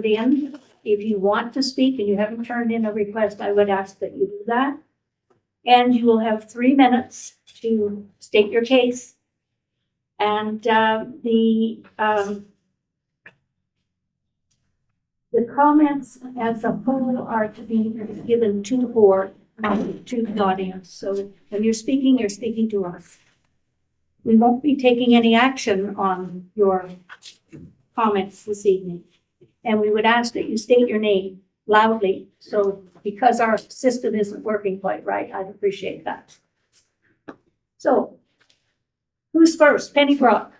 in. If you want to speak and you haven't turned in a request, I would ask that you do that. And you will have 3 minutes to state your case. And the comments as a whole are to be given to the board, not to the audience. So when you're speaking to us. We won't be taking any action on your comments this evening. And we would ask that you state your name loudly. So because our system isn't working quite right, I'd appreciate that. So who's first? Penny Brock.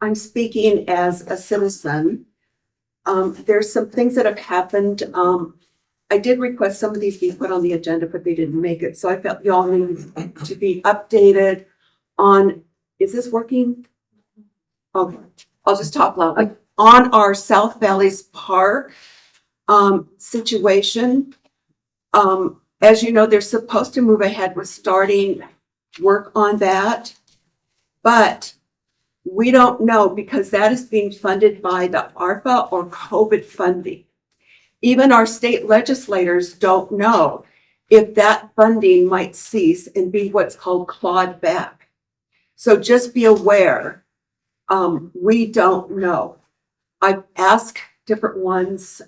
I'm speaking as a citizen. There's some things that have happened. I did request some of these be put on the agenda, but they didn't make it. So I felt y'all need to be updated on, is this working? Okay, I'll just talk loudly. On our South Valleys Park situation, as you know, they're supposed to move ahead with starting work on that, but we don't know because that is being funded by the ARPA or COVID funding. Even our state legislators don't know if that funding might cease and be what's called clawed back. So just be aware, we don't know. I've asked different ones,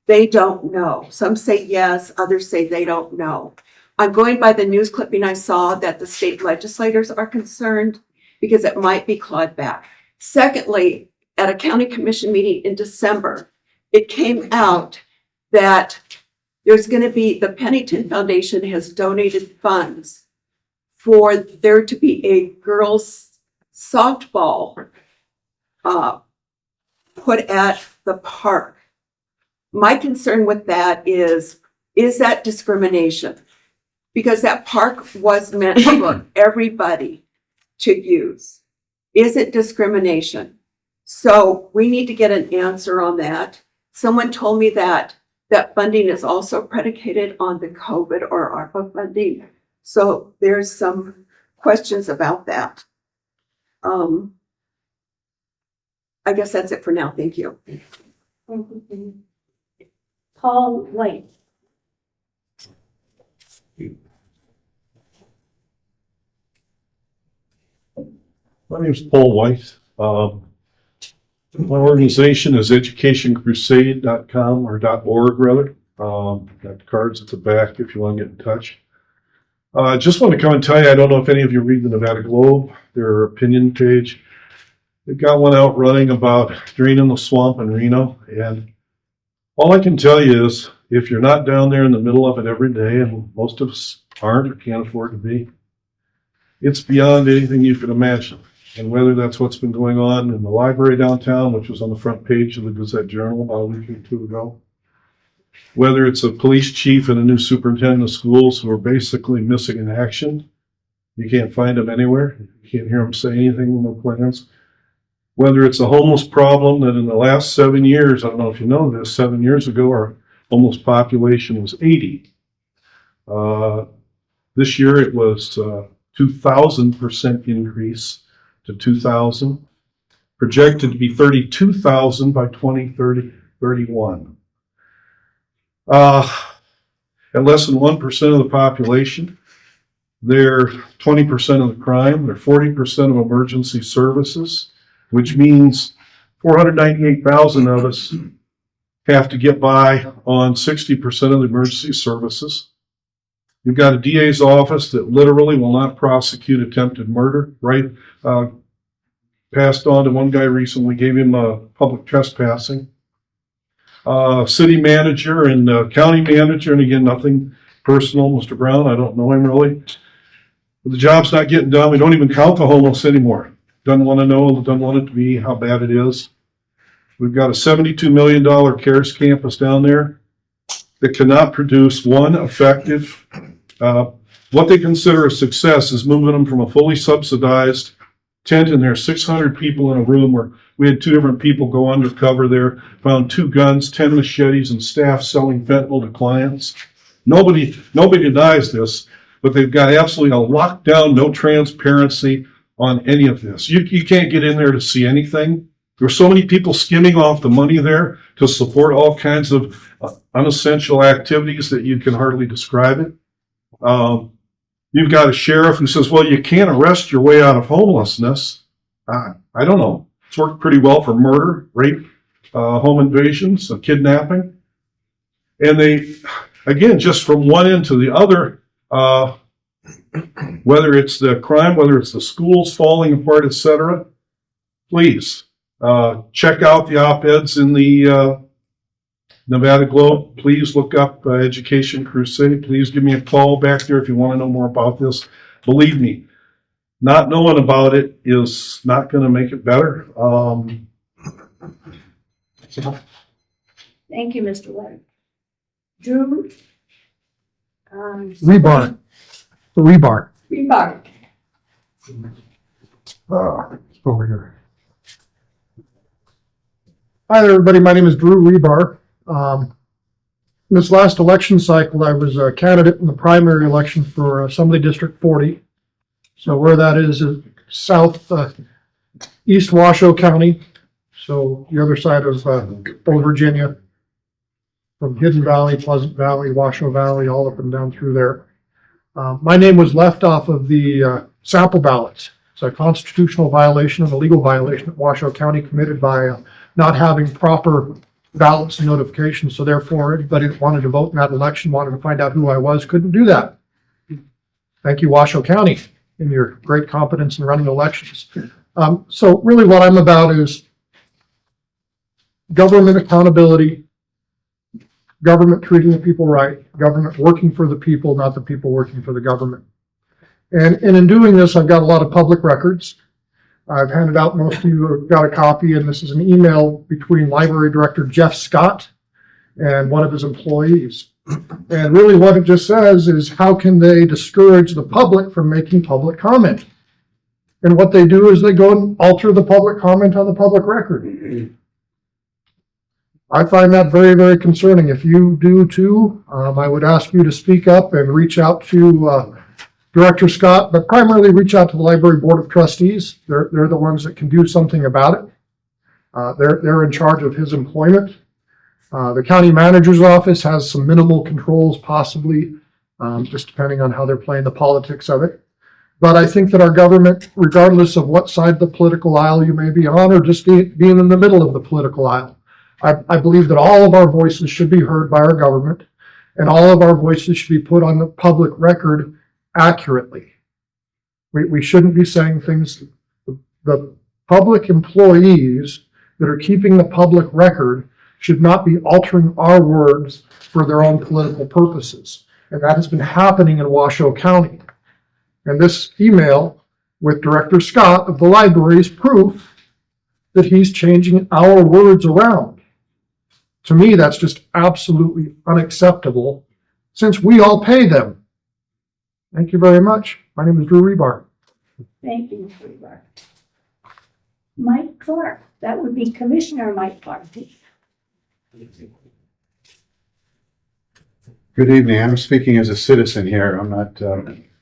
they don't know. Some say yes, others say they don't know. I'm going by the news clipping I saw that the state legislators are concerned because it might be clawed back. Secondly, at a county commission meeting in December, it came out that there's going to be, the Pennington Foundation has donated funds for there to be a girls' softball put at the park. My concern with that is that discrimination? Because that park was meant for everybody to use. Is it discrimination? So we need to get an answer on that. Someone told me that funding is also predicated on the COVID or ARPA funding. So there's some questions about that. I guess that's it for now. Thank you. Paul White. My name is Paul White. My organization is educationcrusade.com or .org rather. Got cards at the back if you want to get in touch. Just want to come and tell you, I don't know if any of you read the Nevada Globe, their opinion page. They've got one out running about draining the swamp in Reno. And all I can tell you is if you're not down there in the middle of it every day, and most of us aren't or can't afford to be, it's beyond anything you could imagine. And whether that's what's been going on in the library downtown, which was on the front page of the Gazette Journal about a week or two ago, whether it's a police chief and a new superintendent of schools who are basically missing in action, you can't find them anywhere, you can't hear them say anything, no plans. Whether it's a homeless problem that in the last 7 years, I don't know if you know this, 7 years ago our homeless population was 80. This year it was 2,000% increase to 2,000, projected to be 32,000 by 2031. At less than 1% of the population, they're 20% of the crime, they're 40% of emergency services, which means 498,000 of us have to get by on 60% of the emergency services. You've got a DA's office that literally will not prosecute attempted murder, right? Passed on to one guy recently, gave him a public trespassing. City manager and county manager, and again, nothing personal, Mr. Brown, I don't know him really. But the job's not getting done. We don't even count the homeless anymore. Doesn't want to know, doesn't want it to be how bad it is. We've got a $72 million CARES campus down there that cannot produce one effective, what they consider a success is moving them from a fully subsidized tent and there's 600 people in a room where we had 2 different people go undercover there, found 2 guns, 10 machetes, and staff selling fentanyl to clients. Nobody denies this, but they've got absolutely a lockdown, no transparency on any of this. You can't get in there to see anything. There's so many people skimming off the money there to support all kinds of unessential activities that you can hardly describe it. You've got a sheriff who says, well, you can't arrest your way out of homelessness. I don't know. It's worked pretty well for murder, rape, home invasions, kidnapping. And they, again, just from one end to the other, whether it's the crime, whether it's the schools falling apart, etc., please check out the op-eds in the Nevada Globe. Please look up Education Crusade. Please give me a call back there if you want to know more about this. Believe me, not knowing about it is not going to make it better. Thank you, Mr. Webb. Drew? Rebar. The rebar. Rebar. Over here. Hi there, everybody. My name is Drew Rebar. In this last election cycle, I was a candidate in the primary election for Assembly District 40. So where that is south east Washoe County. So the other side of Old Virginia, from Hidden Valley, Pleasant Valley, Washoe Valley, all up and down through there. My name was left off of the sample ballots. It's a constitutional violation and a legal violation that Washoe County committed by not having proper ballots and notifications. So therefore, anybody that wanted to vote in that election, wanted to find out who I was, couldn't do that. Thank you, Washoe County, in your great competence in running elections. So really what I'm about is government accountability, government treating the people right, government working for the people, not the people working for the government. And in doing this, I've got a lot of public records. I've handed out, most of you have got a copy, and this is an email between Library Director Jeff Scott and one of his employees. And really what it just says is, how can they discourage the public from making public comment? And what they do is they go and alter the public comment on the public record. I find that very, very concerning. If you do too, I would ask you to speak up and reach out to Director Scott, but primarily reach out to the Library Board of Trustees. They're the ones that can do something about it. They're in charge of his employment. The county manager's office has some minimal controls, possibly, just depending on how they're playing the politics of it. But I think that our government, regardless of what side of the political aisle you may be on, or just being in the middle of the political aisle, I believe that all of our voices should be heard by our government, and all of our voices should be put on the public record accurately. We shouldn't be saying things. The public employees that are keeping the public record should not be altering our words for their own political purposes. And that has been happening in Washoe County. And this email with Director Scott of the library is proof that he's changing our words around. To me, that's just absolutely unacceptable, since we all pay them. Thank you very much. My name is Drew Rebar. Thank you, Mr. Rebar. Mike Clark, that would be Commissioner Mike Clark. Good evening. I'm speaking as a citizen here. I'm not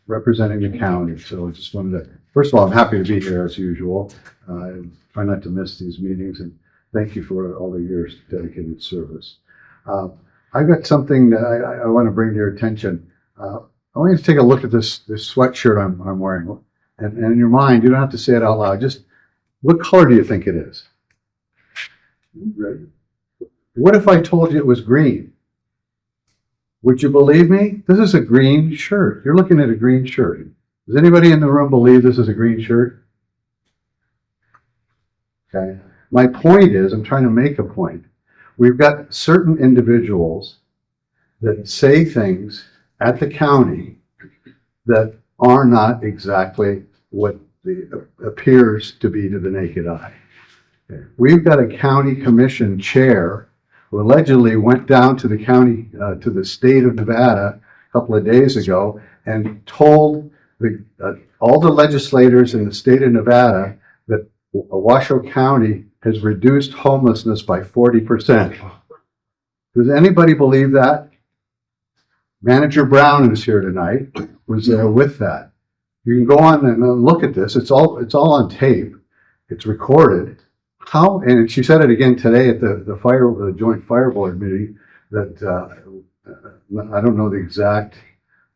representing the county, so I just wanted to, first of all, I'm happy to be here as usual. I try not to miss these meetings, and thank you for all of your dedicated service. I've got something that I want to bring to your attention. I want you to take a look at this sweatshirt I'm wearing. And in your mind, you don't have to say it out loud. Just, what color do you think it is? What if I told you it was green? Would you believe me? This is a green shirt. You're looking at a green shirt. Does anybody in the room believe this is a green shirt? Okay. My point is, I'm trying to make a point. We've got certain individuals that say things at the county that are not exactly what appears to be to the naked eye. We've got a county commission chair who allegedly went down to the county, to the state of Nevada a couple of days ago and told all the legislators in the state of Nevada that Washoe County has reduced homelessness by 40%. Does anybody believe that? Manager Brown, who's here tonight, was there with that. You can go on and look at this. It's all on tape. It's recorded. how, and she said it again today at the joint fire board meeting, that, I don't know the exact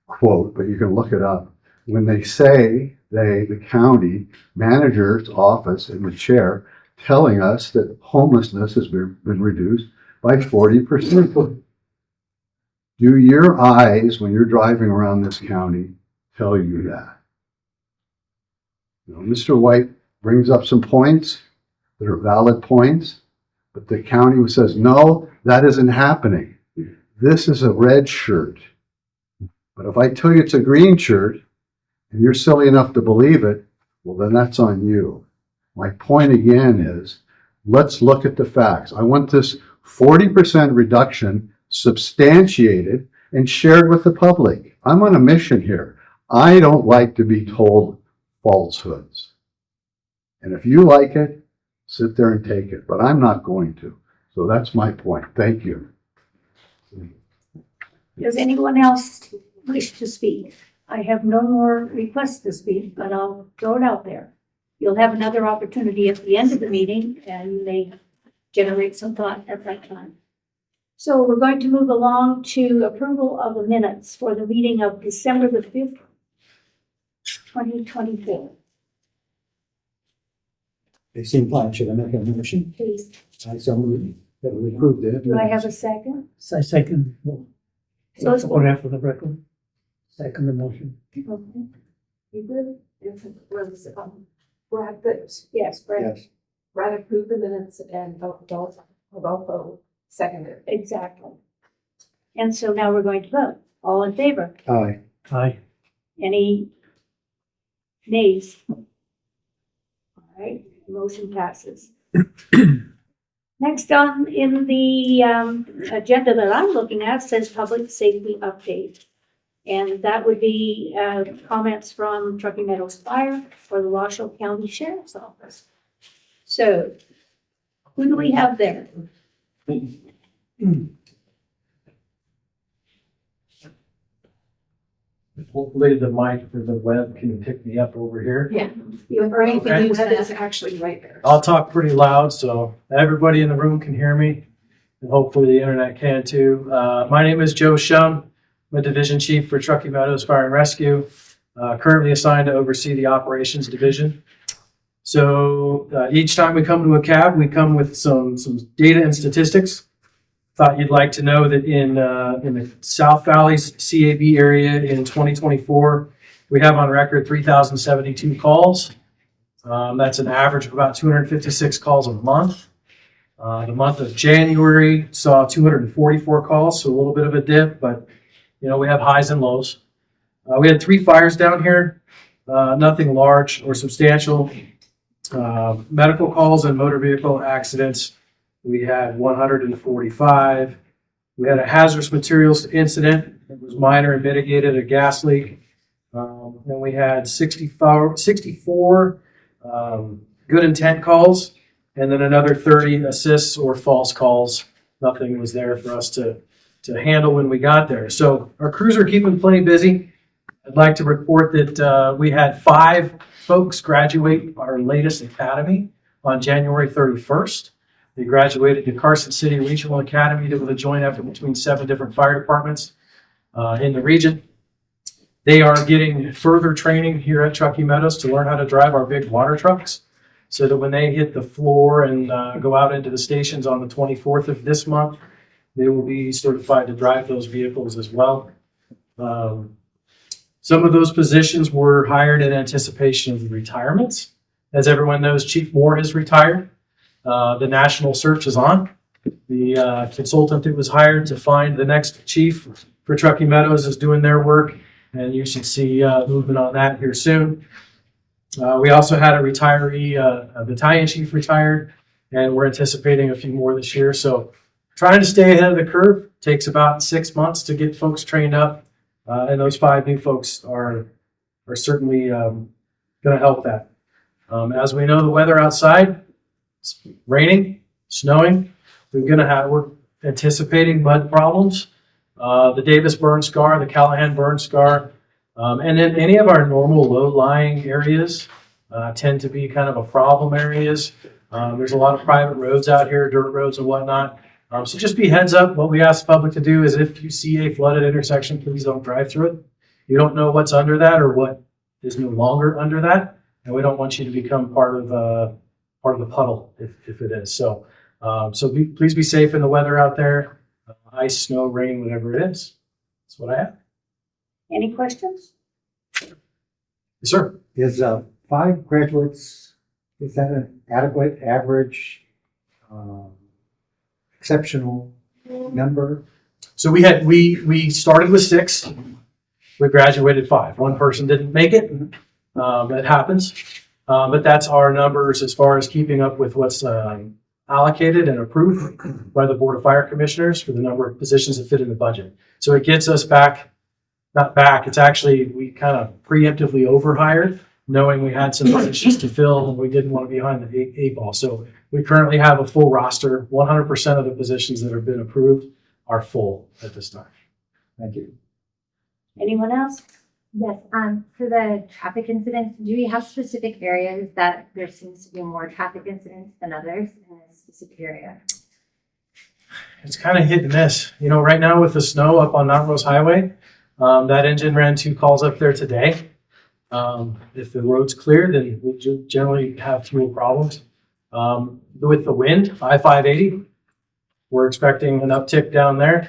quote, but you can look it up. When they say, the county manager's office and the chair telling us that homelessness has been reduced by 40%. Do your eyes, when you're driving around this county, tell you that? You know, Mr. White brings up some points that are valid points, but the county says, no, that isn't happening. This is a red shirt. But if I tell you it's a green shirt, and you're silly enough to believe it, well, then that's on you. My point again is, let's look at the facts. I want this 40% reduction substantiated and shared with the public. I'm on a mission here. I don't like to be told falsehoods. And if you like it, sit there and take it. But I'm not going to. So that's my point. Thank you. Does anyone else wish to speak? I have no more requests to speak, but I'll throw it out there. You'll have another opportunity at the end of the meeting, and you may generate some thought at that time. So we're going to move along to approval of the minutes for the meeting of December the 5th, 2024. They seem fine. Should I make a motion? Please, I so moved that we approved it. do I have a second? I second. So it's- Or after the record. Second the motion. Okay. You good? Brad, that Yes, Brad. Yes. Brad approved the minutes and vote seconded. Exactly. And so now we're going to vote. All in favor? Aye. Aye. Any nays? All right, motion passes. Next on in the agenda that I'm looking at says public safety update. And that would be comments from Truckee Meadows Fire for the Washoe County Sheriff's Office. So, who do we have there? Hopefully the mic for the web can pick me up over here. Yeah. You have anything The use web is that? actually right there. I'll talk pretty loud so everybody in the room can hear me, and hopefully the internet can too. My name is Joe Shum. I'm a division chief for Truckee Meadows Fire and Rescue, currently assigned to oversee the operations division. So each time we come to a cab, we come with some data and statistics. Thought you'd like to know that in the South Valley's CAB area in 2024, we have on record 3,072 calls. That's an average of about 256 calls a month. The month of January saw 244 calls, so a little bit of a dip, but you know, we have highs and lows. We had 3 fires down here, nothing large or substantial. Medical calls and motor vehicle accidents, we had 145. We had a hazardous materials incident. It was minor and mitigated, a gas leak. Then we had 64 good intent calls, and then another 30 assists or false calls. Nothing was there for us to handle when we got there. So our crews are keeping plenty busy. I'd like to report that we had 5 folks graduate our latest academy on January 31st. They graduated to Carson City Regional Academy. That was a joint effort between 7 different fire departments in the region. They are getting further training here at Truckee Meadows to learn how to drive our big water trucks, so that when they hit the floor and go out into the stations on the 24th of this month, they will be certified to drive those vehicles as well. Some of those positions were hired in anticipation of retirements. As everyone knows, Chief Moore has retired. The national search is on. The consultant that was hired to find the next chief for Truckee Meadows is doing their work, and you should see movement on that here soon. We also had a retiree, a battalion chief retired, and we're anticipating a few more this year. So trying to stay ahead of the curve. Takes about 6 months to get folks trained up, and those 5 new folks are certainly going to help that. As we know, the weather outside, it's raining, snowing. We're anticipating mud problems. The Davis burn scar, the Callahan burn scar, and then any of our normal low-lying areas tend to be kind of a problem areas. There's a lot of private roads out here, dirt roads and whatnot. So just be heads up. What we ask the public to do is if you see a flooded intersection, please don't drive through it. You don't know what's under that or what is no longer under that. And we don't want you to become part of the puddle if it is. So, please be safe in the weather out there. Ice, snow, rain, whatever it is. That's what I have. Any questions? Yes, sir. Is 5 graduates, is that an adequate, average, exceptional number? So we started with 6. We graduated 5. One person didn't make it. That happens. But that's our numbers as far as keeping up with what's allocated and approved by the Board of Fire Commissioners for the number of positions that fit in the budget. So it gets us not back, it's actually, we kind of preemptively overhired, knowing we had some positions to fill and we didn't want to be behind the eight ball. So we currently have a full roster. 100% of the positions that have been approved are full at this time. Thank you. Anyone else? Yes, for the traffic incidents, do we have specific areas that there seems to be more traffic incidents than others in a specific area? It's kind of hit and miss. Right now with the snow up on Mount Rose Highway, that engine ran 2 calls up there today. If the road's clear, then we generally have fewer problems. With the wind, I-580, we're expecting an uptick down there.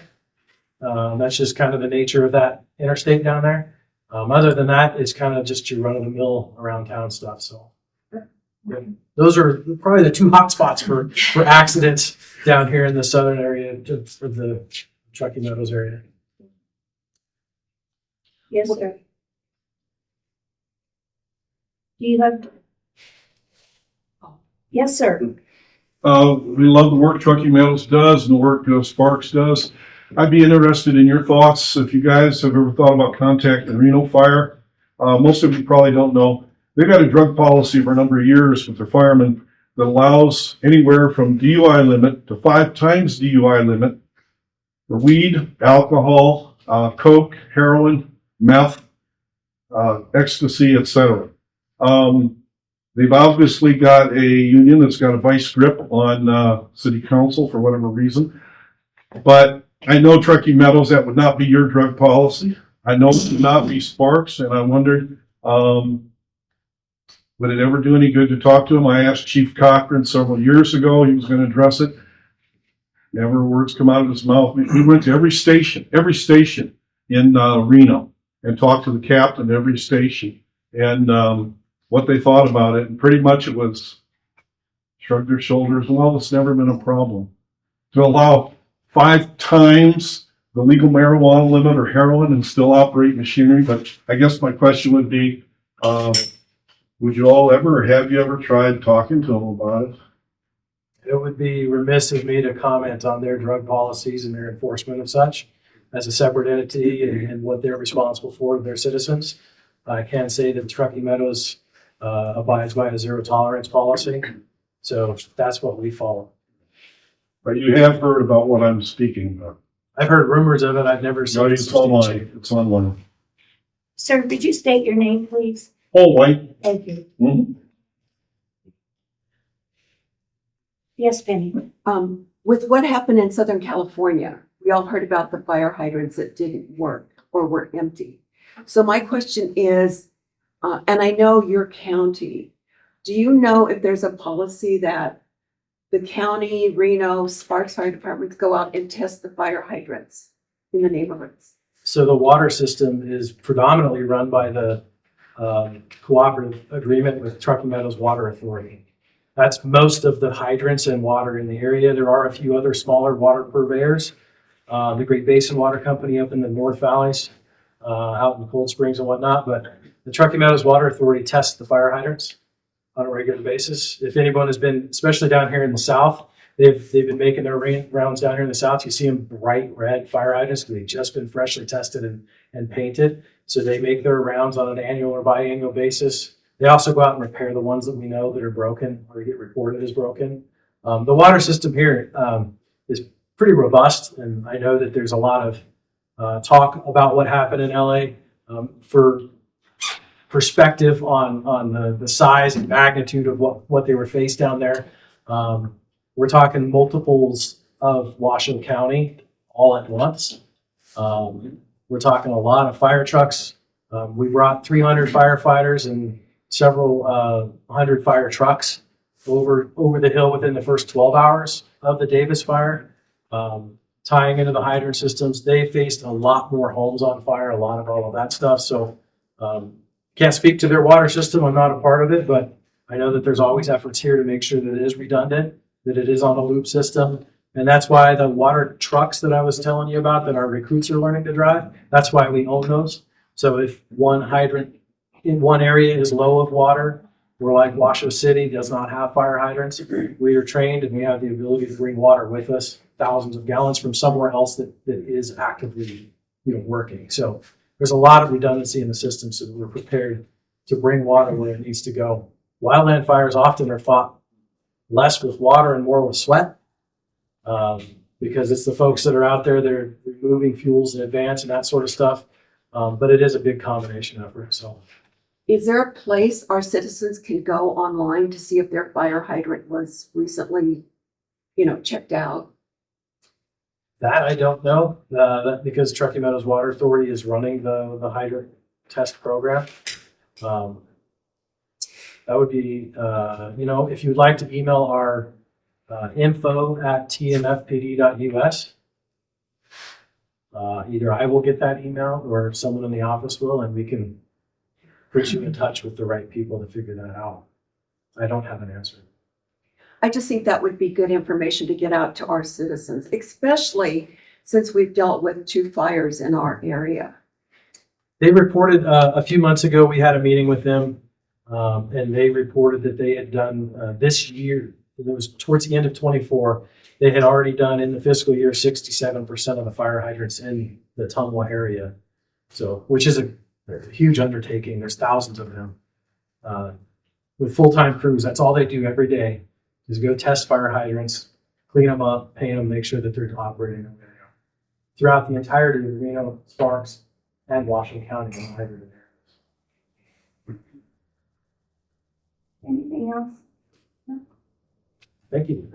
That's just kind of the nature of that interstate down there. Other than that, it's kind of just your run-of-the-mill around town stuff. So yeah, those are probably the 2 hot spots for accidents down here in the southern area for the Truckee Meadows area. Yes, sir. Do you have? Yes, sir. We love the work Truckee Meadows does and the work Sparks does. I'd be interested in your thoughts if you guys have ever thought about contacting Reno Fire. Most of you probably don't know. They've got a drug policy for a number of years with their firemen that allows anywhere from DUI limit to 5 times DUI limit for weed, alcohol, coke, heroin, meth, ecstasy, etc. They've obviously got a union that's got a vice grip on city council for whatever reason. But I know Truckee Meadows, that would not be your drug policy. I know it would not be Sparks, and I wondered, would it ever do any good to talk to him? I asked Chief Cochran several years ago. He was going to address it. Never words come out of his mouth. We went to every station in Reno and talked to the captain of every station and what they thought about it. And pretty much it was shrugged their shoulders. Well, it's never been a problem. To allow 5 times the legal marijuana limit or heroin and still operate machinery. But I guess my question would be, would you all ever, or have you ever tried talking to them about it? It would be remiss of me to comment on their drug policies and their enforcement of such as a separate entity and what they're responsible for to their citizens. I can say that Truckee Meadows abides by a 0 tolerance policy. So that's what we follow. But you have heard about what I'm speaking about. I've heard rumors of it. I've never seen it. It's online. It's online. Sir, could you state your name, please? Paul White. Thank you. Mhm. Yes, Penny. With what happened in Southern California, we all heard about the fire hydrants that didn't work or were empty. So my question is, and I know your county, do you know if there's a policy that the county, Reno, Sparks Fire Departments go out and test the fire hydrants in the neighborhoods? So the water system is predominantly run by the cooperative agreement with Truckee Meadows Water Authority. That's most of the hydrants and water in the area. There are a few other smaller water purveyors. The Great Basin Water Company up in the North Valleys, out in Cold Springs and whatnot. But the Truckee Meadows Water Authority tests the fire hydrants on a regular basis. If anyone has been, especially down here in the South, they've been making their rounds down here in the South. You see them bright red fire hydrants because they've just been freshly tested and painted. So they make their rounds on an annual or biannual basis. They also go out and repair the ones that we know that are broken or get reported as broken. The water system here is pretty robust, and I know that there's a lot of talk about what happened in LA. For perspective on the size and magnitude of what they were faced down there, We're talking multiples of Washoe County all at once. We're talking a lot of fire trucks. We brought 300 firefighters and several hundred fire trucks over the hill within the first 12 hours of the Davis fire, tying into the hydrant systems. They faced a lot more homes on fire, a lot of all of that stuff. So can't speak to their water system. I'm not a part of it, but I know that there's always efforts here to make sure that it is redundant, that it is on a loop system. And that's why the water trucks that I was telling you about that our recruits are learning to drive, that's why we own those. So if one hydrant in one area is low of water, we're like Washoe City does not have fire hydrants. We are trained and we have the ability to bring water with us, thousands of gallons from somewhere else that is actively, working. So there's a lot of redundancy in the system, so that we're prepared to bring water where it needs to go. Wildland fires often are fought less with water and more with sweat, because it's the folks that are out there that are removing fuels in advance and that sort of stuff. But it is a big combination effort. So, Is there a place our citizens can go online to see if their fire hydrant was recently, checked out? that I don't know, that because Truckee Meadows Water Authority is running the hydrant test program. That would be, if you'd like to email our info@tmfpd.us. Either I will get that email or someone in the office will, and we can put you in touch with the right people to figure that out. I don't have an answer. I just think that would be good information to get out to our citizens, especially since we've dealt with 2 fires in our area. They reported a few months ago, we had a meeting with them, and they reported that they had done this year, it was towards the end of 24, they had already done in the fiscal year 67% of the fire hydrants in the Tumwa area. So, which is a huge undertaking. There's thousands of them. With full-time crews, that's all they do every day is go test fire hydrants, clean them up, paint them, make sure that they're operating throughout the entirety of Reno, Sparks, and Washington County in hydrant areas. Anything else? Thank you.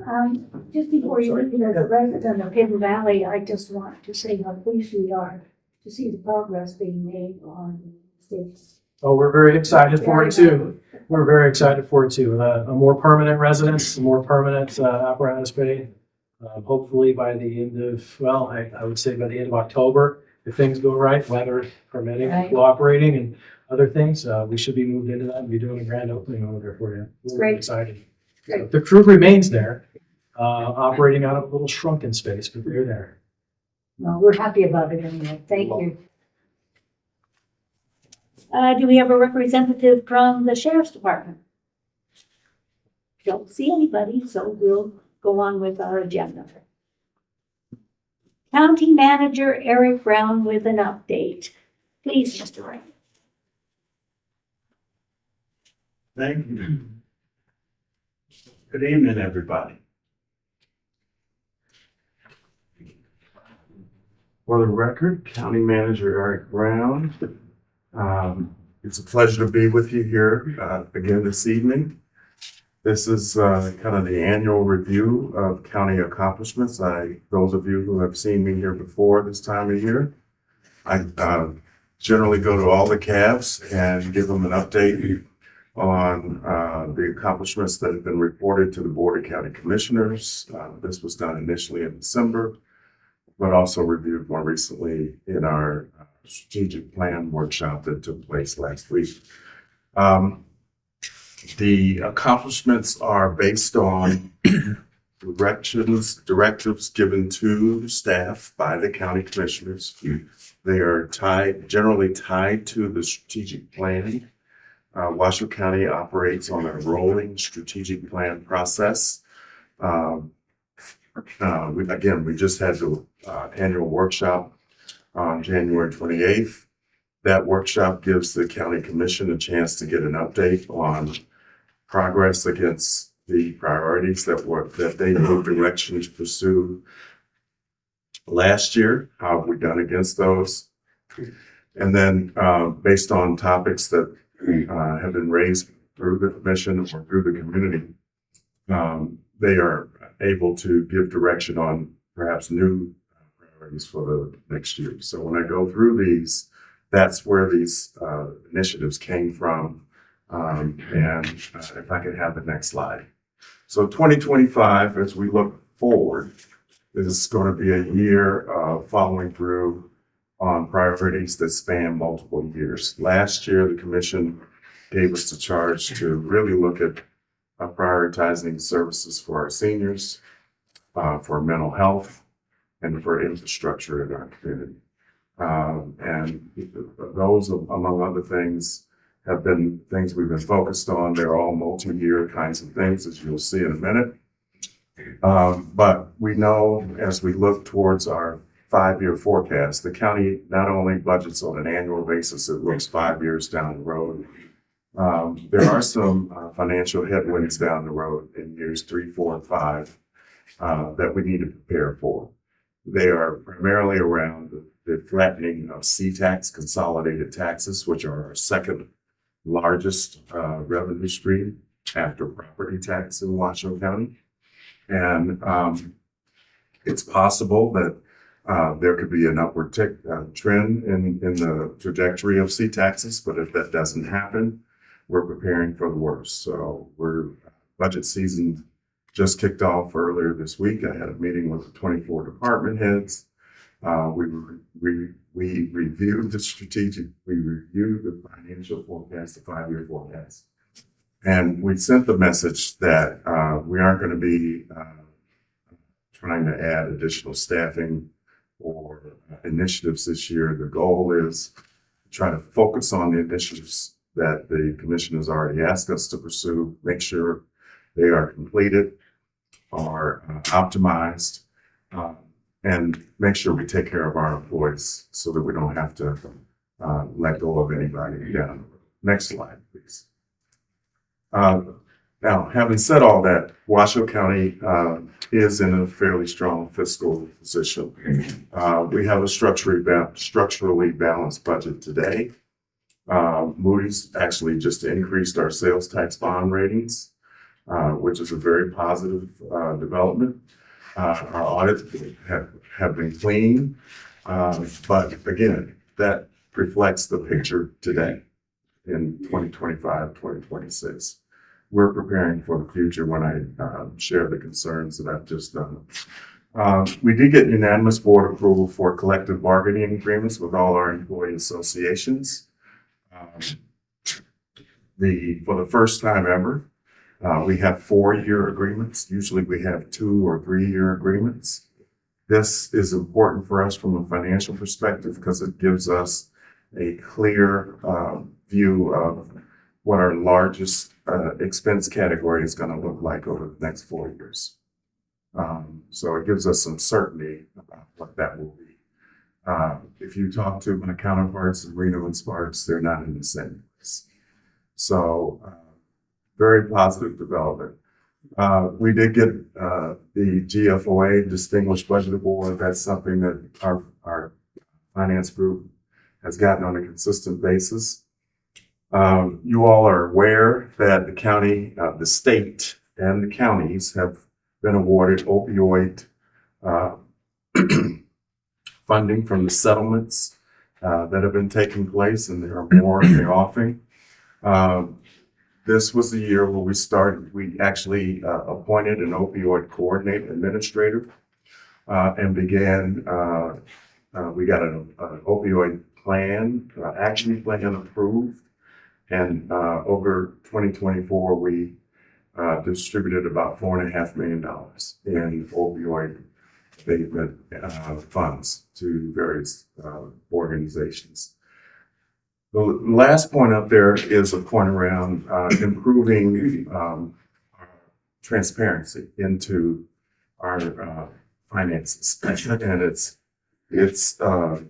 Just before you leave, as a resident of Hidden Valley, I just want to say how pleased we are to see the progress being made on the state's. Oh, we're very excited for it too. We're very excited for it too. A more permanent residence, a more permanent apparatus bay. Hopefully by the end of, I would say by the end of October, if things go right, weather permitting, Right. cooperating, and other things, we should be moved into that and be doing a grand opening over there for you. We're Great. excited. So Great. the crew remains there, operating out of a little shrunken space, but they're there. No, we're happy about it anyway. Thank you. Do we have a representative from the Sheriff's Department? Don't see anybody, so we'll go on with our agenda. County Manager Eric Brown with an update. Please, Mr. Brown. Thank you. Good evening, everybody. For the record, County Manager Eric Brown. It's a pleasure to be with you here again this evening. This is kind of the annual review of county accomplishments. Those of you who have seen me here before this time of year, I generally go to all the cabs and give them an update on the accomplishments that have been reported to the Board of County Commissioners. This was done initially in December, but also reviewed more recently in our strategic plan workshop that took place last week. The accomplishments are based on directives given to staff by the county commissioners. They are generally tied to the strategic plan. Washoe County operates on a rolling strategic plan process. We just had the annual workshop on January 28th. That workshop gives the county commission a chance to get an update on progress against the priorities that they gave direction to pursue last year. How have we done against those? And then based on topics that have been raised through the commission or through the community, they are able to give direction on perhaps new priorities for the next year. So when I go through these, that's where these initiatives came from. If I could have the next slide. So 2025, as we look forward, is going to be a year of following through on priorities that span multiple years. Last year, the commission gave us the charge to really look at prioritizing services for our seniors, for mental health, and for infrastructure in our community. And those, among other things, have been things we've been focused on. They're all multi-year kinds of things, as you'll see in a minute. But we know as we look towards our 5-year forecast, the county not only budgets on an annual basis, it looks 5 years down the road. There are some financial headwinds down the road in years 3, 4, and 5 that we need to prepare for. They are primarily around the flattening of C-tax, consolidated taxes, which are our second largest revenue stream after property tax in Washoe County. And it's possible that there could be an upward trend in the trajectory of C-taxes, but if that doesn't happen, we're preparing for the worst. So budget season just kicked off earlier this week. I had a meeting with the 24 department heads. We reviewed the financial forecast, the 5-year forecast. And we sent the message that we aren't going to be trying to add additional staffing or initiatives this year. The goal is to try to focus on the initiatives that the commission has already asked us to pursue, make sure they are completed, are optimized, and make sure we take care of our employees so that we don't have to let go of anybody down. Next slide, please. Now, having said all that, Washoe County is in a fairly strong fiscal position. We have a structurally balanced budget today. Moody's actually just increased our sales tax bond ratings, which is a very positive development. Our audits have been clean, but again, that reflects the picture today in 2025, 2026. We're preparing for the future when I share the concerns that I've just done. We did get unanimous board approval for collective bargaining agreements with all our employee associations. For the first time ever, we have 4-year agreements. Usually we have 2 or 3-year agreements. This is important for us from a financial perspective because it gives us a clear view of what our largest expense category is going to look like over the next 4 years. So it gives us some certainty about what that will be. If you talk to my counterparts in Reno and Sparks, they're not in the same place. So very positive development. We did get the GFOA, Distinguished Budget Award. That's something that our finance group has gotten on a consistent basis. You all are aware that the county, the state, and the counties have been awarded opioid funding from the settlements that have been taking place, and there are more in the offing. This was the year where we actually appointed an opioid coordinator administrator and began, we got an opioid plan, action plan approved. And over 2024, we distributed about $4.5 million in opioid abatement funds to various organizations. The last point up there is a point around improving transparency into our finances. And it's a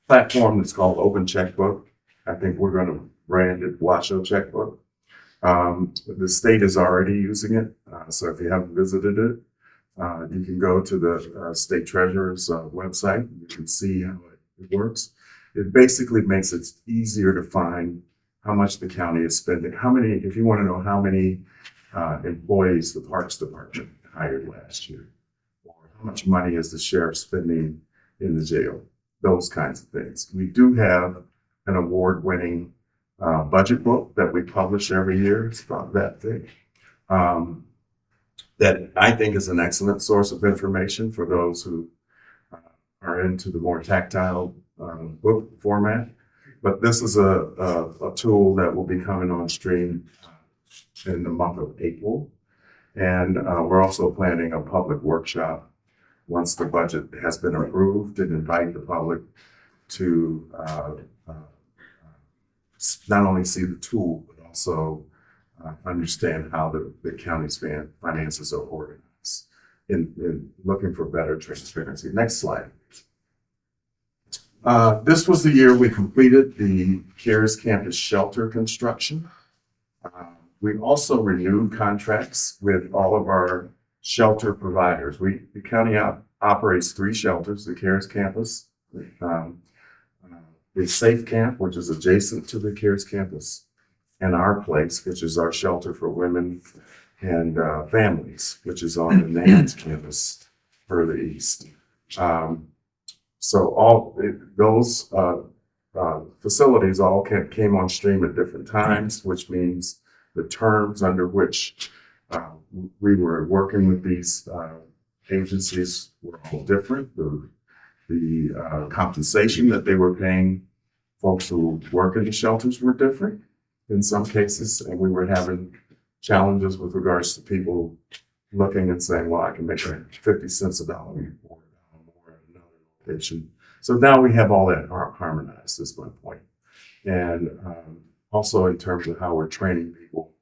platform that's called Open Checkbook. I think we're going to brand it Washoe Checkbook. The state is already using it. So if you haven't visited it, you can go to the state treasurer's website. You can see how it works. It basically makes it easier to find how much the county is spending. If you want to know how many employees the Parks Department, hired last year? Or how much money is the sheriff spending in the jail? Those kinds of things. We do have an award-winning budget book that we publish every year. It's about that thick. That I think is an excellent source of information for those who are into the more tactile book format. But this is a tool that will be coming on stream in the month of April. And we're also planning a public workshop once the budget has been approved, and invite the public to not only see the tool, but also understand how the county's finances are organized in looking for better transparency. Next slide. This was the year we completed the CARES campus shelter construction. We also renewed contracts with all of our shelter providers. The county operates 3 shelters: the CARES campus, the Safe Camp, which is adjacent to the CARES campus, and Our Place, which is our shelter for women and families, which is on the NANS campus further east. So all those facilities all came on stream at different times, which means the terms under which we were working with these agencies were all different. The compensation that they were paying folks who work in the shelters were different in some cases, and we were having challenges with regards to people looking and saying, well, I can make 50 cents a dollar more at another location. So now we have all that harmonized, is my point. And also in terms of how we're training people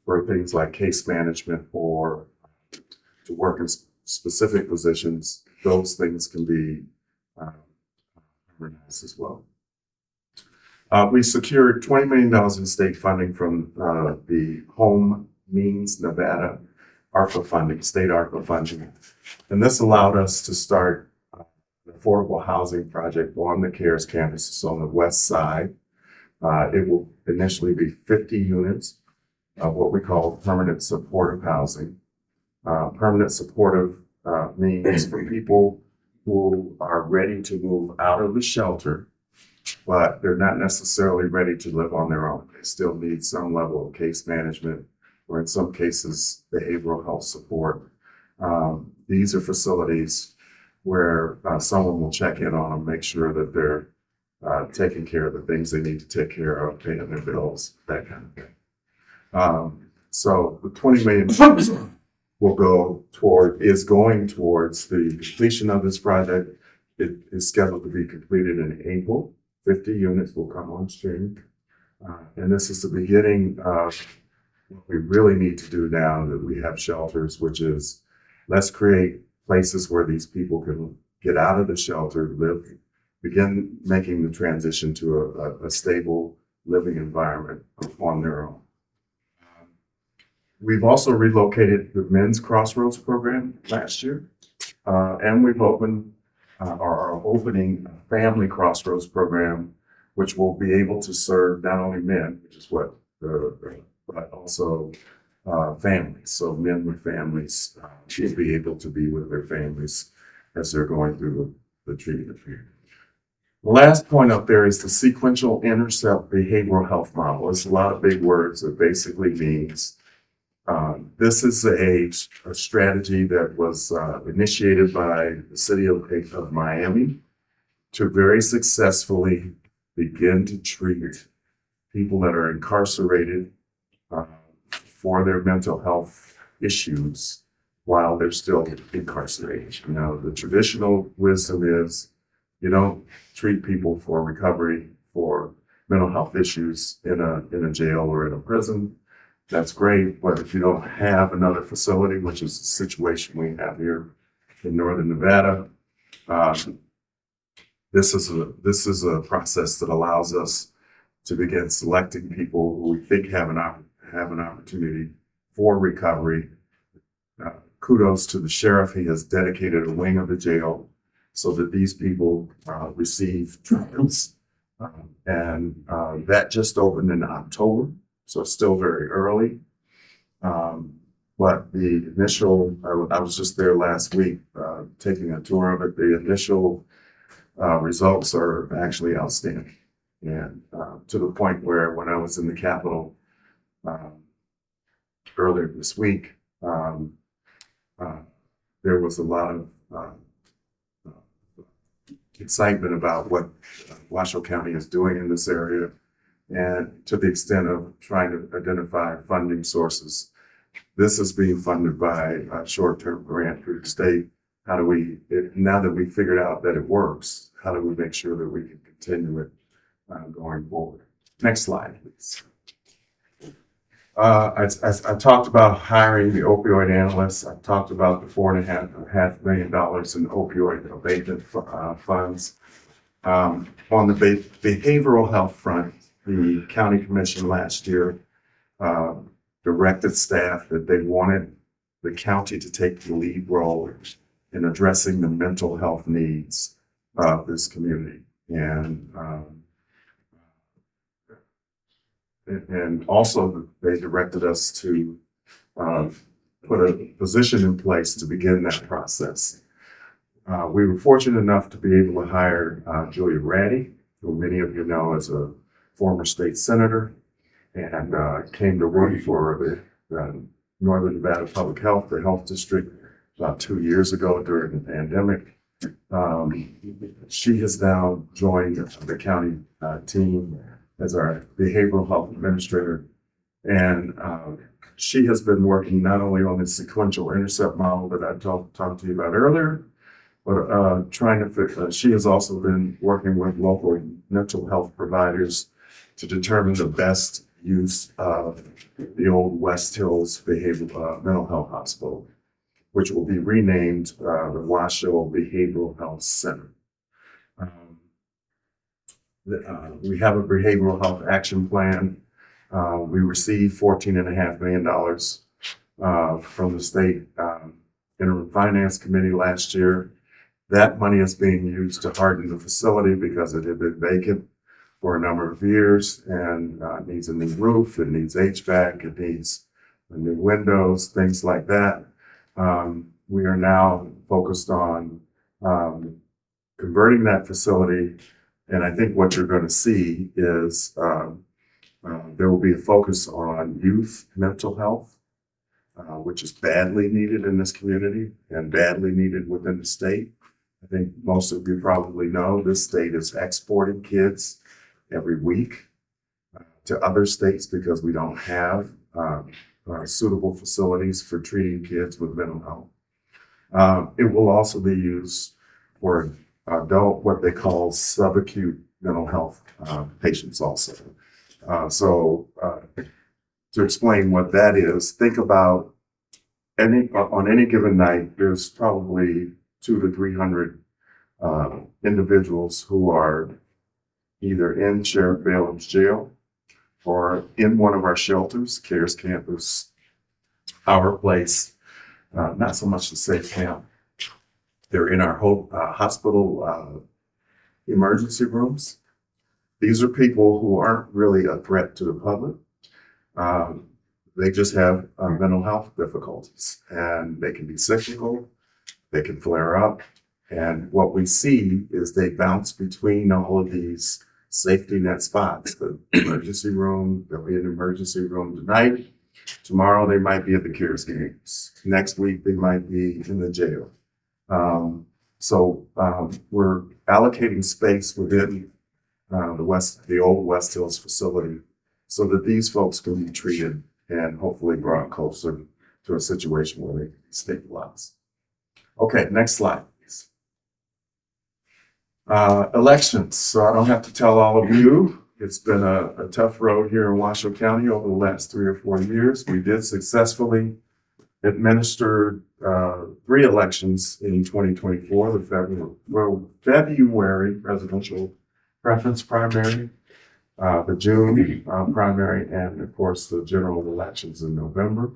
for things like case management or to work in specific positions, those things can be harmonized as well. We secured $20 million in state funding from the Home Means Nevada ARPA funding, state ARPA funding. And this allowed us to start an affordable housing project on the CARES campus. It's on the west side. It will initially be 50 units of what we call permanent supportive housing. Permanent supportive means for people who are ready to move out of the shelter, but they're not necessarily ready to live on their own. They still need some level of case management, or in some cases, behavioral health support. These are facilities where someone will check in on them, make sure that they're taking care of the things they need to take care of, paying their bills, that kind of thing. So the $20 million is going towards the completion of this project. It is scheduled to be completed in April. 50 units will come on stream. And this is the beginning of what we really need to do now that we have shelters, which is let's create places where these people can get out of the shelter, begin making the transition to a stable living environment on their own. We've also relocated the Men's Crossroads program last year, and we've opening a Family Crossroads program, which will be able to serve not only men, which is what, but also families. So men with families should be able to be with their families as they're going through the treatment period. The last point up there is the sequential intercept behavioral health model. It's a lot of big words that basically means this is a strategy that was initiated by the city of Miami to very successfully begin to treat people that are incarcerated for their mental health issues while they're still incarcerated. You know, the traditional wisdom is you don't treat people for recovery for mental health issues in a jail or in a prison. That's great, but if you don't have another facility, which is the situation we have here in Northern Nevada, this is a process that allows us to begin selecting people who we think have an opportunity for recovery. Kudos to the sheriff; he has dedicated a wing of the jail so that these people receive treatments, and that just opened in October. So it's still very early. but the initial, I was just there last week, taking a tour of it. The initial results are actually outstanding. And to the point where when I was in the Capitol earlier this week, there was a lot of excitement about what Washoe County is doing in this area, and to the extent of trying to identify funding sources. This is being funded by a short-term grant through the state. How do we, now that we figured out that it works, how do we make sure that we can continue it going forward? Next slide, please. I talked about hiring the opioid analysts. I talked about the $4.5 million in opioid abatement funds. On the behavioral health front, the county commission last year directed staff that they wanted the county to take the lead role in addressing the mental health needs of this community. And also they directed us to put a position in place to begin that process. We were fortunate enough to be able to hire Julia Ratty, who many of you know as a former state senator, and came to work for the Northern Nevada Public Health, the health district, about 2 years ago during the pandemic. She has now joined the county team as our behavioral health administrator. And she has been working not only on the sequential intercept model that I talked to you about earlier, but trying to fix, she has also been working with local mental health providers to determine the best use of the old West Hills Behavioral Mental Health Hospital, which will be renamed the Washoe Behavioral Health Center. We have a behavioral health action plan. We received $14.5 million from the state interim finance committee last year. That money is being used to harden the facility because it had been vacant for a number of years, and it needs a new roof, it needs HVAC, it needs new windows, things like that. We are now focused on converting that facility. And I think what you're going to see is there will be a focus on youth mental health, which is badly needed in this community and badly needed within the state. I think most of you probably know this state is exporting kids every week to other states because we don't have suitable facilities for treating kids with mental health. It will also be used for adult, what they call subacute mental health patients also. To explain what that is, think about on any given night, there's probably 200 to 300 individuals who are either in Sheriff Balaam's jail or in one of our shelters, CARES Campus, Our Place, not so much the safe camp. They're in our hospital emergency rooms. These are people who aren't really a threat to the public. They just have mental health difficulties, and they can be cyclical, they can flare up. And what we see is they bounce between all of these safety net spots. The emergency room, they'll be in the emergency room tonight. Tomorrow they might be at the CARES games. Next week they might be in the jail. We're allocating space within the old West Hills facility so that these folks can be treated and hopefully brought closer to a situation where they can be stabilized. Okay, next slide, please. Elections. So I don't have to tell all of you, it's been a tough road here in Washoe County over the last 3 or 4 years. We did successfully administer 3 elections in 2024, the February presidential preference primary, the June primary, and of course the general elections in November.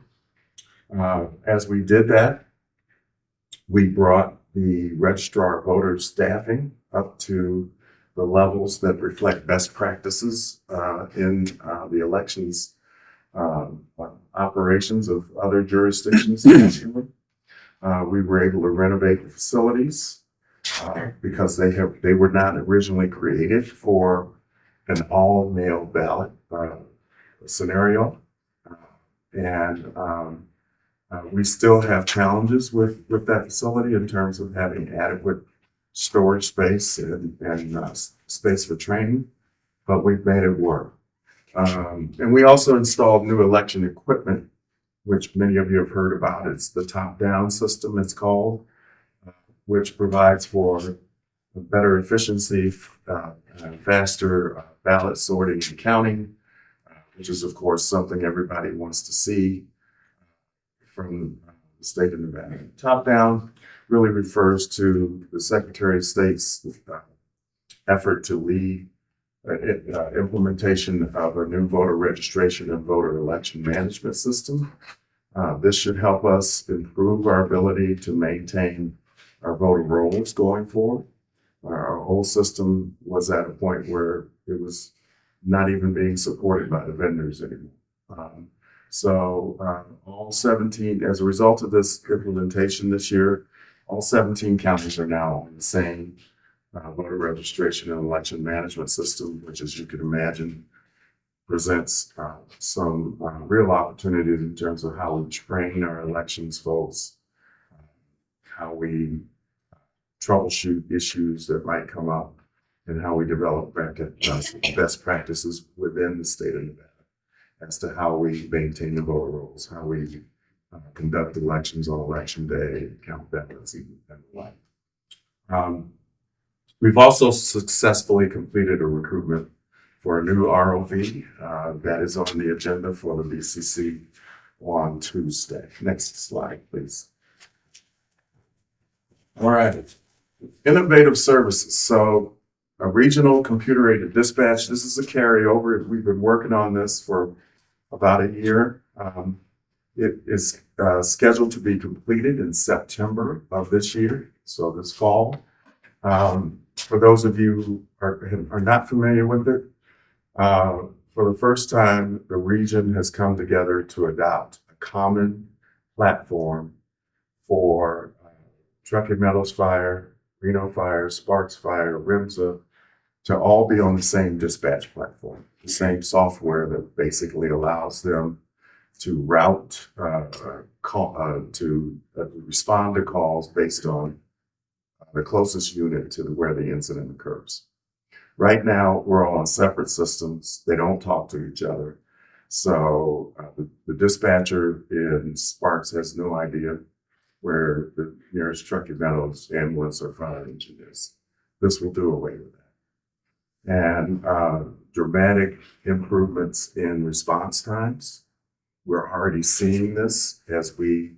As we did that, we brought the registrar voter staffing up to the levels that reflect best practices in the elections operations of other jurisdictions nationally. We were able to renovate the facilities because they were not originally created for an all-male ballot scenario. We still have challenges with that facility in terms of having adequate storage space and space for training, but we've made it work. And we also installed new election equipment, which many of you have heard about. It's the top-down system, it's called, which provides for better efficiency, faster ballot sorting and counting, which is, of course, something everybody wants to see from the state of Nevada. Top-down really refers to the Secretary of State's effort to lead implementation of a new voter registration and voter election management system. This should help us improve our ability to maintain our voter rolls going forward. Our whole system was at a point where it was not even being supported by the vendors anymore. All 17, as a result of this implementation this year, all 17 counties are now on the same voter registration and election management system, which, as you can imagine, presents some real opportunities in terms of how we train our elections folks, how we troubleshoot issues that might come up, and how we develop best practices within the state of Nevada as to how we maintain the voter rolls, how we conduct elections on election day, count ballots, and the like. We've also successfully completed a recruitment for a new ROV that is on the agenda for the BCC on Tuesday. Next slide, please. All right. Innovative services. So a regional computer-aided dispatch. This is a carryover. We've been working on this for about a year. It is scheduled to be completed in September of this year, so this fall. For those of you who are not familiar with it, for the first time, the region has come together to adopt a common platform for Truckee Meadows Fire, Reno Fire, Sparks Fire, RIMSA, to all be on the same dispatch platform, the same software that basically allows them to route, to respond to calls based on the closest unit to where the incident occurs. Right now, we're all on separate systems. They don't talk to each other. So the dispatcher in Sparks has no idea where the nearest Truckee Meadows ambulance or fire engine is. This will do away with that. And dramatic improvements in response times. We're already seeing this as we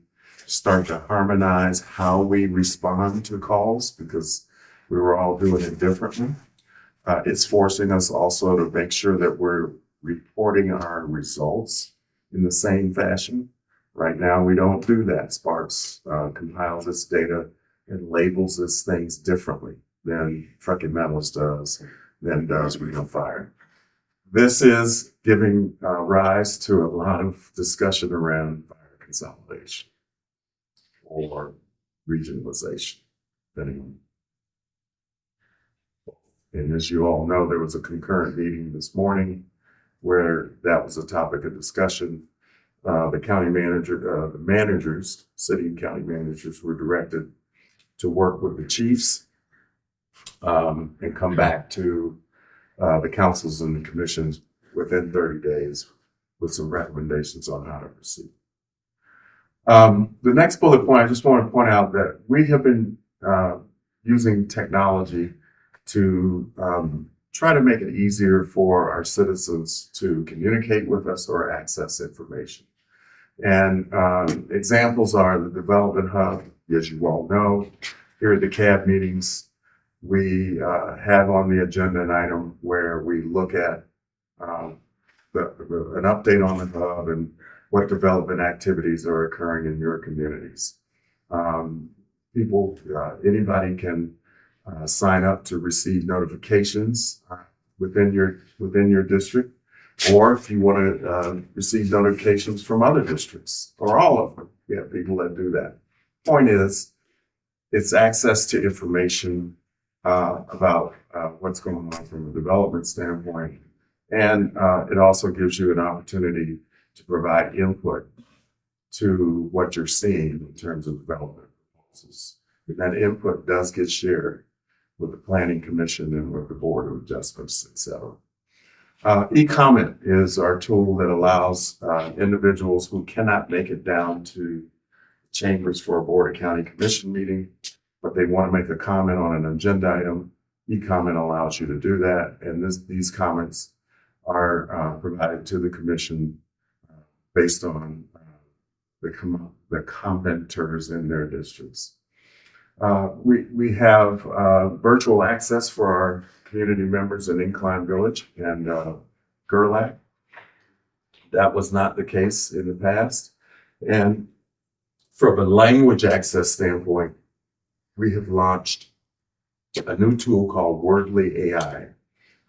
start to harmonize how we respond to calls because we were all doing it differently. It's forcing us also to make sure that we're reporting our results in the same fashion. Right now, we don't do that. Sparks compiles its data and labels its things differently than Truckee Meadows does, than does Reno Fire. This is giving rise to a lot of discussion around fire consolidation or regionalization, depending on. And as you all know, there was a concurrent meeting this morning where that was a topic of discussion. The county manager, the managers, city and county managers were directed to work with the chiefs and come back to the councils and the commissions within 30 days with some recommendations on how to proceed. The next bullet point, I just want to point out that we have been using technology to try to make it easier for our citizens to communicate with us or access information. And examples are the Development Hub, as you all know. Here at the CAB meetings, we have on the agenda an item where we look at an update on the hub and what development activities are occurring in your communities. Anybody can sign up to receive notifications within your district Or if you want to receive notifications from other districts or all of them, we have people that do that. Point is, it's access to information about what's going on from a development standpoint. And it also gives you an opportunity to provide input to what you're seeing in terms of development proposals. And that input does get shared with the Planning Commission and with the Board of Adjustments, et cetera. E-comment is our tool that allows individuals who cannot make it down to chambers for a Board of County Commission meeting, but they want to make a comment on an agenda item. E-comment allows you to do that, and these comments are provided to the commission based on the commenters in their districts. We have virtual access for our community members in Incline Village and Gerlach. That was not the case in the past. And from a language access standpoint, we have launched a new tool called Wordly AI.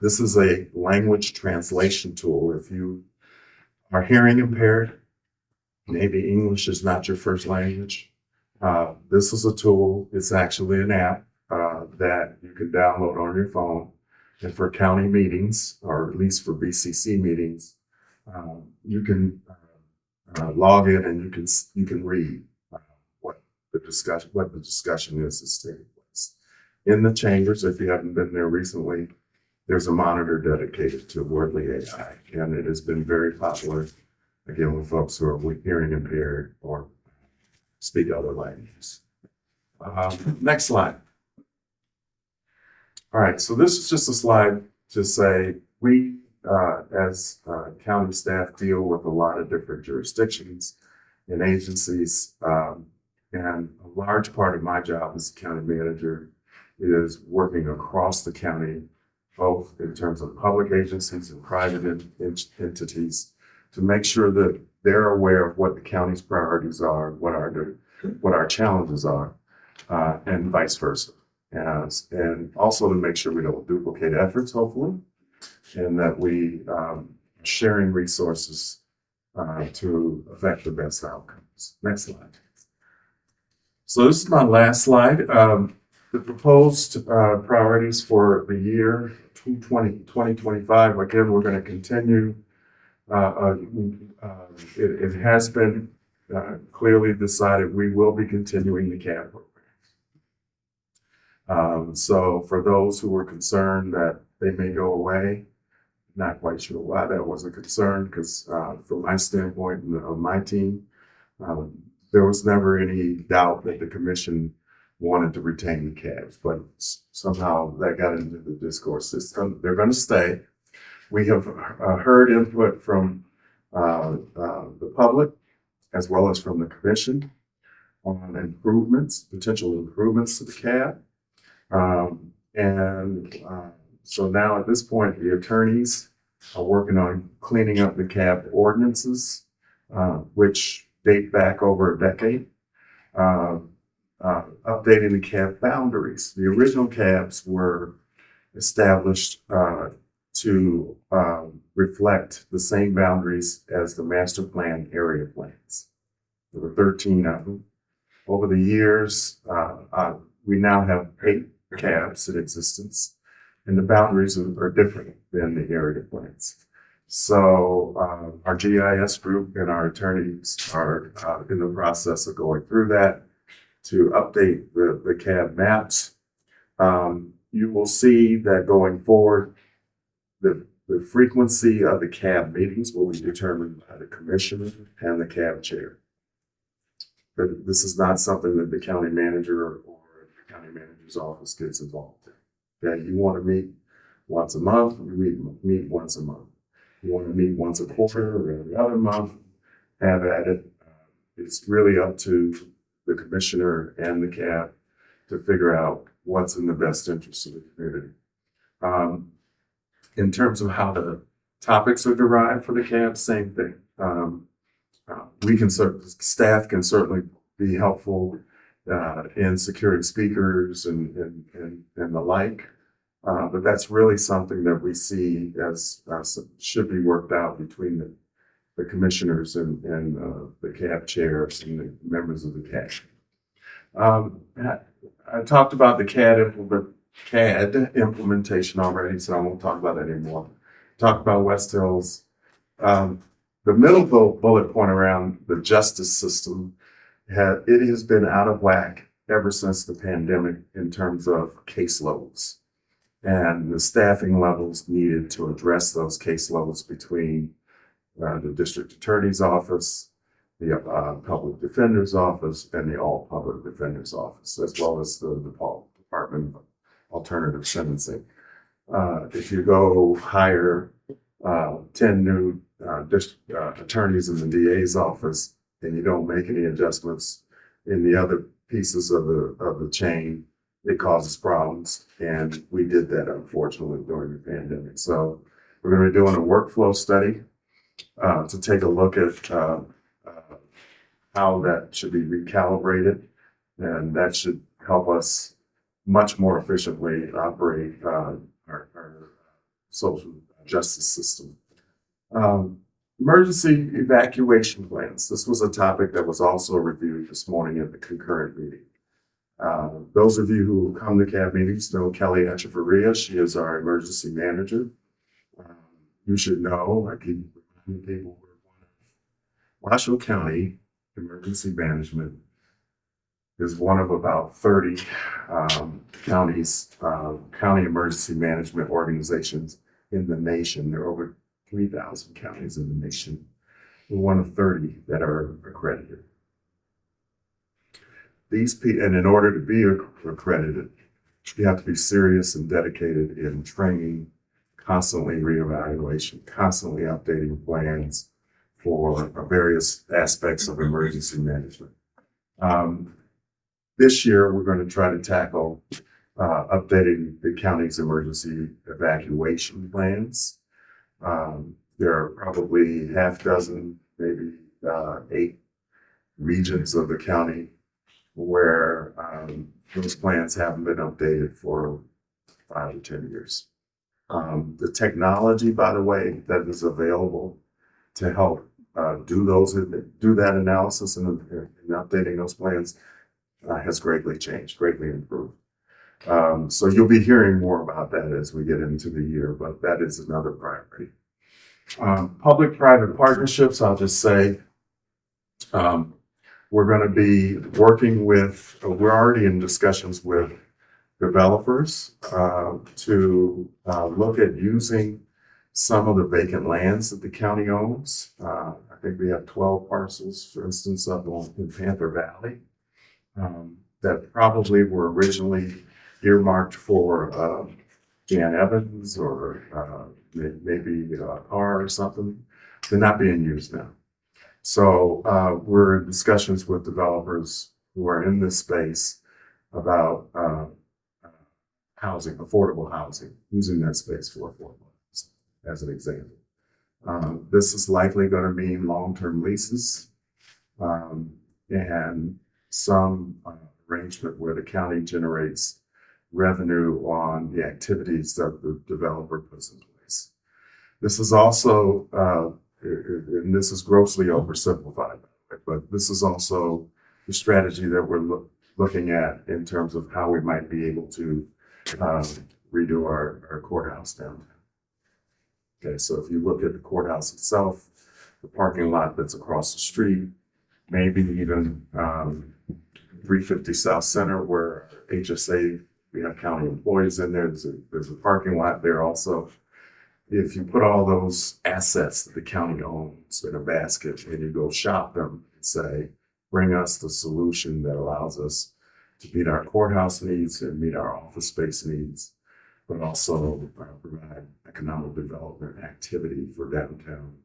This is a language translation tool. If you are hearing impaired, maybe English is not your first language, this is a tool. It's actually an app that you can download on your phone. And for county meetings, or at least for BCC meetings, you can log in and you can read what the discussion is taking place. In the chambers, if you haven't been there recently, there's a monitor dedicated to Wordly AI, and it has been very popular, again, with folks who are hearing impaired or speak other languages. Next slide. All right, so this is just a slide to say we, as county staff, deal with a lot of different jurisdictions and agencies, and a large part of my job as a county manager is working across the county, both in terms of public agencies and private entities, to make sure that they're aware of what the county's priorities are, what our challenges are, and vice versa. And also to make sure we don't duplicate efforts, hopefully, and that we are sharing resources to affect the best outcomes. Next slide. So this is my last slide. The proposed priorities for the year 2025, again, we're going to continue. It has been clearly decided we will be continuing the CAB program. So for those who were concerned that they may go away, not quite sure why that was a concern, because from my standpoint and of my team, there was never any doubt that the commission wanted to retain the cabs, but somehow that got into the discourse. They're going to stay. We have heard input from the public as well as from the commission on improvements, potential improvements to the cab. So now at this point, the attorneys are working on cleaning up the cab ordinances, which date back over a decade. Updating the cab boundaries. The original cabs were established to reflect the same boundaries as the master plan area plans. There were 13 of them. Over the years, we now have 8 cabs in existence, and the boundaries are different than the area plans. So our GIS group and our attorneys are in the process of going through that to update the CAB maps. You will see that going forward, the frequency of the CAB meetings will be determined by the commissioner and the CAB chair. But this is not something that the county manager or the county manager's office gets involved in. Okay, you want to meet once a month, you meet once a month. You want to meet once a quarter or every other month, have at it. It's really up to the commissioner and the CAB to figure out what's in the best interest of the community. In terms of how the topics are derived for the CAB, same thing. Staff can certainly be helpful in securing speakers and the like. But that's really something that we see as should be worked out between the commissioners and the CAB chairs and the members of the CAB. I talked about the CAD implementation already, so I won't talk about that anymore. Talk about West Hills. The middle bullet point around the justice system, it has been out of whack ever since the pandemic in terms of caseloads and the staffing levels needed to address those caseloads between the district attorney's office, the public defender's office, and the all public defender's office, as well as the Department of Alternative Sentencing. If you go hire 10 new attorneys in the DA's office and you don't make any adjustments in the other pieces of the chain, it causes problems. And we did that, unfortunately, during the pandemic. So we're going to be doing a workflow study to take a look at how that should be recalibrated. And that should help us much more efficiently operate our social justice system. Emergency evacuation plans. This was a topic that was also reviewed this morning at the concurrent meeting. Those of you who come to CAB meetings know Kelly Echeverria. She is our emergency manager. You should know, I keep reminding people, we're one of Washoe County Emergency Management is one of about 30 counties, county emergency management organizations in the nation. There are over 3,000 counties in the nation. We're one of 30 that are accredited. And in order to be accredited, you have to be serious and dedicated in training, constantly reevaluation, constantly updating plans for various aspects of emergency management. This year, we're going to try to tackle updating the county's emergency evacuation plans. There are probably half dozen, maybe 8 regions of the county where those plans haven't been updated for 5 or 10 years. The technology, by the way, that is available to help do that analysis and updating those plans has greatly changed, greatly improved. So you'll be hearing more about that as we get into the year, but that is another priority. Public-private partnerships, I'll just say, we're going to be working with, we're already in discussions with developers to look at using some of the vacant lands that the county owns. I think we have 12 parcels, for instance, up in Panther Valley that probably were originally earmarked for Jan Evans or maybe a car or something. They're not being used now. So we're in discussions with developers who are in this space about housing, affordable housing, using that space for affordable housing, as an example. This is likely going to mean long-term leases and some arrangement where the county generates revenue on the activities that the developer puts in place. This is also, and this is grossly oversimplified, but this is also the strategy that we're looking at in terms of how we might be able to redo our courthouse downtown. Okay, so if you look at the courthouse itself, the parking lot that's across the street, maybe even 350 South Center where HSA, we have county employees in there. There's a parking lot there also. If you put all those assets that the county owns in a basket and you go shop them and say, bring us the solution that allows us to meet our courthouse needs and meet our office space needs, but also provide economic development activity for downtown.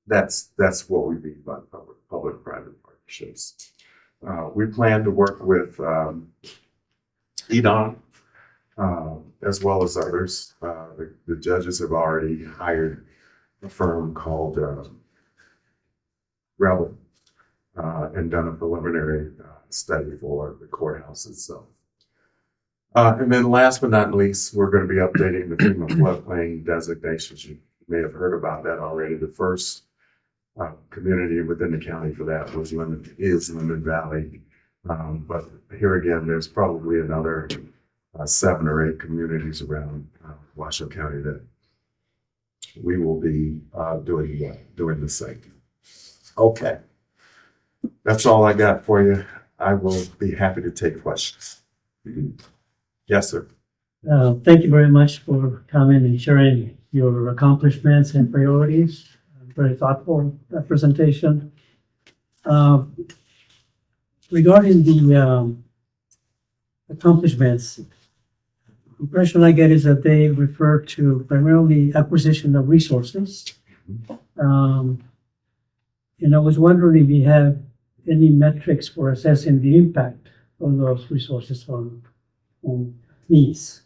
That's what we mean by public-private partnerships. We plan to work with EDON as well as others. The judges have already hired a firm called Relevant and done a preliminary study for the courthouse itself. And then last but not least, we're going to be updating the FEMA floodplain designations. You may have heard about that already. The first community within the county for that is Lemon Valley. But here again, there's probably another 7 or 8 communities around Washoe County that we will be doing the same. Okay. That's all I got for you. I will be happy to take questions. Yes, sir. Thank you very much for coming and sharing your accomplishments and priorities. Very thoughtful presentation. Regarding the accomplishments, impression I get is that they refer to primarily acquisition of resources. And I was wondering if you have any metrics for assessing the impact of those resources on needs.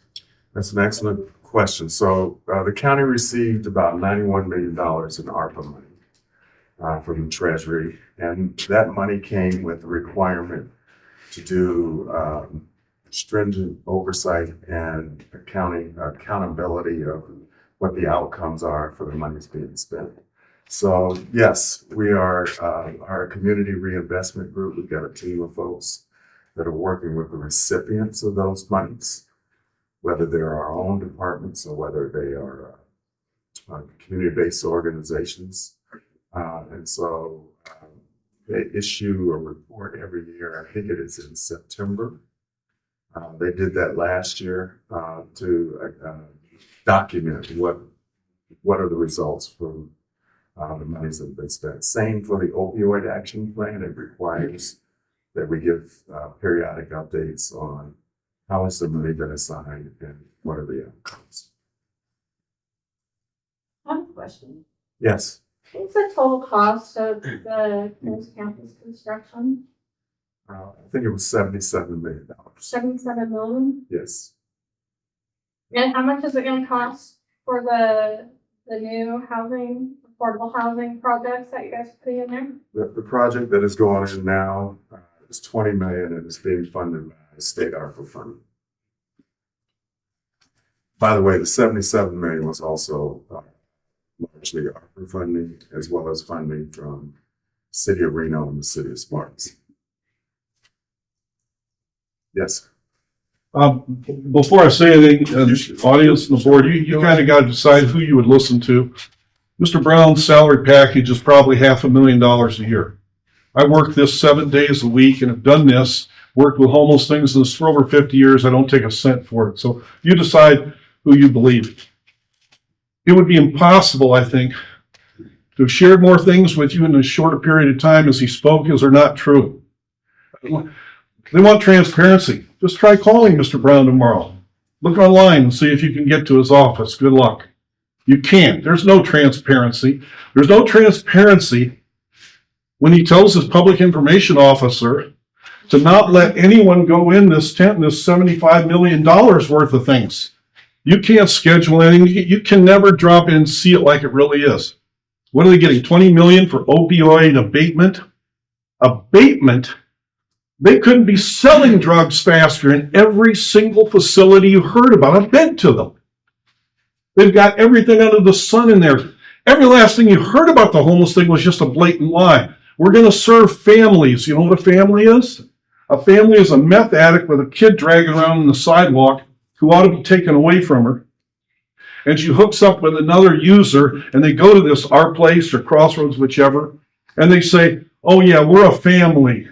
That's an excellent question. So the county received about $91 million in ARPA money from the Treasury, and that money came with the requirement to do stringent oversight and accountability of what the outcomes are for the monies being spent. So yes, we are our community reinvestment group. We've got a team of folks that are working with the recipients of those monies, whether they're our own departments or whether they are community-based organizations. And so they issue a report every year. I think it is in September. They did that last year to document what are the results from the monies that have been spent. Same for the opioid action plan. It requires that we give periodic updates on how has the money been assigned and what are the outcomes. I have a question. Yes. What's the total cost of the campus construction? I think it was $77 million. 77 million? Yes. And how much is it gonna cost for the new housing, affordable housing projects that you guys are putting in there? The project that is going in now is $20 million and it's being funded by state ARPA funding. By the way, the $77 million was also largely ARPA funding as well as funding from City of Reno and the City of Sparks. Yes. Before I say anything, audience and the board, you kind of got to decide who you would listen to. Mr. Brown's salary package is probably $500,000 a year. I work this 7 days a week and have done this, worked with homeless things this for over 50 years. I don't take a cent for it. So you decide who you believe. It would be impossible, I think, to have shared more things with you in as short a period of time as he spoke as are not true. They want transparency. Just try calling Mr. Brown tomorrow. Look online and see if you can get to his office. Good luck. You can't. There's no transparency. There's no transparency when he tells his public information officer to not let anyone go in this tent and this $75 million worth of things. You can't schedule anything. You can never drop in and see it like it really is. What are they getting? $20 million for opioid abatement? Abatement? They couldn't be selling drugs faster in every single facility you heard about. I've been to them. They've got everything under the sun in there. Every last thing you heard about the homeless thing was just a blatant lie. We're going to serve families. You know what a family is? A family is a meth addict with a kid dragging around on the sidewalk who ought to be taken away from her. And she hooks up with another user, and they go to this Our Place or Crossroads, whichever, and they say, oh yeah, we're a family.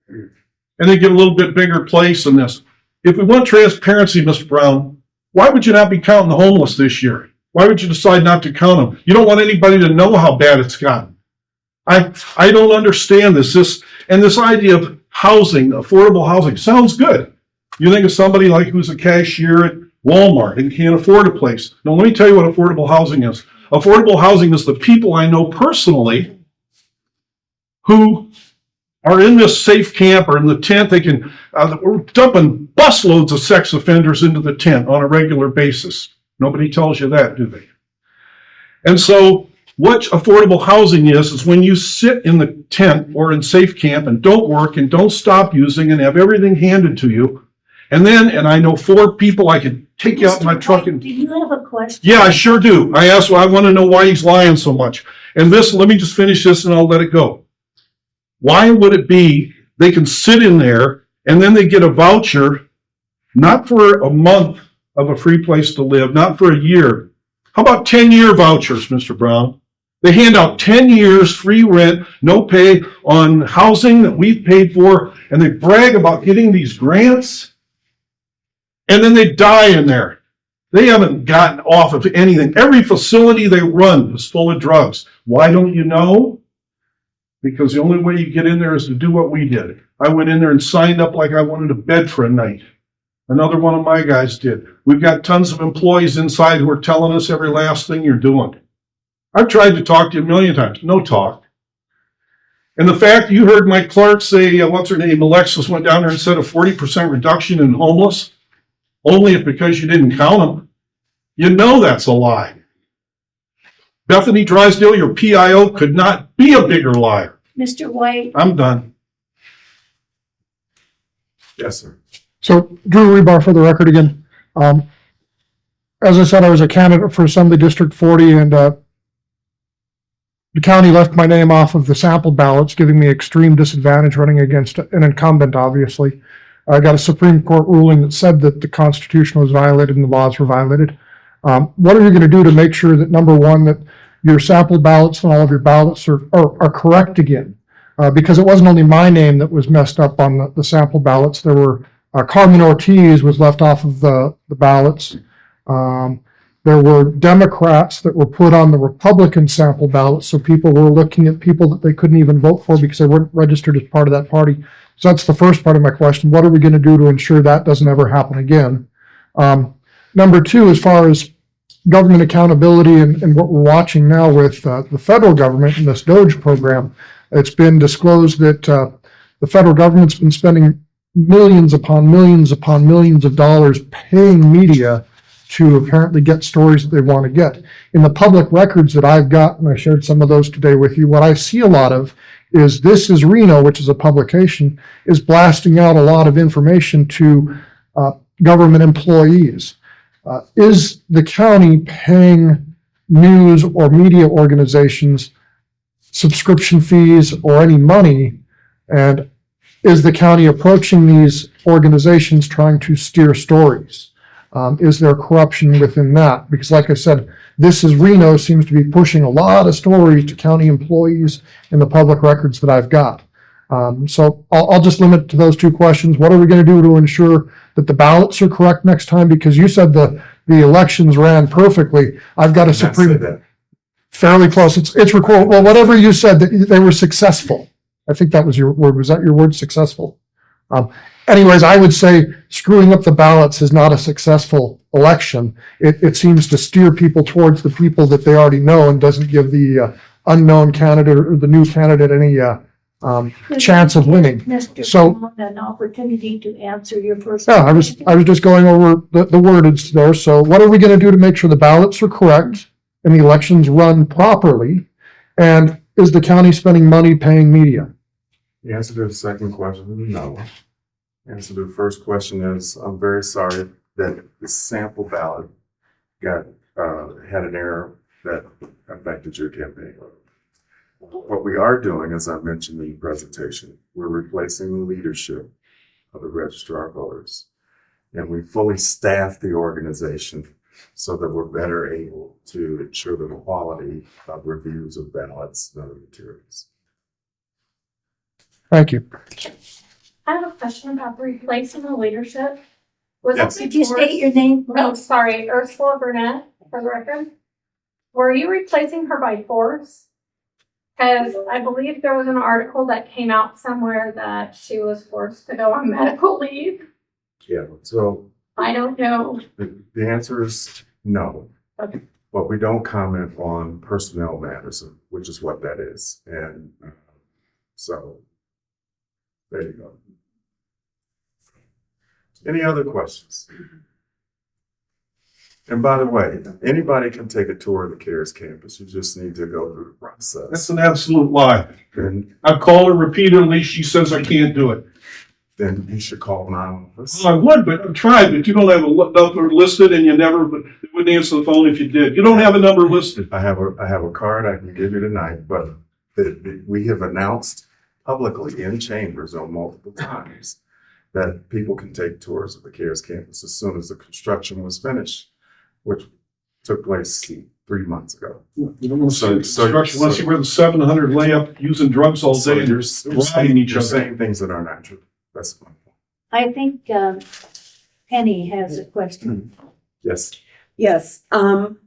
And they get a little bit bigger place in this. If we want transparency, Mr. Brown, why would you not be counting the homeless this year? Why would you decide not to count them? You don't want anybody to know how bad it's gotten. I don't understand this. This idea of housing, affordable housing, sounds good. You think of somebody like who's a cashier at Walmart and can't afford a place. Now, let me tell you what affordable housing is. Affordable housing is the people I know personally who are in this safe camp or in the tent. They can, we're dumping busloads of sex offenders into the tent on a regular basis. Nobody tells you that, do they? And so what affordable housing is when you sit in the tent or in safe camp and don't work and don't stop using and have everything handed to you, And I know 4 people I could take you out in my Mr. truck White, and, do you have a question? yeah, I sure do. I want to know why he's lying so much. And let me just finish this and I'll let it go. Why would it be they can sit in there and then they get a voucher, not for a month of a free place to live, not for a year. How about 10-year vouchers, Mr. Brown? They hand out 10 years free rent, no pay on housing that we've paid for, and they brag about getting these grants, and then they die in there. They haven't gotten off of anything. Every facility they run is full of drugs. Why don't you know? Because the only way you get in there is to do what we did. I went in there and signed up like I wanted a bed for a night. Another one of my guys did. We've got tons of employees inside who are telling us every last thing you're doing. I've tried to talk to you a million times. No talk. And the fact you heard Mike Clark say, what's her name, Alexis went down there and said a 40% reduction in homeless, only if because you didn't count them. You know that's a lie. Bethany Drysdale, your PIO, could not be a bigger liar. Mr. White, I'm done. Yes, sir. So Drew Rebar for the record again. As I said, I was a candidate for Assembly District 40 and the county left my name off of the sample ballots, giving me extreme disadvantage running against an incumbent, obviously. I got a Supreme Court ruling that said that the Constitution was violated and the laws were violated. What are you going to do to make sure that, number one, that your sample ballots and all of your ballots are correct again? Because it wasn't only my name that was messed up on the sample ballots. There were Carmen Ortiz was left off of the ballots. There were Democrats that were put on the Republican sample ballots, so people were looking at people that they couldn't even vote for because they weren't registered as part of that party. So that's the first part of my question. What are we going to do to ensure that doesn't ever happen again? Number two, as far as government accountability and what we're watching now with the federal government in this DOGE program, it's been disclosed that the federal government's been spending millions upon millions upon millions of dollars paying media to apparently get stories that they want to get. In the public records that I've got, and I shared some of those today with you, what I see a lot of is This Is Reno, which is a publication, is blasting out a lot of information to government employees. Is the county paying news or media organizations subscription fees or any money? And is the county approaching these organizations trying to steer stories? Is there corruption within that? Because like I said, This Is Reno seems to be pushing a lot of stories to county employees in the public records that I've got. So I'll just limit it to those two questions. What are we going to do to ensure that the ballots are correct next time? Because you said the elections ran perfectly. I've got a Supreme, fairly close. It's recorded. Well, whatever you said, that they were successful. I think that was your word. Was that your word, successful? Anyways, I would say screwing up the ballots is not a successful election. It seems to steer people towards the people that they already know and doesn't give the unknown candidate or the new candidate any chance of winning. Mr. So- Brown, an opportunity to answer your first. Yeah, I was just going over the wordage there. So what are we going to do to make sure the ballots are correct and the elections run properly? And is the county spending money paying media? The answer to the second question is no. The answer to the first question is, I'm very sorry that the sample ballot had an error that affected your campaign. What we are doing, as I mentioned in the presentation, we're replacing the leadership of the registrar of voters. And we fully staff the organization so that we're better able to ensure the quality of reviews of ballots and other materials. Thank you. I have a question about replacing the leadership. Was Yes. that Could you state your name? Oh, sorry, Ursula Burnett, for the record. Were you replacing her by force? Because I believe there was an article that came out somewhere that she was forced to go on medical leave. Yeah, so I don't know. the answer is no. Okay. But we don't comment on personnel matters, which is what that is. And so there you go. Any other questions? And by the way, anybody can take a tour of the CARES campus. You just need to go through the process. That's an absolute lie. And I've called her repeatedly. She says I can't do it. then you should call my office. Well, I would, but I tried, but you don't have a number listed and you never, but they wouldn't answer the phone if you did. You don't have a number listed. I have a card I can give you tonight, but we have announced publicly in chambers on multiple times that people can take tours of the CARES campus as soon as the construction was finished, which took place 3 months ago. You don't want to see So- construction, so- unless you were the 700 layup using drugs all So day and you're riding each you're other. saying things that are not true. That's my point. I think Penny has a question. Yes. Yes, I'm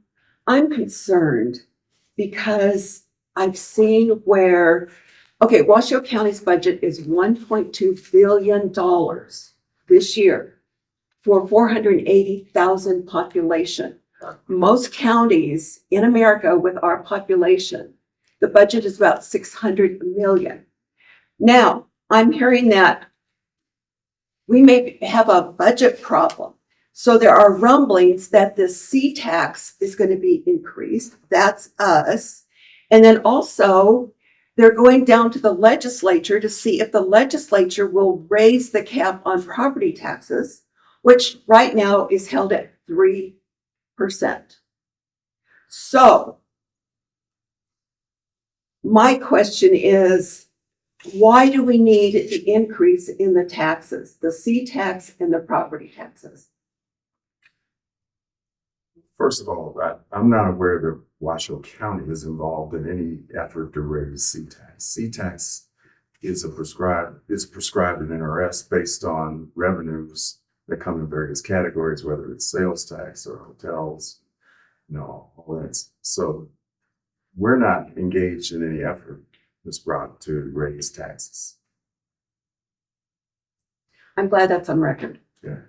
concerned because I've seen where, okay, Washoe County's budget is $1.2 billion this year for 480,000 population. Most counties in America with our population, the budget is about 600 million. Now, I'm hearing that we may have a budget problem. So there are rumblings that the C tax is going to be increased. That's us. And then also they're going down to the legislature to see if the legislature will raise the cap on property taxes, which right now is held at 3%. So my question is, why do we need the increase in the taxes, the C tax and the property taxes? First of all, I'm not aware that Washoe County is involved in any effort to raise C-tax. C-tax is prescribed in NRS based on revenues that come in various categories, whether it's sales tax or hotels, all that. So we're not engaged in any effort that's brought to raise taxes. I'm glad that's on record. Yeah.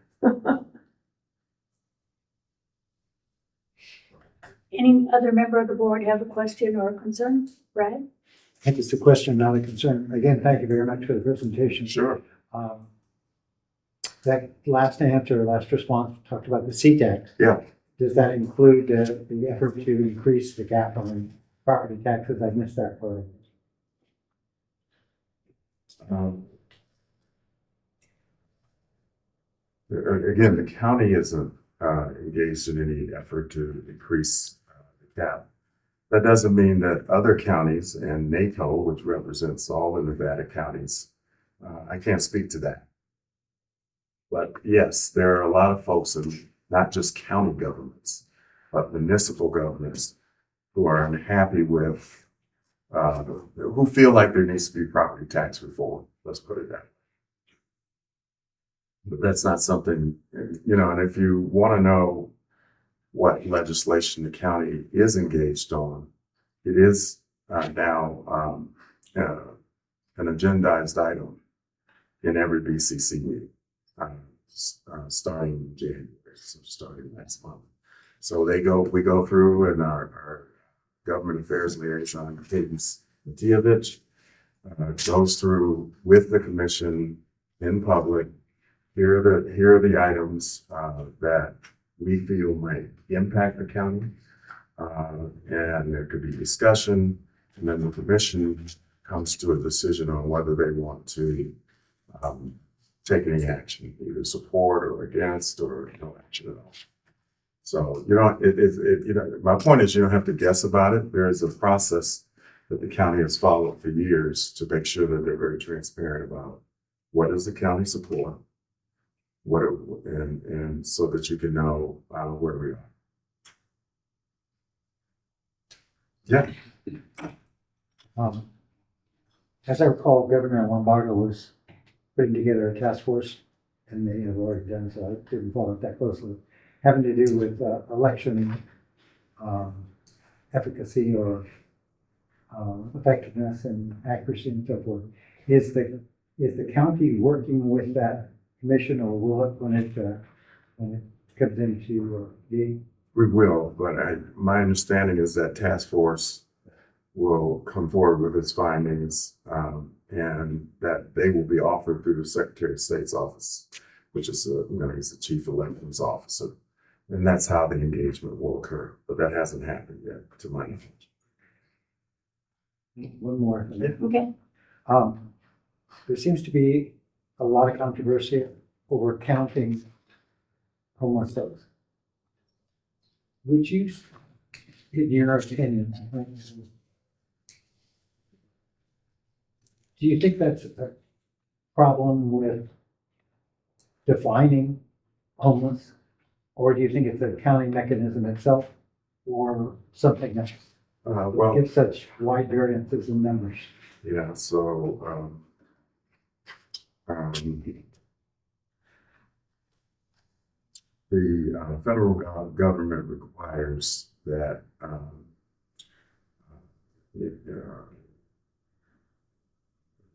Any other member of the board have a question or a concern? Brad? I think it's a question, not a concern. Again, thank you very much for the presentation. Sure. That last answer, last response, talked about the C-tax. Yeah. Does that include the effort to increase the cap on property taxes? I missed that part. Again, the county isn't engaged in any effort to increase the cap. That doesn't mean that other counties and NATO, which represents all the Nevada counties, I can't speak to that. But yes, there are a lot of folks in not just county governments, but municipal governments who are unhappy with, who feel like there needs to be property tax reform. Let's put it that way. But that's not something, and if you want to know what legislation the county is engaged on, it is now an agendized item in every BCC meeting, starting in January, so starting next month. So we go through, and our government affairs liaison, Cadence Matijevich, goes through with the commission in public. Here are the items that we feel might impact the county, and there could be discussion, and then the commission comes to a decision on whether they want to take any action, either support or against, or no action at all. So my point is, you don't have to guess about it. There is a process that the county has followed for years to make sure that they're very transparent about what does the county support, and so that you can know where we are. Yeah. As I recall, Governor Lombardo was putting together a task force, and they have already done so. I didn't follow it that closely, having to do with election efficacy or effectiveness and accuracy and so forth. Is the county working with that commission, or will it when it comes into being? We will, but my understanding is that task force will come forward with its findings, and that they will be offered through the Secretary of State's office, which is he's the chief elections officer, and that's how the engagement will occur. But that hasn't happened yet, to my knowledge. One more. Okay. There seems to be a lot of controversy over counting homeless folks. Would you, in your opinion, do you think that's a problem with defining homeless? Or do you think it's a counting mechanism itself or something else? Well, Gives such wide variances in numbers. yeah, so, the federal government requires that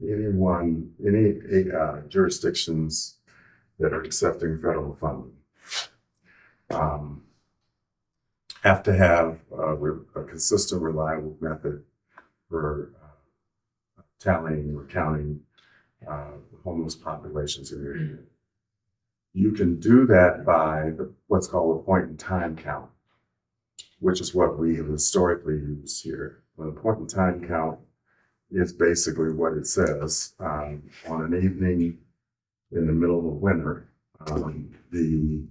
any jurisdictions that are accepting federal funding have to have a consistent, reliable method for tallying or counting homeless populations in your area. You can do that by what's called a point in time count, which is what we have historically used here. Well, a point in time count is basically what it says. On an evening in the middle of winter, the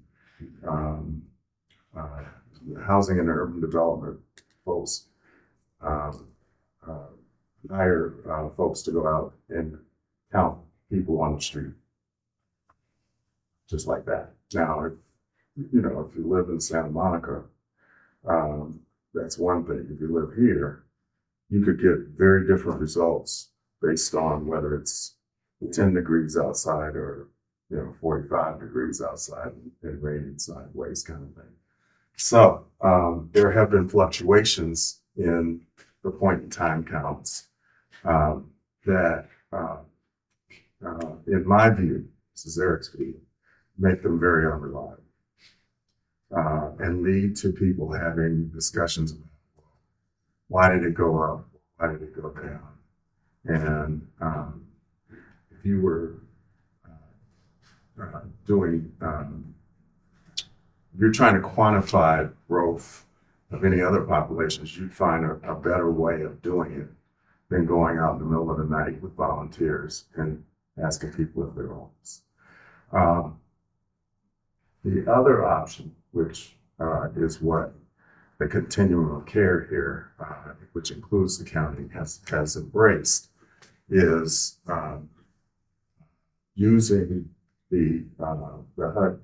Housing and Urban Development folks hire folks to go out and count people on the street. Just like that. Now, if you live in Santa Monica, that's one thing. If you live here, you could get very different results based on whether it's 10 degrees outside or 45 degrees outside and raining sideways kind of thing. So there have been fluctuations in the point in time counts that, in my view, this is Eric's view, make them very unreliable and lead to people having discussions about why did it go up, why did it go down, and if you were you're trying to quantify growth of any other populations, you'd find a better way of doing it than going out in the middle of the night with volunteers and asking people if they're homeless. The other option, which is what the continuum of care here, which includes the county, has embraced, is using the HUD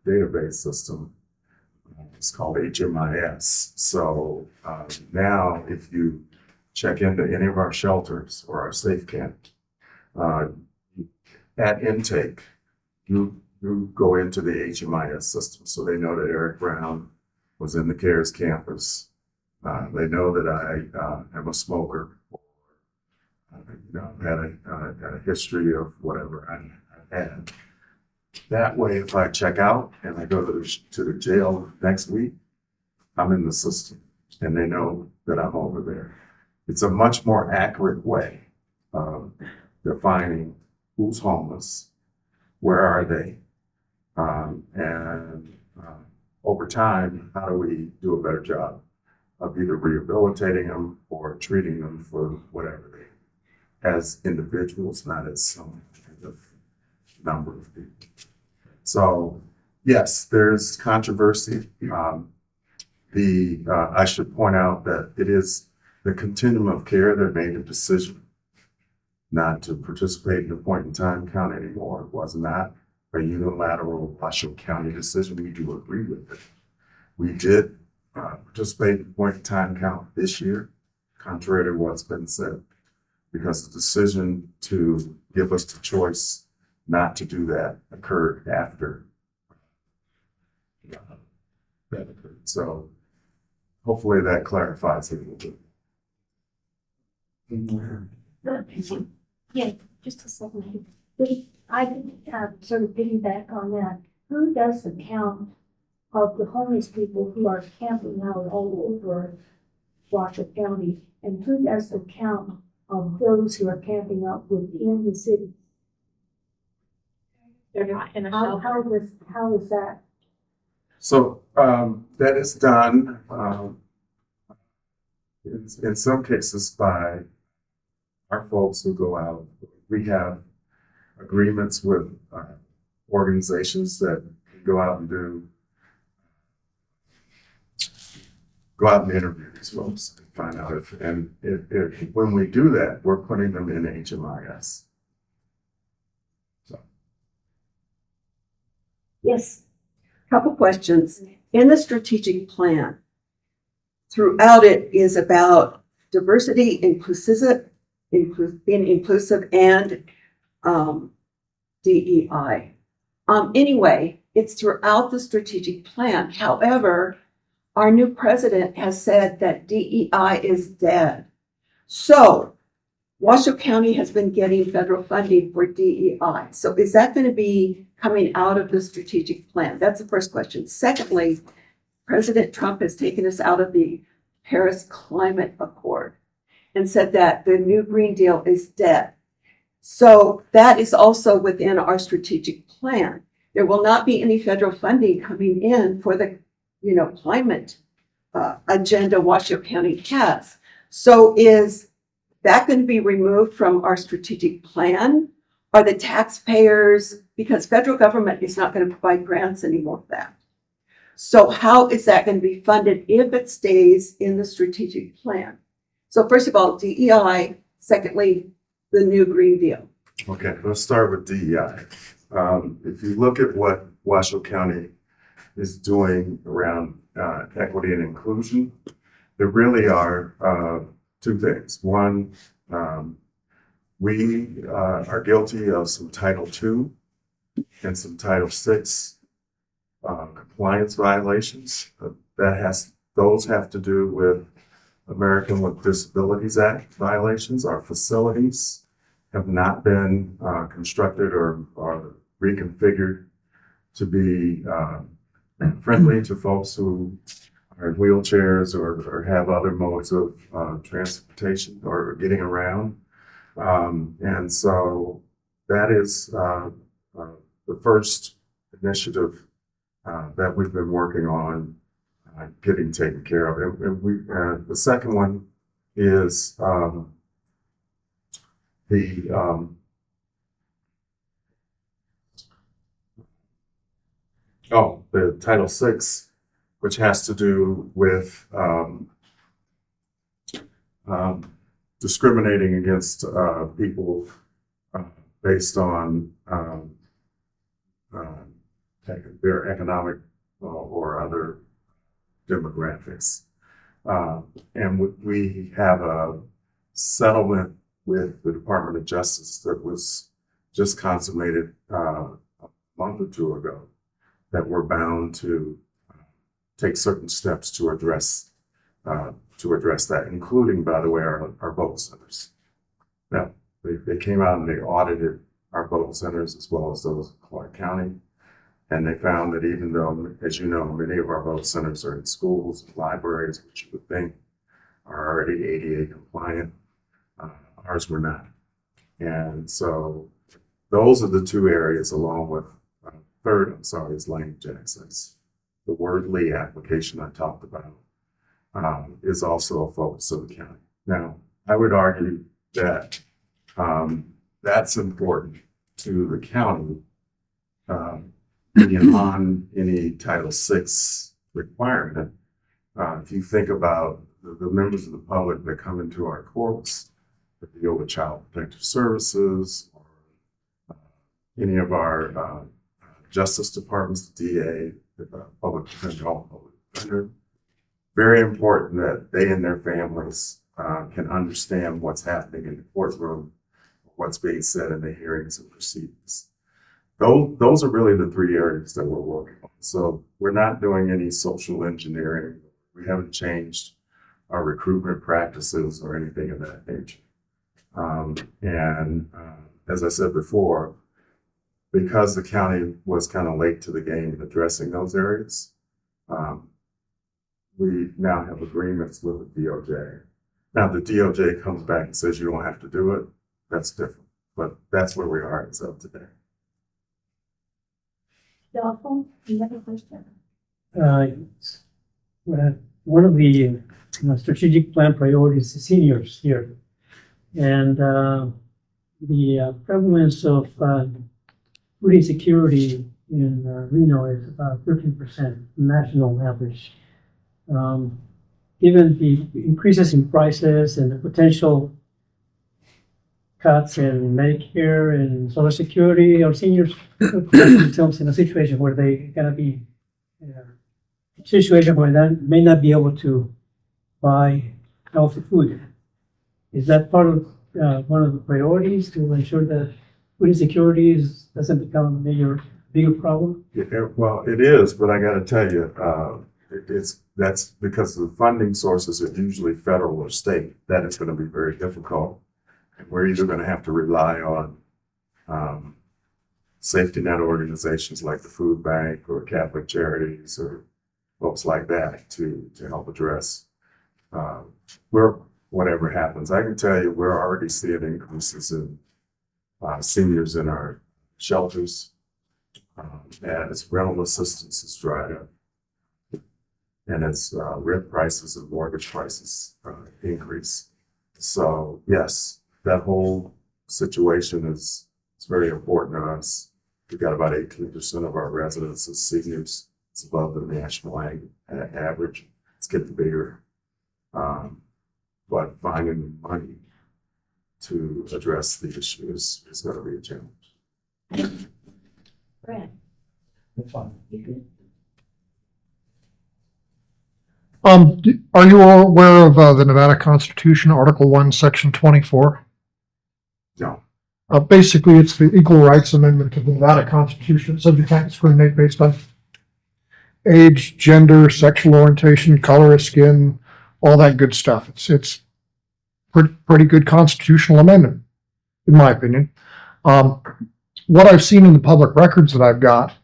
database system. It's called HMIS. So now if you check into any of our shelters or our safe camp, at intake, you go into the HMIS system. So they know that Eric Brown was in the CARES campus. They know that I am a smoker, or had a history of whatever I had. That way, if I check out and I go to the jail next week, I'm in the system and they know that I'm over there. It's a much more accurate way of defining who's homeless, where are they, and over time, how do we do a better job of either rehabilitating them or treating them for whatever they, as individuals, not as some kind of number of people. So yes, there's controversy. I should point out that it is the continuum of care that made the decision not to participate in the point in time count anymore. It was not a unilateral Washoe County decision. We do agree with it. We did participate in the point in time count this year, contrary to what's been said, because the decision to give us the choice not to do that occurred after that occurred. So hopefully that clarifies it a little bit. Yeah, just a second. I sort of piggyback on that. Who does the count of the homeless people who are camping out all over Washoe County? And who does the count of those who are camping out within the city? They're not in a How shelter. is that? So that is done in some cases by our folks who go out. We have agreements with organizations that can go out and interview these folks and find out if when we do that, we're putting them in HMIS. So. Yes. Couple questions. In the strategic plan, throughout it is about diversity, being inclusive, and DEI. Anyway, it's throughout the strategic plan. However, our new president has said that DEI is dead. So Washoe County has been getting federal funding for DEI. So is that going to be coming out of the strategic plan? That's the first question. Secondly, President Trump has taken us out of the Paris Climate Accord and said that the new Green Deal is dead. So that is also within our strategic plan. There will not be any federal funding coming in for the, climate agenda Washoe County has. So is that going to be removed from our strategic plan? Are the taxpayers, because federal government is not going to provide grants anymore for that. So how is that going to be funded if it stays in the strategic plan? So first of all, DEI. Secondly, the new Green Deal. Okay, let's start with DEI. If you look at what Washoe County is doing around equity and inclusion, there really are two things. One, we are guilty of some Title II and some Title VI compliance violations. Those have to do with American with Disabilities Act violations. Our facilities have not been constructed or reconfigured to be friendly to folks who are in wheelchairs or have other modes of transportation or getting around. And so that is the first initiative that we've been working on getting taken care of. And the second one is the Title VI, which has to do with discriminating against people based on their economic or other demographics. And we have a settlement with the Department of Justice that was just consummated a month or two ago, that we're bound to take certain steps to address that, including, by the way, our vote centers. Now, they came out and they audited our vote centers as well as those in Clark County. And they found that even though, as you know, many of our vote centers are in schools and libraries, which you would think are already ADA compliant, ours were not. And so those are the two areas, along with third, is language access. The Wordly application I talked about is also a focus of the county. Now, I would argue that that's important to the county beyond any Title VI requirement. If you think about the members of the public that come into our courts that deal with child protective services, or any of our justice departments, the DA, the public defender, public defender, very important that they and their families can understand what's happening in the courtroom, what's being said in the hearings and proceedings. Those are really the three areas that we're working on. So we're not doing any social engineering. We haven't changed our recruitment practices or anything of that nature. As I said before, because the county was kind of late to the game in addressing those areas, we now have agreements with the DOJ. Now, the DOJ comes back and says you don't have to do it. That's different, but that's where we are as of today. Lawful, you have a question? One of the strategic plan priorities is seniors here. And the prevalence of food insecurity in Reno is about 13% national average. Given the increases in prices and the potential cuts in Medicare and Social Security, our seniors put themselves in a situation where they gonna be in a situation where they may not be able to buy healthy food. Is that part of one of the priorities to ensure that food insecurity doesn't become a bigger problem? Well, it is, but I gotta tell you, that's because the funding sources are usually federal or state. That is gonna be very difficult. And we're either gonna have to rely on safety net organizations like the Food Bank or Catholic Charities or folks like that to help address whatever happens. I can tell you, we're already seeing increases in seniors in our shelters as rental assistance is dried up and as rent prices and mortgage prices increase. So yes, that whole situation is very important to us. We've got about 18% of our residents as seniors. It's above the national average. It's getting bigger. But finding the money to address the issue is going to be a challenge. Brad, That's fine. you good? Are you all aware of the Nevada Constitution, Article 1, Section 24? No. Basically, it's the Equal Rights Amendment to the Nevada Constitution. It says you can't discriminate based on age, gender, sexual orientation, color of skin, all that good stuff. It's pretty good constitutional amendment, in my opinion. What I've seen in the public records that I've got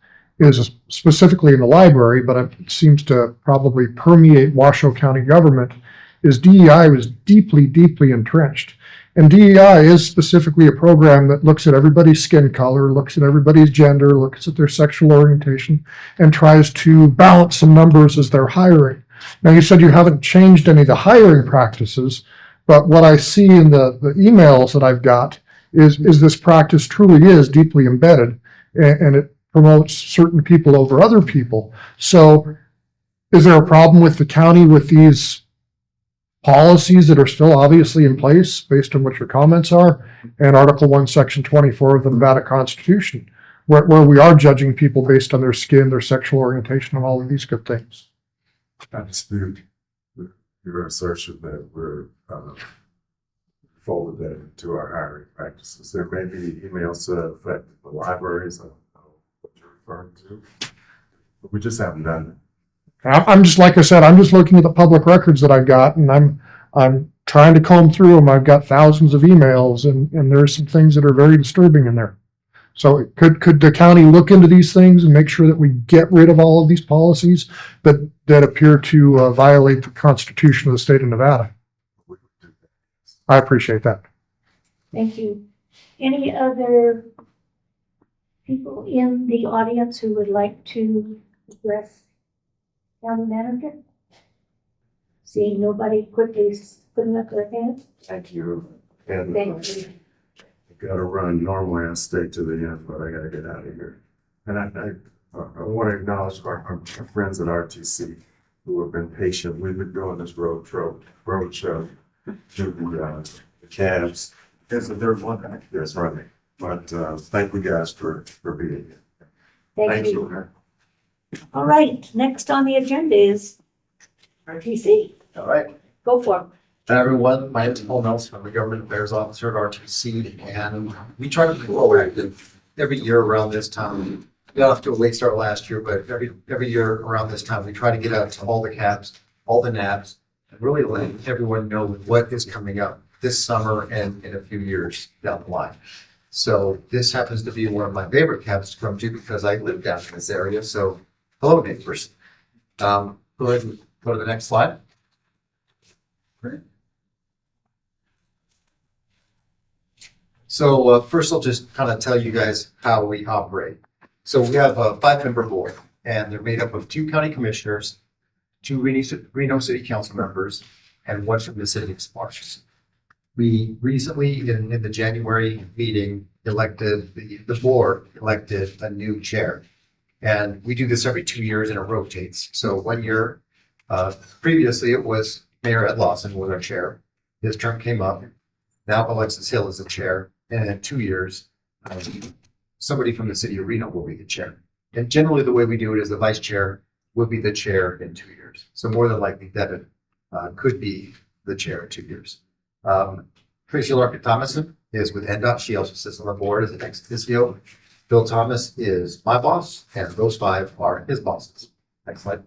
is specifically in the library, but it seems to probably permeate Washoe County government, is DEI was deeply, deeply entrenched. And DEI is specifically a program that looks at everybody's skin color, looks at everybody's gender, looks at their sexual orientation, and tries to balance some numbers as they're hiring. Now, you said you haven't changed any of the hiring practices, but what I see in the emails that I've got is this practice truly is deeply embedded, and it promotes certain people over other people. So is there a problem with the county with these policies that are still obviously in place based on what your comments are, and Article 1, Section 24 of the Nevada Constitution, where we are judging people based on their skin, their sexual orientation, and all of these good things? I dispute your assertion that we're folded that into our hiring practices. There may be emails to affect the libraries. I don't know what you're referring to, but we just haven't done it. I'm just, like I said, I'm just looking at the public records that I've got, and I'm trying to comb through them. I've got thousands of emails, and there's some things that are very disturbing in there. So could the county look into these things and make sure that we get rid of all of these policies that appear to violate the Constitution of the state of Nevada? I appreciate that. Thank you. Any other people in the audience who would like to address County Manager? Seeing nobody quickly putting up their hand? Thank you. And Thank you. I gotta run. Normally I stay to the end, but I gotta get out of here. And I want to acknowledge our friends at RTC who have been patient. We've been doing this road show to the cabs. There's a third one. That's right. But thank you guys for being here. Thank you. All right, next on the agenda is RTC. All right. Go for it. Hi, everyone. My name is Paul Nelson. I'm the Government Affairs Officer at RTC, and we try to be proactive every year around this time. We got off to a late start last year, but every year around this time, we try to get out to all the cabs, all the NABs, and really let everyone know what is coming up this summer and in a few years down the line. So this happens to be one of my favorite cabs to come to because I live down in this area. So hello, neighbors. Go ahead and go to the next slide. Great. So first, I'll just kind of tell you guys how we operate. So we have a 5-member board, and they're made up of 2 county commissioners, 2 Reno City Council members, and 1 from the city of Sparks. We recently, in the January meeting, the board elected a new chair. And we do this every 2 years and it rotates. So 1 year, previously it was Mayor Ed Lawson was our chair. His term came up. Now Alexis Hill is the chair. And in 2 years, somebody from the city of Reno will be the chair. And generally the way we do it is the vice chair will be the chair in 2 years. So more than likely Devin could be the chair in 2 years. Tracy Larkin Thomason is with NDOT. She also sits on the board as an ex officio. Bill Thomas is my boss, and those 5 are his bosses. Next slide.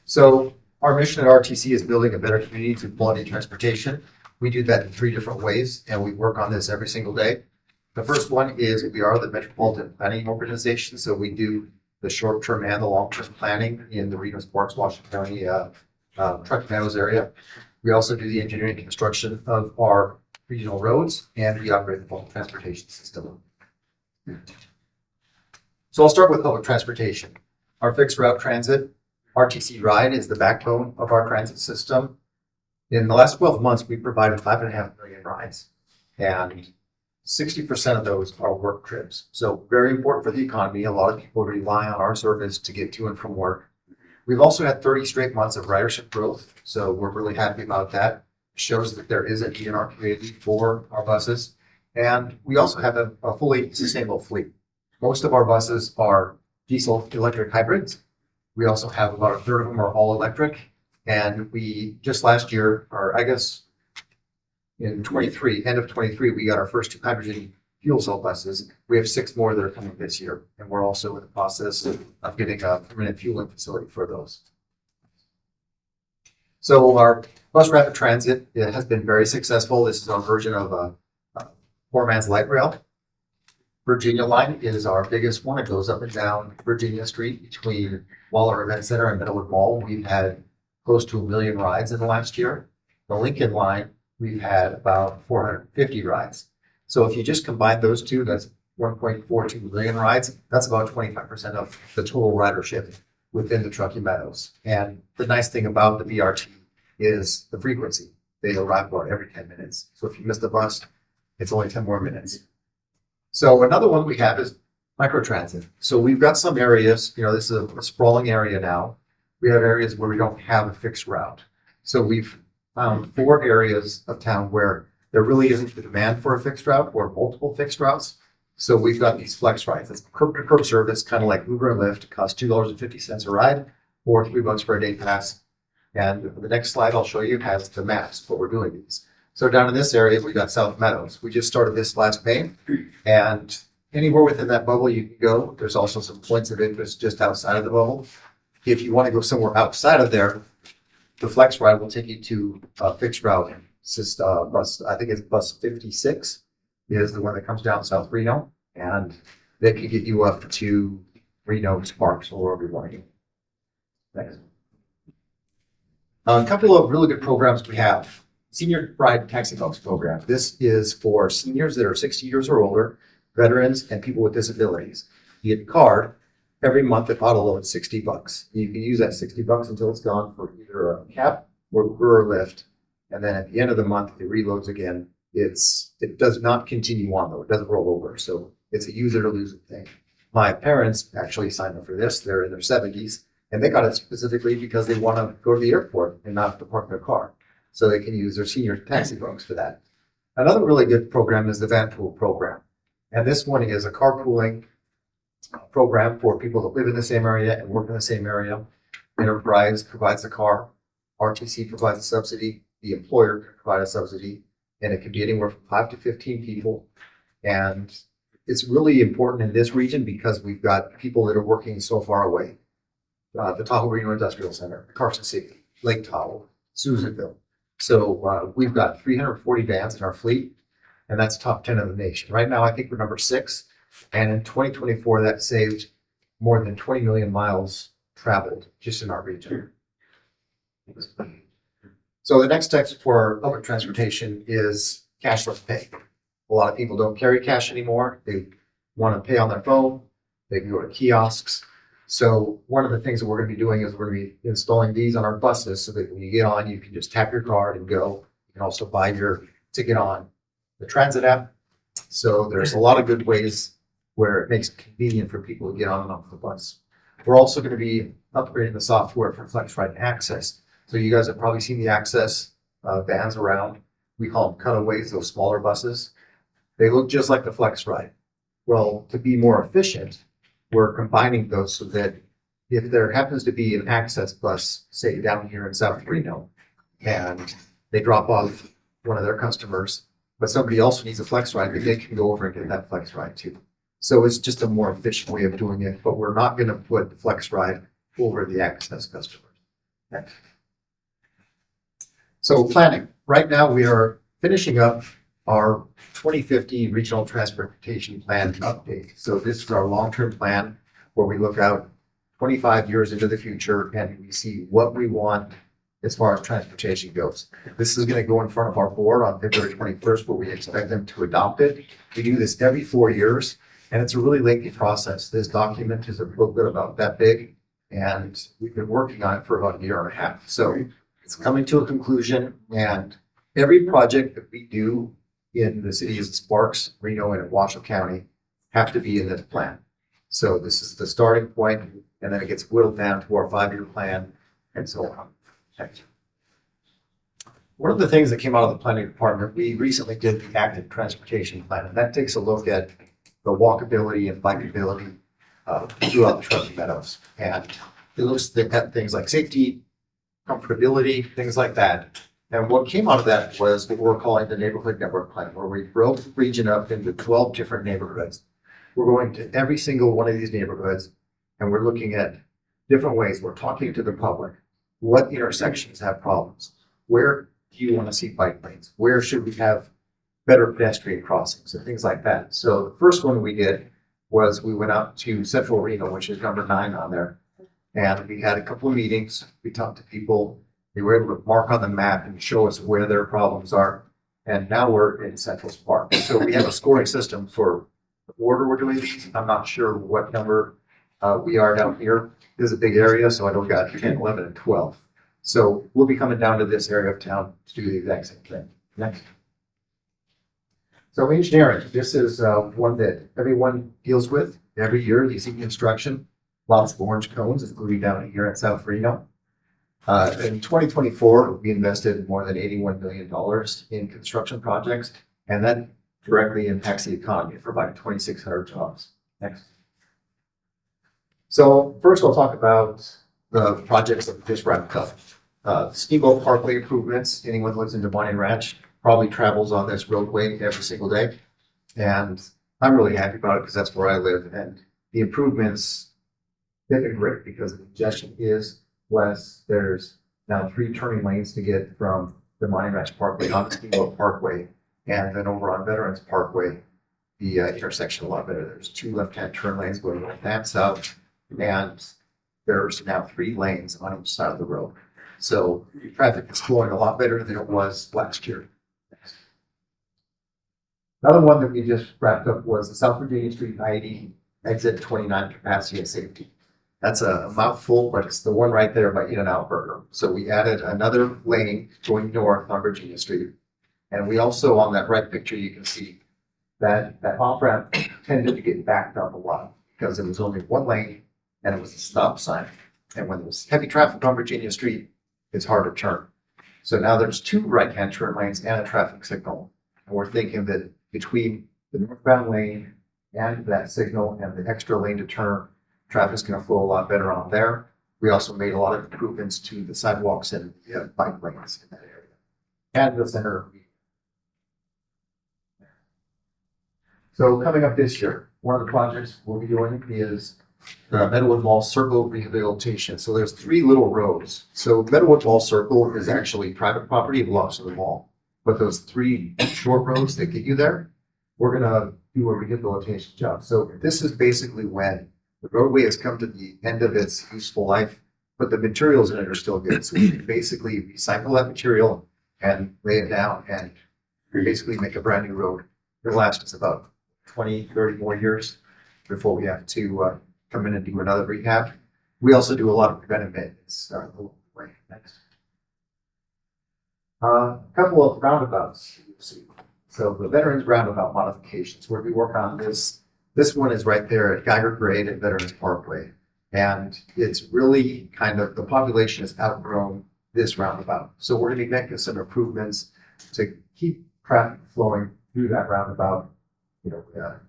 So our mission at RTC is building a better community through quality transportation. We do that in 3 different ways, and we work on this every single day. The first one is we are the Metropolitan Planning Organization, so we do the short-term and the long-term planning in the Reno Sparks, Washington County, Truckee, Meadows area. We also do the engineering and construction of our regional roads, and we operate the public transportation system. So I'll start with public transportation. Our fixed route transit, RTC Ride, is the backbone of our transit system. In the last 12 months, we provided 5.5 million rides, and 60% of those are work trips. So very important for the economy. A lot of people rely on our service to get to and from work. We've also had 30 straight months of ridership growth, so we're really happy about that. It shows that there is a need in our community for our buses. And we also have a fully sustainable fleet. Most of our buses are diesel electric hybrids. We also have about 1/3 of them are all electric. And we just last year, or I guess in 23, end of 23, we got our first 2 hydrogen fuel cell buses. We have 6 more that are coming this year. And we're also in the process of getting a permanent fueling facility for those. So our bus rapid transit, it has been very successful. This is our version of a poor man's light rail. Virginia Line is our biggest one. It goes up and down Virginia Street between Waller Event Center and Meadows Mall. We've had close to 1 million rides in the last year. The Lincoln Line, we've had about 450 rides. So if you just combine those two, that's 1.42 million rides. That's about 25% of the total ridership within the Truckee Meadows. And the nice thing about the BRT is the frequency. They arrive about every 10 minutes. So if you miss the bus, it's only 10 more minutes. So another one we have is microtransit. So we've got some areas, this is a sprawling area now. We have areas where we don't have a fixed route. So we've found 4 areas of town where there really isn't the demand for a fixed route or multiple fixed routes. So we've got these flex rides. It's curb to curb service, kind of like Uber and Lyft. It costs $2.50 a ride or $3 for a day pass. And the next slide I'll show you has the maps, what we're doing these. So down in this area, we got South Meadows. We just started this last May, and anywhere within that bubble you can go. There's also some points of interest just outside of the bubble. If you want to go somewhere outside of there, the flex ride will take you to a fixed route bus. I think it's bus 56 is the one that comes down South Reno, and they can get you up to Reno, Sparks, or wherever you want to go. Next. A couple of really good programs we have. Senior Ride Taxi Folks program. This is for seniors that are 60 years or older, veterans, and people with disabilities. You get a card. Every month it auto loads $60. You can use that $60 until it's gone for either a cab or Uber or Lyft. And then at the end of the month, it reloads again. It does not continue on though. It doesn't roll over. So it's a use it or lose it thing. My parents actually signed up for this. They're in their 70s and they got it specifically because they want to go to the airport and not have to park their car. So they can use their senior taxi folks for that. Another really good program is the Van Pool program. And this one is a carpooling program for people that live in the same area and work in the same area. Enterprise provides the car. RTC provides a subsidy. The employer can provide a subsidy. And it can be anywhere from 5 to 15 people. And it's really important in this region because we've got people that are working so far away. The Tahoe Reno Industrial Center, Carson City, Lake Tahoe, Susanville. So we've got 340 vans in our fleet, and that's top 10 in the nation. Right now, I think we're number 6. And in 2024, that saved more than 20 million miles traveled just in our region. So the next step for public transportation is cashless pay. A lot of people don't carry cash anymore. They want to pay on their phone. They can go to kiosks. So one of the things that we're going to be doing is we're going to be installing these on our buses so that when you get on, you can just tap your card and go. You can also buy your ticket on the transit app. So there's a lot of good ways where it makes it convenient for people to get on and off the bus. We're also going to be upgrading the software for FlexRide and Access. So you guys have probably seen the Access vans around. We call them cutaways, those smaller buses. They look just like the FlexRide. Well, to be more efficient, we're combining those so that if there happens to be an Access bus, say down here in South Reno, and they drop off one of their customers, but somebody else needs a FlexRide, they can go over and get that FlexRide too. So it's just a more efficient way of doing it, but we're not going to put the FlexRide over the Access customers. Next. So planning. Right now we are finishing up our 2050 Regional Transportation Plan update. So this is our long-term plan where we look out 25 years into the future and we see what we want as far as transportation goes. This is going to go in front of our board on February 21st, where we expect them to adopt it. We do this every 4 years, and it's a really lengthy process. This document is a little bit about that big, and we've been working on it for about a year and a half. So it's coming to a conclusion, and every project that we do in the cities of Sparks, Reno, and Washoe County have to be in this plan. So this is the starting point, and then it gets whittled down to our 5-year plan, and so on. One of the things that came out of the planning department, we recently did the active transportation plan, and that takes a look at the walkability and bikeability throughout the Truckee Meadows. And it looks at things like safety, comfortability, things like that. And what came out of that was what we're calling the neighborhood network plan, where we broke the region up into 12 different neighborhoods. We're going to every single one of these neighborhoods, and we're looking at different ways. We're talking to the public. What intersections have problems? Where do you want to see bike lanes? Where should we have better pedestrian crossings and things like that? So the first one we did was we went out to Central Reno, which is number 9 on there. And we had a couple of meetings. We talked to people. They were able to mark on the map and show us where their problems are. And now we're in Central Spark. So we have a scoring system for the order we're doing these. I'm not sure what number we are down here. This is a big area, so I don't got 10, 11, and 12. So we'll be coming down to this area of town to do the exact same thing. Next. So engineering, this is one that everyone deals with every year. You see construction, lots of orange cones, including down here in South Reno. In 2024, we invested more than $81 million in construction projects, and that directly impacts the economy, providing 2,600 jobs. Next. So first I'll talk about the projects that we just wrapped up. Steamboat Parkway improvements. Anyone who lives in Devonian Ranch probably travels on this roadway every single day. And I'm really happy about it because that's where I live. And the improvements, they've been great because the congestion is less. There's now 3 turning lanes to get from the Devonian Ranch Parkway onto Steamboat Parkway. And then over on Veterans Parkway, the intersection a lot better. There's 2 left-hand turn lanes going north and south. And there's now 3 lanes on each side of the road. So traffic is flowing a lot better than it was last year. Another one that we just wrapped up was the South Virginia Street I-80 exit 29 capacity and safety. That's a mouthful, but it's the one right there by In-N-Out Burger. So we added another lane going north on Virginia Street. And we also, on that right picture, you can see that off-ramp tended to get backed up a lot because it was only 1 lane and it was a stop sign. And when there's heavy traffic on Virginia Street, it's hard to turn. So now there's 2 right-hand turn lanes and a traffic signal. And we're thinking that between the northbound lane and that signal and the extra lane to turn, traffic's going to flow a lot better on there. We also made a lot of improvements to the sidewalks and bike lanes in that area. And the center. So coming up this year, one of the projects we'll be doing is the Meadows Mall Circle rehabilitation. So there's 3 little roads. So Meadows Mall Circle is actually private property, it belongs to the mall. But those 3 short roads that get you there, we're gonna do a rehabilitation job. So this is basically when the roadway has come to the end of its useful life, but the materials in it are still good. So we can basically recycle that material and lay it down and we basically make a brand new road. It'll last us about 20, 30 more years before we have to come in and do another rehab. We also do a lot of preventive maintenance along the way. Next. A couple of roundabouts. You see. So the Veterans Roundabout modifications, we're gonna be working on this. This one is right there at Geiger Grade and Veterans Parkway. And it's really kind of, the population has outgrown this roundabout. So we're gonna be making some improvements to keep traffic flowing through that roundabout,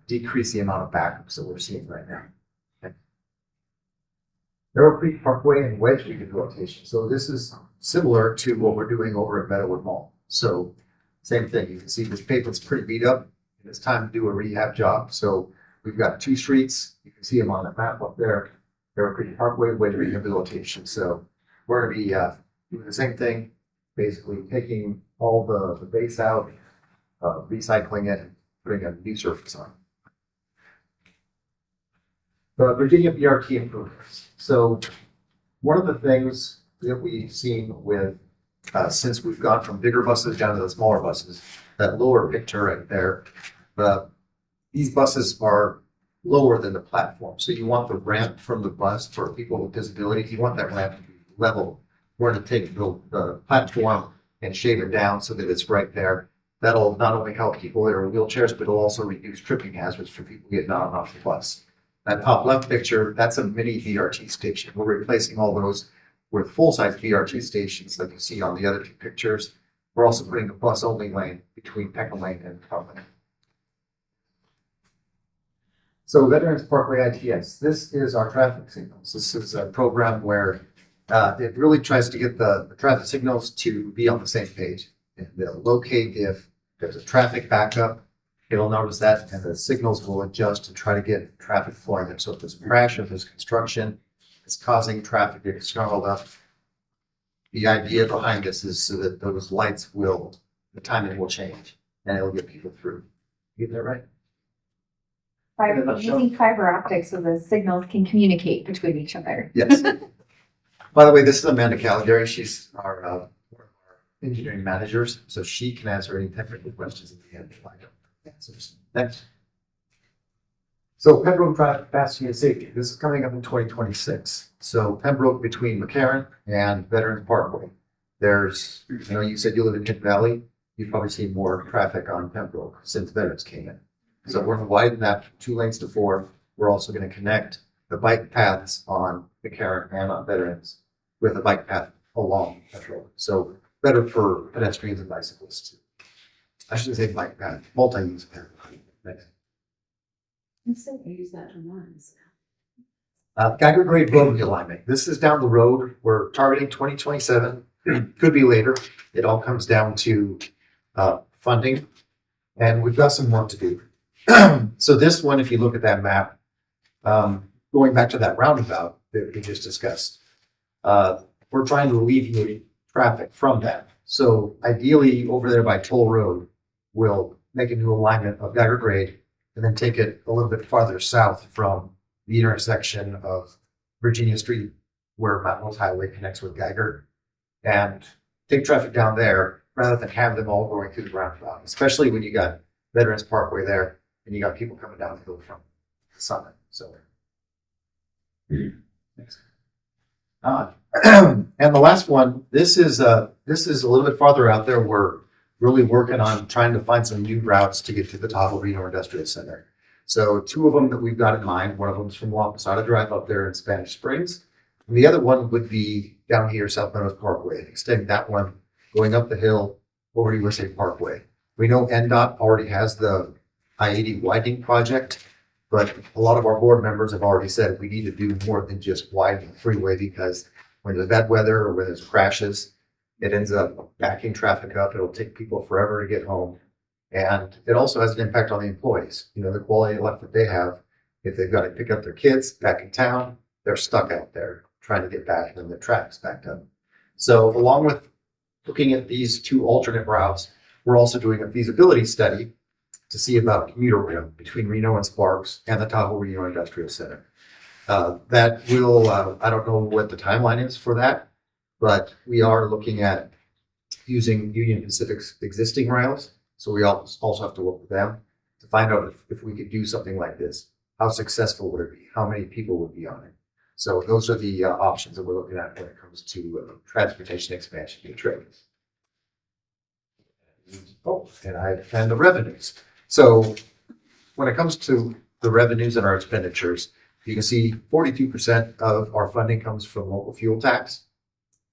decrease the amount of backups that we're seeing right now. Okay. Arrow Creek Parkway and Wedge rehabilitation. So this is similar to what we're doing over at Meadowwood Mall. So same thing, you can see this pavement's pretty beat up and it's time to do a rehab job. So we've got 2 streets, you can see them on the map up there. Arrow Creek Parkway, Wedge rehabilitation. So we're gonna be doing the same thing, basically taking all the base out, recycling it, and putting a new surface on. The Virginia BRT improvements. So one of the things that we've seen with, since we've gone from bigger buses down to the smaller buses, that lower picture right there, these buses are lower than the platform. So you want the ramp from the bus for people with disabilities, you want that ramp to be level. We're going to take the platform and shave it down so that it's right there. That'll not only help people that are in wheelchairs, but it'll also reduce tripping hazards for people getting on and off the bus. That top left picture, that's a mini VRT station. We're replacing all those with full-size VRT stations like you see on the other 2 pictures. We're also putting a bus-only lane between Peckham Lane and Peckham Lane. So Veterans Parkway ITS, this is our traffic signals. This is a program where it really tries to get the traffic signals to be on the same page. And they'll locate if there's a traffic backup, it'll notice that, and the signals will adjust to try to get traffic flowing. So if there's a crash, if there's construction, it's causing traffic to get snarled up. The idea behind this is so that those lights the timing will change, and it'll get people through. You get that right? Using fiber optics so the signals can communicate between each other. Yes. By the way, this is Amanda Caligari. She's our one of our engineering managers, so she can answer any technical questions at the end if I don't answers. Next. So Pembroke traffic capacity and safety. This is coming up in 2026. So Pembroke between McCarran and Veterans Parkway. There's, you said you live in Kent Valley. You've probably seen more traffic on Pembroke since Veterans came in. So we're going to widen that from 2 lanes to 4. We're also going to connect the bike paths on McCarran and on Veterans with a bike path along that road. So better for pedestrians and bicyclists. I shouldn't say bike path, multi-use path. Next. Use that term once. Geiger Grade road realignment. This is down the road. We're targeting 2027. Could be later. It all comes down to funding, and we've got some work to do. So this one, if you look at that map, going back to that roundabout that we just discussed, we're trying to alleviate traffic from that. So ideally, over there by Toll Road, we'll make a new alignment of Geiger Grade and then take it a little bit farther south from the intersection of Virginia Street, where Mountain Hills Highway connects with Geiger, and take traffic down there rather than have them all going through the roundabout, especially when you got Veterans Parkway there and you got people coming down the hill from the summit. So, next. And the last one, this is a little bit farther out there. We're really working on trying to find some new routes to get to the Tahoe Reno Industrial Center. So 2 of them that we've got in mind. One of them is from La Posada Drive up there in Spanish Springs. And the other one would be down here, South Meadows Parkway, extending that one, going up the hill over to USA Parkway. We know NDOT already has the I-80 widening project, but a lot of our board members have already said we need to do more than just widen the freeway, because when there's bad weather or when there's crashes, it ends up backing traffic up. It'll take people forever to get home. And it also has an impact on the employees. The quality of life that they have. If they've got to pick up their kids back in town, they're stuck out there trying to get back, and then the traffic's backed up. So along with looking at these 2 alternate routes, we're also doing a feasibility study to see about commuter rail between Reno and Sparks and the Tahoe Reno Industrial Center. That will, I don't know what the timeline is for that, but we are looking at using Union Pacific's existing rails. So we also have to work with them to find out if we could do something like this. How successful would it be? How many people would be on it? So those are the options that we're looking at when it comes to transportation expansion and trade. And the revenues. So when it comes to the revenues and our expenditures, you can see 42% of our funding comes from local fuel tax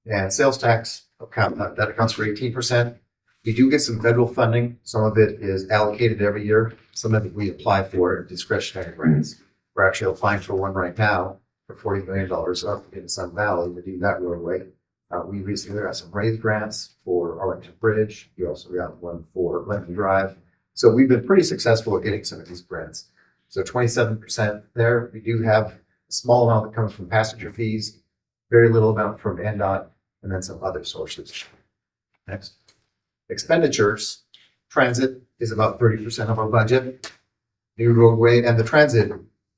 and sales tax that accounts for 18%. We do get some federal funding. Some of it is allocated every year. Some of it we apply for discretionary grants. We're actually applying for one right now for $40 million up in Sun Valley to do that roadway. We recently got some raise grants for Arlington Bridge. We also got one for Lincoln Drive. So we've been pretty successful at getting some of these grants. So 27% there. We do have a small amount that comes from passenger fees, very little amount from NDOT, and then some other sources. Next. Expenditures. Transit is about 30% of our budget. New roadway, and the transit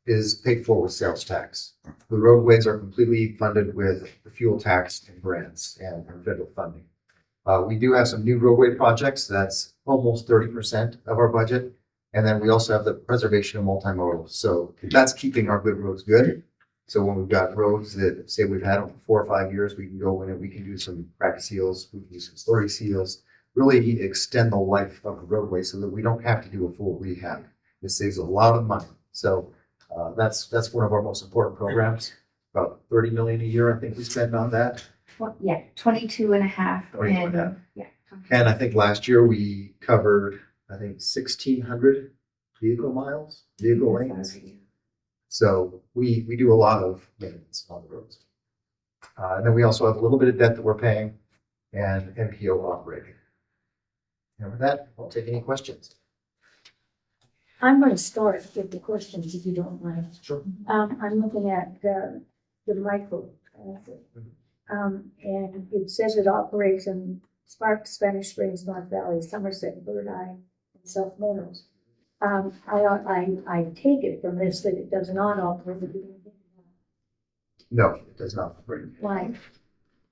is paid for with sales tax. The roadways are completely funded with the fuel tax and grants and federal funding. We do have some new roadway projects. That's almost 30% of our budget. And then we also have the preservation of multimodal. So that's keeping our good roads good. So when we've got roads that say we've had them for 4 or 5 years, we can go in and we can do some crack seals, we can do some slurry seals, really extend the life of the roadway so that we don't have to do a full rehab. It saves a lot of money. So that's one of our most important programs. About 30 million a year, I think we spend on that. Yeah, 22 and a half. 22 and a half. Yeah. And I think last year we covered, 1,600 vehicle lanes. So we do a lot of maintenance on the roads. And then we also have a little bit of debt that we're paying and MPO operating. And with that, I'll take any questions. I'm going to start with the questions if you don't mind. Sure. I'm looking at the micro transit. And it says it operates in Sparks, Spanish Springs, North Valley, Somerset, Bird Eye, and South Meadows. I take it from this that it does not operate. No, it does not operate. Why?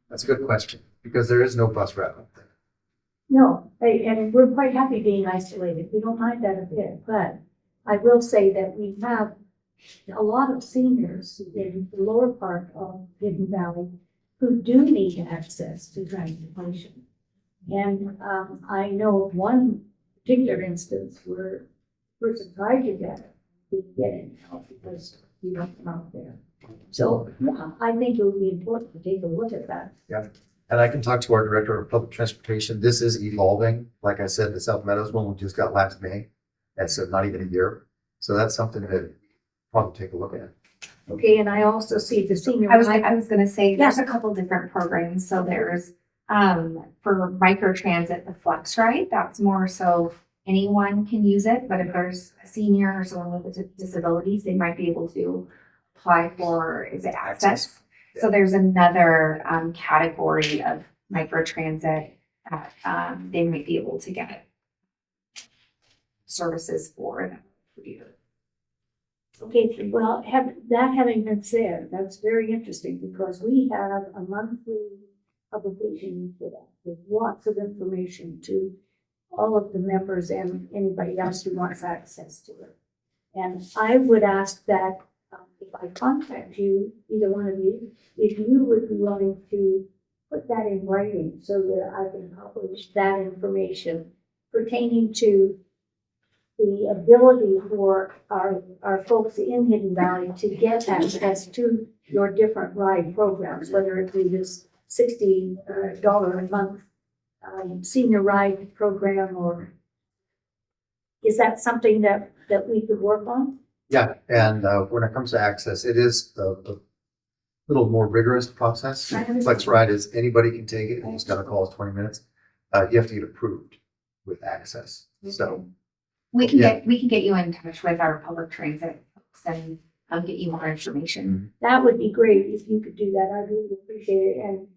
That's a good question because there is no bus route up there. No, and we're quite happy being isolated. We don't mind that a bit, but I will say that we have a lot of seniors in the lower part of Hidden Valley who do need access to transportation. And I know of one particular instance where a person tried to get it, didn't get it now because you don't come out there. So I think it would be important to take a look at that. Yeah. And I can talk to our director of public transportation. This is evolving. Like I said, the South Meadows one we just got last May. That's not even a year. So that's something that we'll probably take a look at. Okay, and I also see the senior. I was gonna say, there's a couple different programs. So there's, for microtransit, the Flex Ride, that's more so anyone can use it. But if there's a senior or someone with disabilities, they might be able to apply for, is it access? So there's another category of microtransit that they might be able to get services for you. Okay, well, having been said, that's very interesting because we have a monthly publication for that with lots of information to all of the members and anybody else who wants access to it. And I would ask that if I contact you, either one of you, if you would be willing to put that in writing so that I can publish that information pertaining to the ability for our folks in Hidden Valley to get access to your different ride programs, whether it be this $60 a month senior ride program, or is that something that we could work on? Yeah, and when it comes to access, it is a little more rigorous process. Flex Ride is anybody can take it, and it's gonna call us 20 minutes. You have to get approved with access. So We can get you in touch with our public transit folks and get you more information. That would be great if you could do that. I really appreciate it. And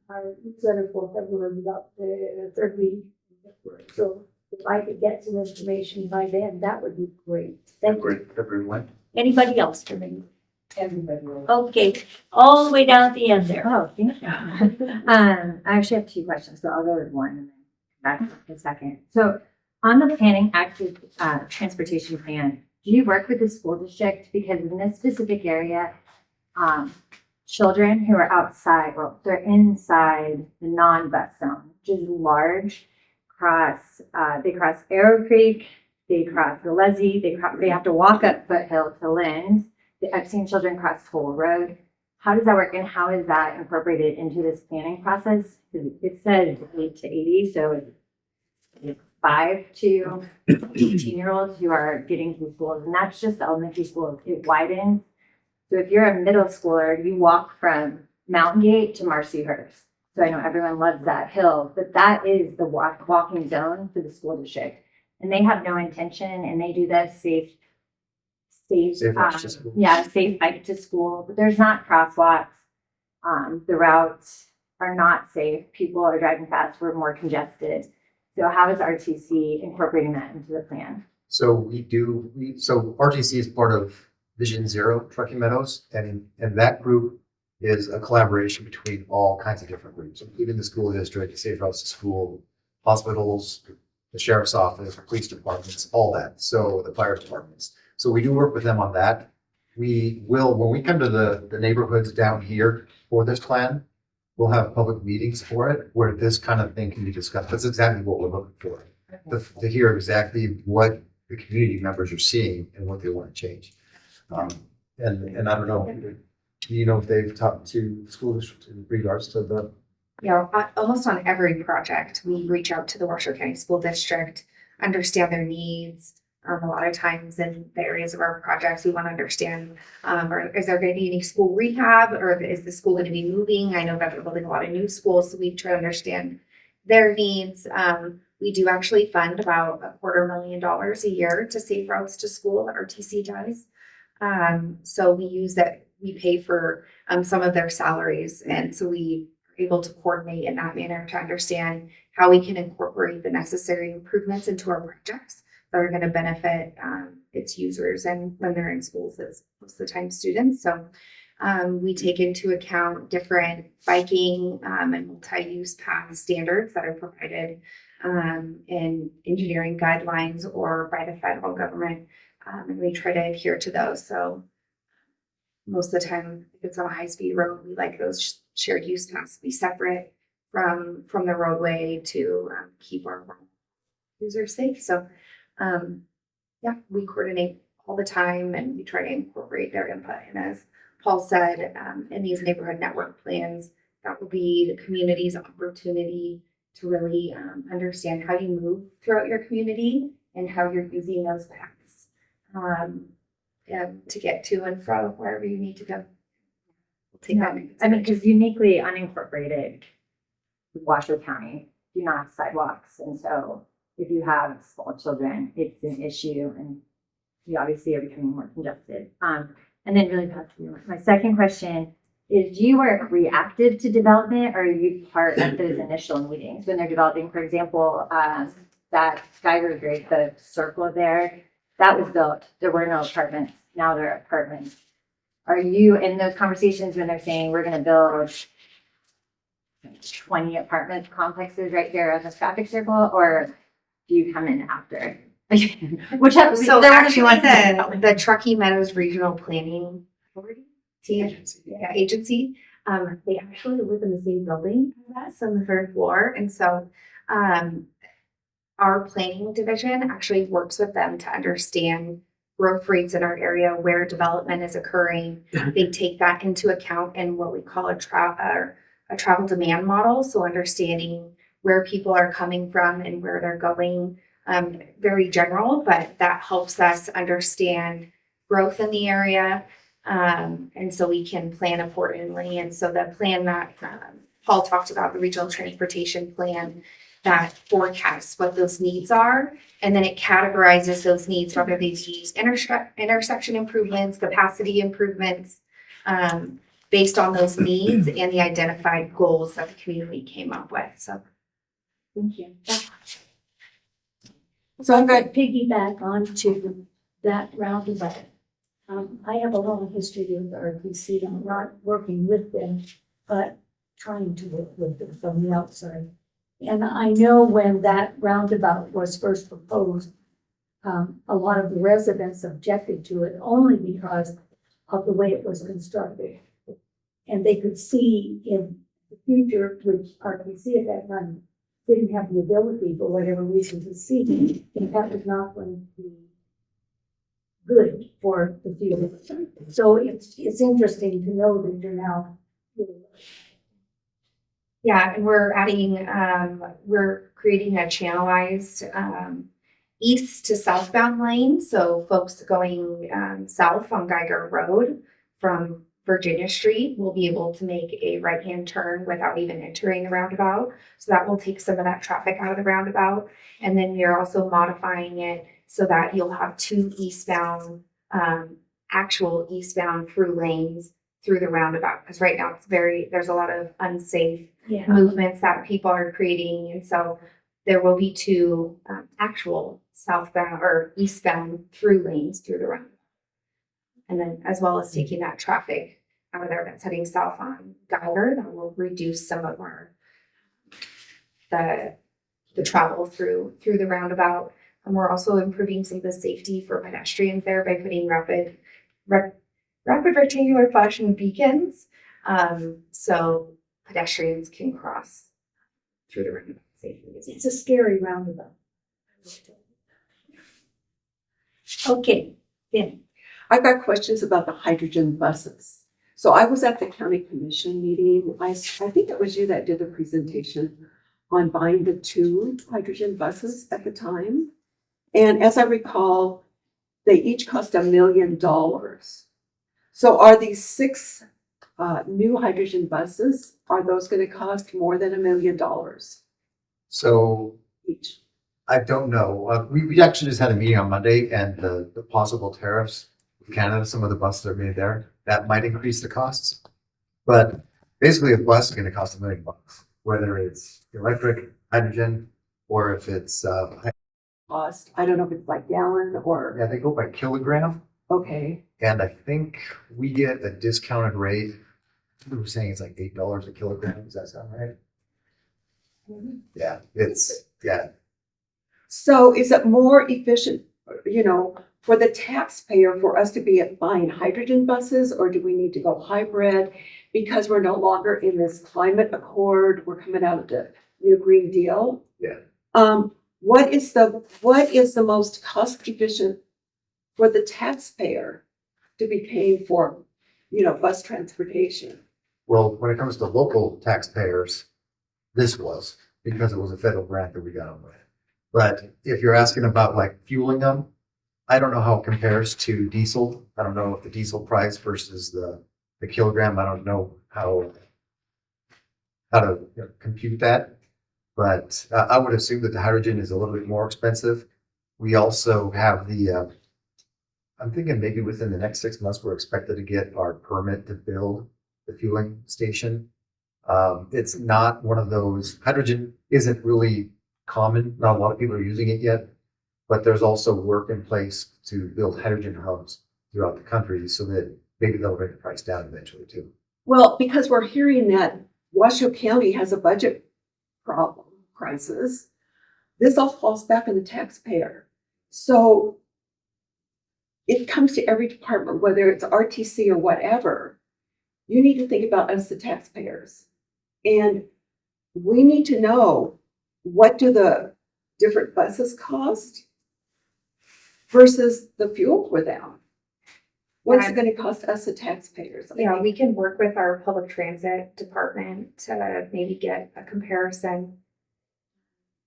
our newsletter for February is up the third week in February. So if I could get some information by then, that would be great. Thank you. February when? Anybody else for me? Everybody. Okay, all the way down at the end there. Oh, thank you. I actually have 2 questions, but I'll go with one and then come back in a second. So on the planning active transportation plan, do you work with the school district? Because in this specific area, children who are outside, well, they're inside the non-bus zone, which is large, they cross Arrow Creek, they cross the Leslie, they have to walk up Foothill to Lynn's. I've seen children cross Toll Road. How does that work, and how is that incorporated into this planning process? It says 8 to 80, so it's 5 to 18-year-olds who are getting to schools, and that's just the elementary schools. It widens. So if you're a middle schooler, you walk from Mountain Gate to Marcyhurst. So I know everyone loves that hill, but that is the walking zone for the school district. And they have no intention, and they do the safe bike to school, but there's not crosswalks. The routes are not safe. People are driving fast. We're more congested. So how is RTC incorporating that into the plan? So so RTC is part of Vision Zero Truckee Meadows, and that group is a collaboration between all kinds of different groups, including the school district, safe routes to school, hospitals, the sheriff's office, police departments, all that. So the fire departments. So we do work with them on that. We will, when we come to the neighborhoods down here for this plan, we'll have public meetings for it where this kind of thing can be discussed. That's exactly what we're looking for, to hear exactly what the community members are seeing and what they want to change. And I don't know, do you know if they've talked to school districts in regards to the? Yeah, almost on every project, we reach out to the Washoe County School District, understand their needs. A lot of times in the areas of our projects, we want to understand, is there going to be any school rehab, or is the school going to be moving? I know that they're building a lot of new schools, so we try to understand their needs. We do actually fund about $250,000 a year to safe routes to school, RTC does. So we use that, we pay for some of their salaries, and so we are able to coordinate in that manner to understand how we can incorporate the necessary improvements into our projects that are going to benefit its users, and when they're in schools, it's most of the time students. So we take into account different biking and multi-use path standards that are provided in engineering guidelines or by the federal government, and we try to adhere to those. So most of the time, if it's on a high-speed road, we like those shared use paths to be separate from the roadway to keep our users safe. So yeah, we coordinate all the time, and we try to incorporate their input. And as Paul said, in these neighborhood network plans, that will be the community's opportunity to really understand how you move throughout your community and how you're using those paths to get to and from wherever you need to go. We'll take that into I mean, because uniquely unincorporated Washoe County do not have sidewalks, and so if you have small children, it's an issue, and you obviously are becoming more congested. And then really fast, my second question is, do you work reactive to development, or are you part of those initial meetings when they're developing? For example, that Skyward Grade, the circle there, that was built. There were no apartments. Now there are apartments. Are you in those conversations when they're saying we're going to build 20 apartment complexes right here on this traffic circle, or do you come in after? Whichever. So actually, the Truckee Meadows Regional Planning Authority agency, they actually live in the same building as us on the third floor, and so our planning division actually works with them to understand growth rates in our area, where development is occurring. They take that into account in what we call a travel demand model. So understanding where people are coming from and where they're going, very general, but that helps us understand growth in the area. And so we can plan accordingly. And so the plan that Paul talked about, the regional transportation plan, that forecasts what those needs are, and then it categorizes those needs, whether they use intersection improvements, capacity improvements, based on those needs and the identified goals that the community came up with. So Thank you. So I'm going to piggyback onto that roundabout. I have a long history with RPC. I'm not working with them, but trying to work with them from the outside. And I know when that roundabout was first proposed, a lot of the residents objected to it only because of the way it was constructed. And they could see in the future, which RPC at that time didn't have the ability for whatever reason to see, and that was not going to be good for the future. So it's interesting to know that you're now. Yeah, and we're creating a channelized, east to southbound lane. So folks going, south on Geiger Road from Virginia Street will be able to make a right-hand turn without even entering the roundabout. So that will take some of that traffic out of the roundabout. And then we are also modifying it so that you'll have two eastbound, actual eastbound through lanes through the roundabout. Because right now there's a lot of unsafe movements that people are creating. And so there will be two actual southbound or eastbound through lanes through the roundabout. And then as well as taking that traffic out of there that's heading south on Geiger, that will reduce some of the travel through the roundabout. And we're also improving some of the safety for pedestrians there by putting rapid rectangular flashing beacons. So pedestrians can cross through the roundabout safely. It's a scary roundabout. Okay, then. I've got questions about the hydrogen buses. So I was at the county commission meeting. I think it was you that did the presentation on buying the 2 hydrogen buses at the time. And as I recall, they each cost $1 million. So are these 6 new hydrogen buses, are those going to cost more than $1 million So each? I don't know. We actually just had a meeting on Monday, and the possible tariffs in Canada, some of the buses are made there, that might increase the costs. But basically, a bus is going to cost $1 million, whether it's electric, hydrogen, or if it's Cost, I don't know if it's like gallon or, yeah, they go by kilogram, okay. and I think we get a discounted rate. We were saying it's like $8 a kilogram. Does that sound right? Yeah, yeah. So is it more efficient, for the taxpayer for us to be buying hydrogen buses, or do we need to go hybrid? Because we're no longer in this climate accord, we're coming out of the new Green Deal. Yeah. What is the most cost efficient for the taxpayer to be paying for, bus transportation? Well, when it comes to local taxpayers, this was because it was a federal grant that we got them with. But if you're asking about like fueling them, I don't know how it compares to diesel. I don't know if the diesel price versus the kilogram, I don't know how to compute that. But I would assume that the hydrogen is a little bit more expensive. We also have I'm thinking maybe within the next 6 months, we're expected to get our permit to build the fueling station. It's not one of those, hydrogen isn't really common. Not a lot of people are using it yet, but there's also work in place to build hydrogen hubs throughout the country so that maybe they'll bring the price down eventually too. Well, because we're hearing that Washoe County has a budget crisis, this all falls back on the taxpayer. So it comes to every department, whether it's RTC or whatever. You need to think about us, the taxpayers. And we need to know, what do the different buses cost versus the fuel for them? What's it going to cost us, the taxpayers? Yeah, we can work with our public transit department to maybe get a comparison.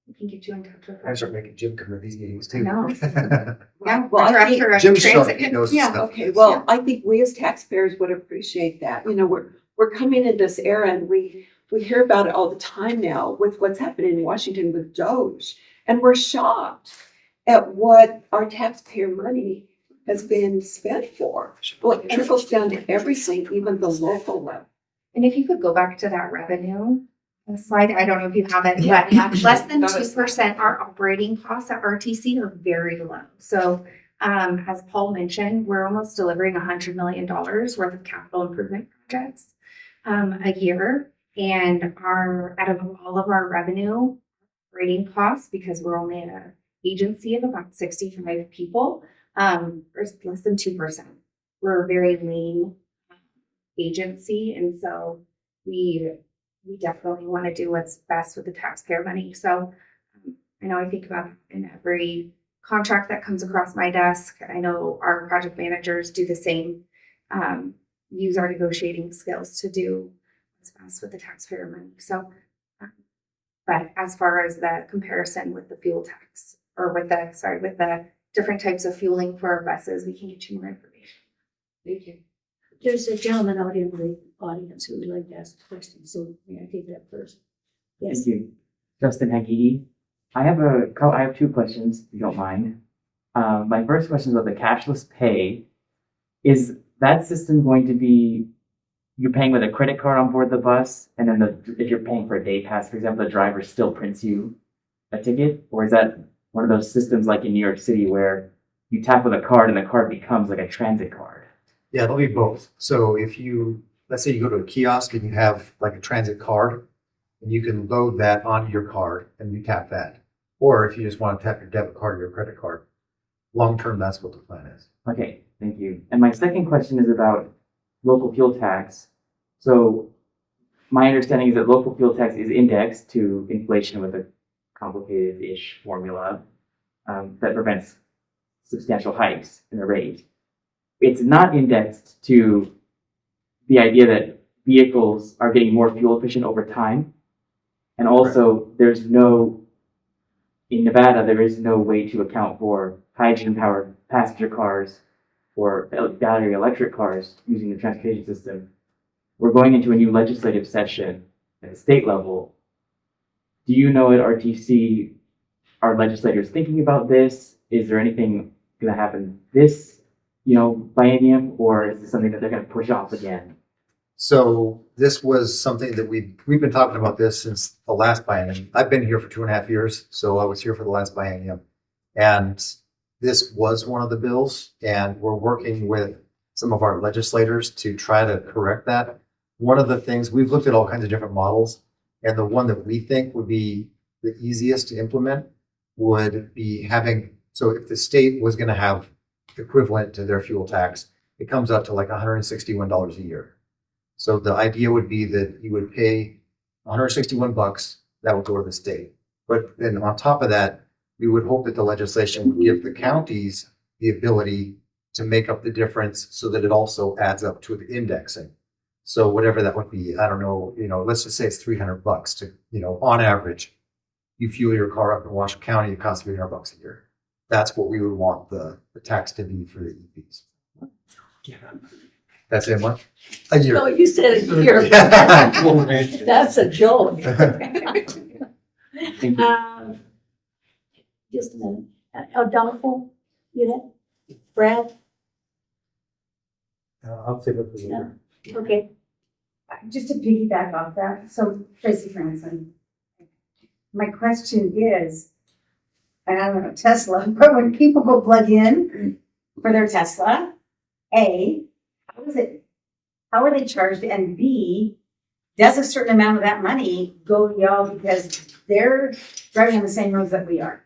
We can get you in touch with I them. start making Jim come to these meetings too. No. Yeah, Well, our I think director of Jim's sharp, transit. he knows his Yeah. stuff. Okay, well, I think we as taxpayers would appreciate that. We're coming in this era, and we hear about it all the time now with what's happening in Washington with Doge. And we're shocked at what our taxpayer money has been spent for. Well, it trickles down to everything, even the local level. And if you could go back to that revenue slide, I don't know if you have it, but less than 2%, our operating costs at RTC are very low. So as Paul mentioned, we're almost delivering $100 million worth of capital improvement projects a year. And out of all of our revenue, operating costs, because we're only an agency of about 65 people, is less than 2%. We're a very lean agency, and so we we definitely want to do what's best with the taxpayer money. So I know I think about in every contract that comes across my desk. I know our project managers do the same, use our negotiating skills to do what's best with the taxpayer money. So, but as far as the comparison with the fuel tax or with the different types of fueling for our buses, we can get you more information. Thank you. There's a gentleman out in the audience who would like to ask a question, so may I take that first? Yes. Thank you. Justin Hagee. I have two questions, if you don't mind. My first question is about the cashless pay. Is that system going to be you're paying with a credit card on board the bus, and then if you're paying for a day pass, for example, the driver still prints you a ticket? Or is that one of those systems like in New York City where you tap with a card and the card becomes like a transit card? Yeah, it'll be both. So if you, let's say you go to a kiosk and you have like a transit card, and you can load that onto your card and you tap that. Or if you just want to tap your debit card or your credit card, long term, that's what the plan is. Okay, thank you. And my second question is about local fuel tax. So my understanding is that local fuel tax is indexed to inflation with a complicated-ish formula that prevents substantial hikes in the rate. It's not indexed to the idea that vehicles are getting more fuel efficient over time. And also, in Nevada, there is no way to account for hydrogen-powered passenger cars or battery electric cars using the transportation system. We're going into a new legislative session at the state level. Do you know at RTC, are legislators thinking about this? Is there anything going to happen this, biennium, or is this something that they're going to push off again? So this was something that we've been talking about this since the last biennium. I've been here for 2.5 years, so I was here for the last biennium. And this was one of the bills, and we're working with some of our legislators to try to correct that. One of the things, we've looked at all kinds of different models, and the one that we think would be the easiest to implement would be having, so if the state was going to have equivalent to their fuel tax, it comes up to like $161 a year. So the idea would be that you would pay $161, that would go to the state. But then on top of that, we would hope that the legislation would give the counties the ability to make up the difference so that it also adds up to the indexing. So whatever that would be, I don't know, let's just say it's $300 to, on average, you fuel your car up in Washoe County, it costs $300 a year. That's what we would want the tax to be for the EVs. That's it, much? A year. No, you said a year. That's a joke. Just a minute. Adolfo, you have? Brad? I'll take it for you. No. Okay. Just to piggyback off that, so Tracy Franklin, my question is, and I don't know Tesla, but when people go plug in for their Tesla, A, how are they charged? And B, does a certain amount of that money go to y'all because they're driving on the same roads that we are?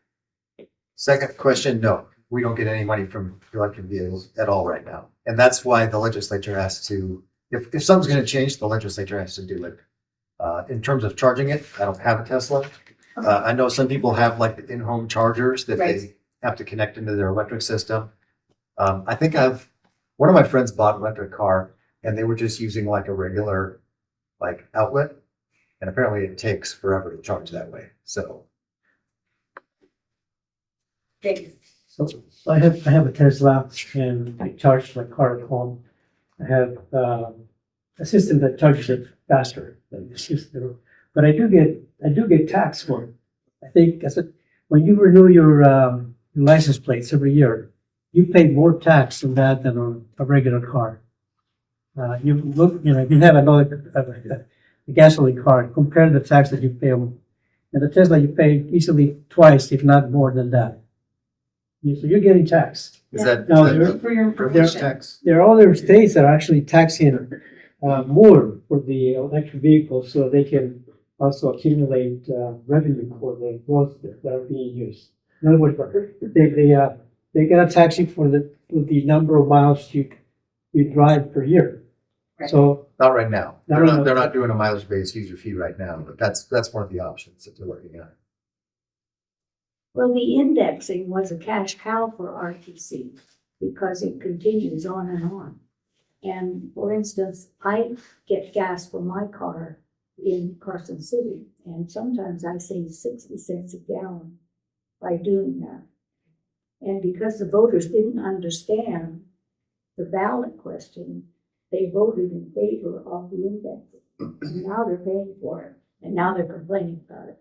Second question, no, we don't get any money from electric vehicles at all right now. And that's why the legislature has to, if something's going to change, the legislature has to do it. In terms of charging it, I don't have a Tesla. I know some people have like the in-home chargers that they have to connect into their electric system. I think one of my friends bought an electric car and they were just using like a regular like outlet. And apparently it takes forever to charge that way. So. So I have a Tesla and I charge my car at home. I have a system that charges it faster than the system, but I do get taxed for it. I think when you renew your license plates every year, you pay more tax on that than on a regular car. If you have a gasoline car, compare the tax that you pay on, and the Tesla you pay easily twice, if not more than that. So you're getting taxed. Is that For your information. tax? There are other states that are actually taxing more for the electric vehicles so they can also accumulate revenue for the roads that are being used. In other words, they're gonna tax you for the number of miles you drive per year. So, Not right now. Not They're right not, now. they're not doing a mileage-based user fee right now, but that's one of the options that they're looking at. Well, the indexing was a cash cow for RTC because it continues on and on. And for instance, I get gas for my car in Carson City, and sometimes I save 60 cents a gallon by doing that. And because the voters didn't understand the ballot question, they voted in favor of the index. And now they're paying for it, and now they're complaining about it.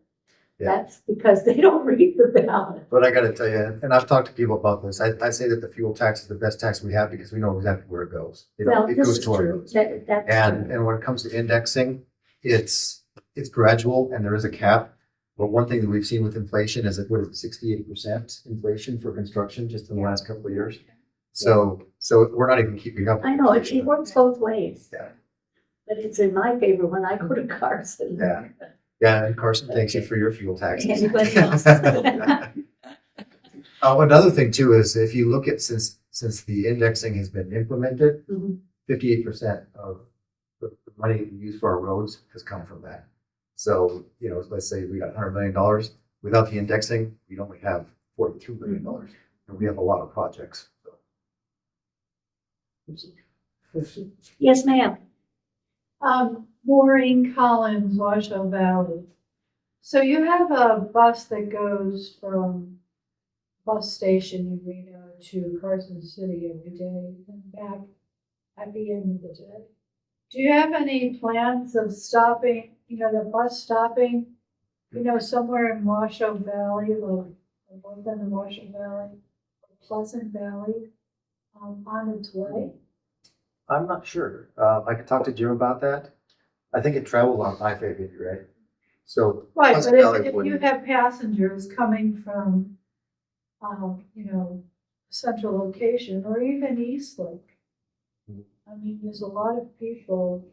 Yeah. That's because they don't read the ballot. But I gotta tell you, and I've talked to people about this, I say that the fuel tax is the best tax we have because we know exactly where it goes. Well, It this goes is to our true. roads. That's true. And when it comes to indexing, it's gradual and there is a cap. But one thing that we've seen with inflation is that, what is it, 68% inflation for construction just in the last couple of years? So we're not even keeping up. I know, it works both ways. Yeah. But it's in my favor when I go to Carson. Yeah. Yeah, and Carson thanks you for your fuel taxes. Anybody else? Another thing too is if you look at since the indexing has been implemented, Mhm. 58% of the money we use for our roads has come from that. So, let's say we got $100 million. Without the indexing, we'd only have $42 million. And we have a lot of projects. Yes, ma'am. Maureen Collins, Washoe Valley. So you have a bus that goes from bus station in Reno to Carson City every day and back at the end of the day. Do you have any plans of stopping, the bus stopping, somewhere in Washoe Valley, like more than the Washoe Valley, Pleasant Valley, on its way? I'm not sure. I could talk to Jim about that. I think it travels on I-50, right? So. Right, Pleasant but Valley if you wouldn't- have passengers coming from, central location or even Eastlake. I mean, there's a lot of people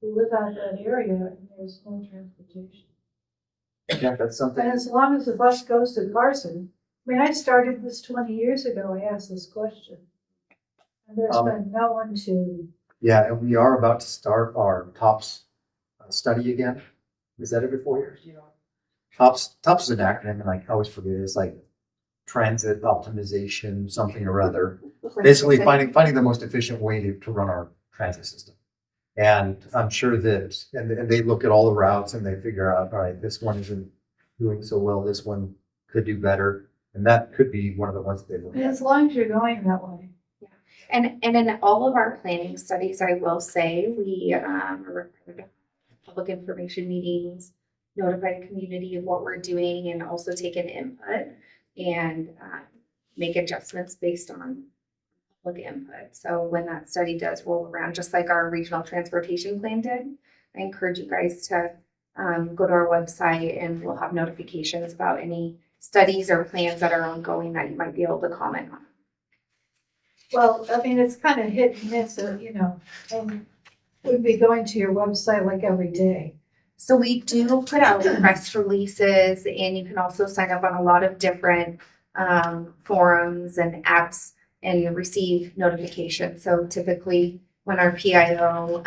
who live out that area and there's no transportation. Yeah, that's something. And as long as the bus goes to Carson, I started this 20 years ago, I asked this question. And there's been no one to. Yeah, and we are about to start our TOPS study again. Is that every 4 years? TOPS is an acronym, and I always forget it. It's like transit optimization, something or other. Basically, finding the most efficient way to run our transit system. And I'm sure that, and they look at all the routes and they figure out, all right, this one isn't doing so well. This one could do better, and that could be one of the ones that they look at. As long as you're going that way. And in all of our planning studies, I will say, we record public information meetings, notify the community of what we're doing, and also take an input and make adjustments based on public input. So when that study does roll around, just like our regional transportation plan did, I encourage you guys to go to our website and we'll have notifications about any studies or plans that are ongoing that you might be able to comment on. Well, it's kind of hit and miss, and we'd be going to your website like every day. So we do put out press releases, and you can also sign up on a lot of different forums and apps and you receive notifications. So typically when our PIO,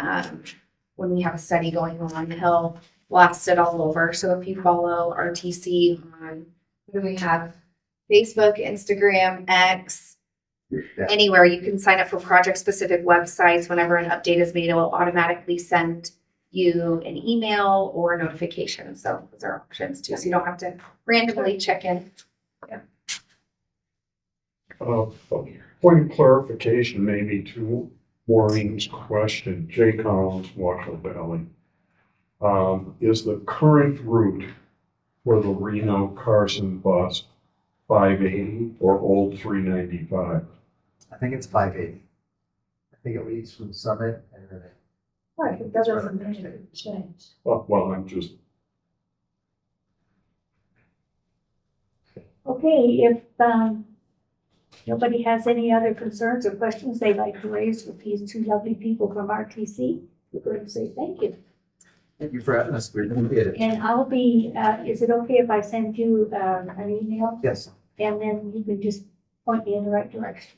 when we have a study going on, he'll blast it all over. So if you follow RTC on, what do we have? Facebook, Instagram, X, anywhere, you can sign up for project-specific websites. Whenever an update is made, it will automatically send you an email or a notification. So those are options too. So you don't have to randomly check in. Point of clarification maybe to Maureen's question, Jay Collins, Washoe Valley. Is the current route for the Reno Carson bus 580 or old 395? I think it's 580. I think it leads from Summit and then. Right, but that doesn't mean it changed. Well, I'm just. Okay, if nobody has any other concerns or questions they'd like to raise with these two lovely people from RTC, we're going to say thank you. Thank you for having us. We appreciate it. And I'll be, is it okay if I send you an email? Yes. And then you can just point me in the right direction.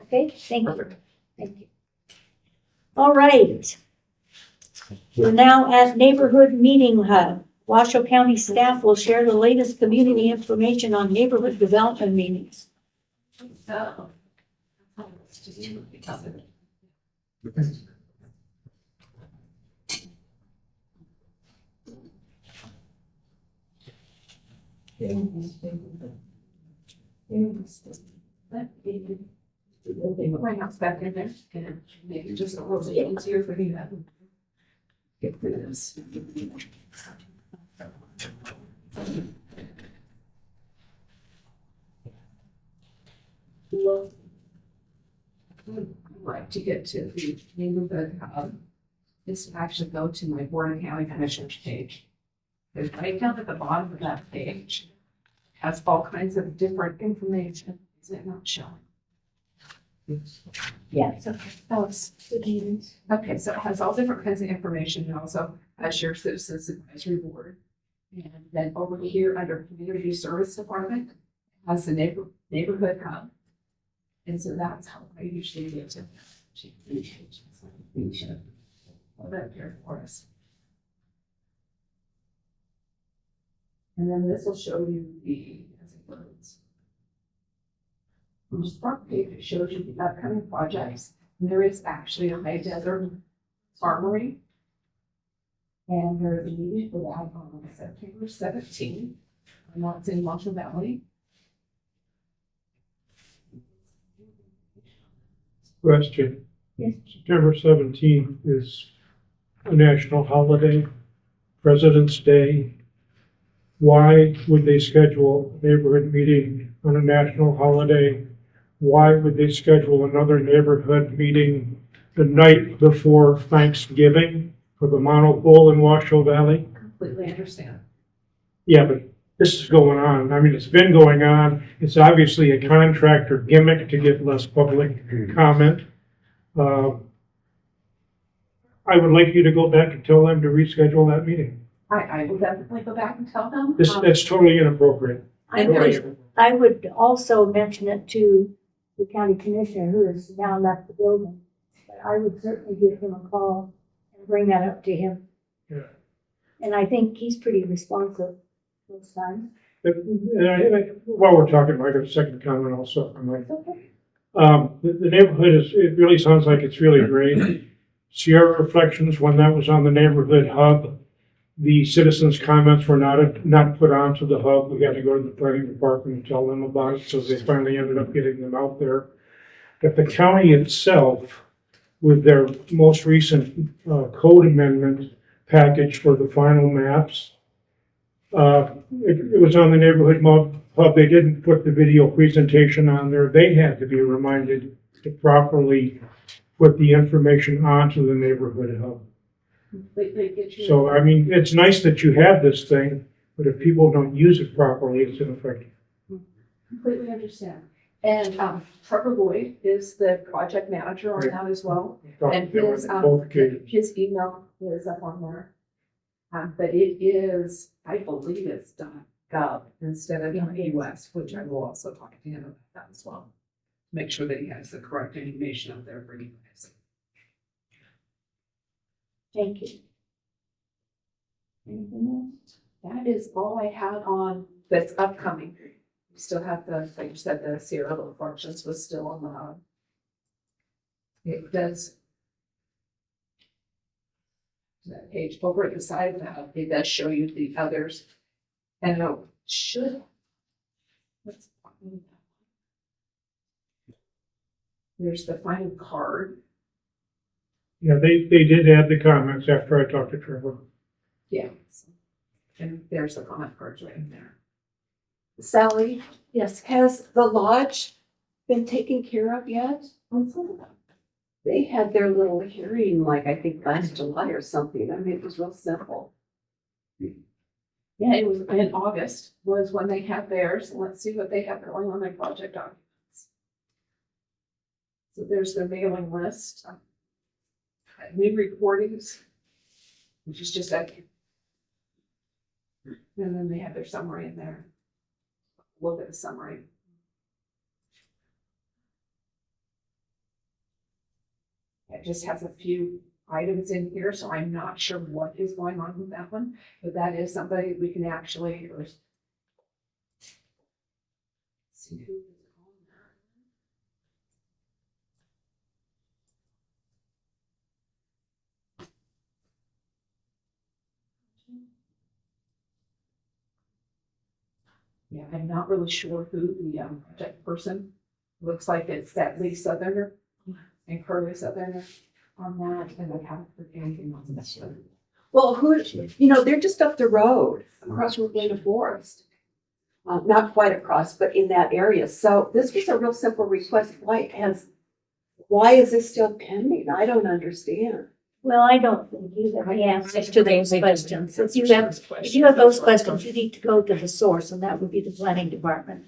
Okay, thank you. Thank you. All right, We're now at Neighborhood Meeting Hub. Washoe County staff will share the latest community information on neighborhood development meetings. My house back in there, and maybe just a little bit easier for me to get through this. I'd like to get to the neighborhood hub. This will actually go to my Board and County Commissioners page. It's right down at the bottom of that page. Has all kinds of different information. Is it not showing? Yeah, it's okay. Okay, so it has all different kinds of information and also has your Citizens Advisory Board. And then over here under Community Service Department has the neighborhood hub. And so that's how I usually get to. Hold that here for us. And then this will show you the, as it goes. On the front page, it shows you the upcoming projects. And there is actually a high desert armory. And there is a meeting for that on September 17th. And that's in Washoe Valley. Question. Yes. September 17th is a national holiday, President's Day. Why would they schedule a neighborhood meeting on a national holiday? Why would they schedule another neighborhood meeting the night before Thanksgiving for the monopole in Washoe Valley? Completely understand. Yeah, but this is going on. I mean, it's been going on. It's obviously a contractor gimmick to get less public comment. I would like you to go back and tell them to reschedule that meeting. I will definitely go back and tell them. That's totally inappropriate. I would also mention it to the county commissioner who has now left the building. But I would certainly give him a call and bring that up to him. Yeah. And I think he's pretty responsive most times. While we're talking, I got a second comment also from my. The neighborhood it really sounds like it's really great. Sierra Reflections, when that was on the neighborhood hub, the citizens' comments were not put onto the hub. We had to go to the planning department and tell them about it, so they finally ended up getting them out there. But the county itself, with their most recent code amendment package for the final maps, it was on the neighborhood hub. They didn't put the video presentation on there. They had to be reminded to properly put the information onto the neighborhood hub. Completely get you. So, I mean, it's nice that you have this thing, but if people don't use it properly, it's ineffective. Completely understand. And Trevor Boyd is the project manager on that as well. And his email is up on there. But it is, I believe it's .gov instead of .us, which I will also talk to him about that as well. Make sure that he has the correct information up there for you guys. Thank you. Anything else? That is all I had on this upcoming. We still have the, like you said, the Sierra Reflections was still on the hub. It does. That page over at the side of the hub, it does show you the others. And it should. There's the final card. Yeah, they did add the comments after I talked to Trevor. Yeah. And there's the comment cards right in there. Sally, yes, has the lodge been taken care of yet? They had their little hearing, like I think last July or something. I mean, it was real simple. Yeah, it was in August was when they had theirs. Let's see what they have going on their project documents. So there's their mailing list. New recordings, which is just like, and then they have their summary in there. Look at the summary. It just has a few items in here, so I'm not sure what is going on with that one. But that is somebody we can actually, or see who is on that. Yeah, I'm not really sure who the that person, looks like it's that Lee Southerner and Curly Southerner on that, and I haven't heard anything on that. Well, they're just up the road, across from Galena Forest. Not quite across, but in that area. So this was a real simple request. Why is this still pending? I don't understand. Well, I don't think you have the answers to those questions. If you have those questions, you need to go to the source, and that would be the planning department.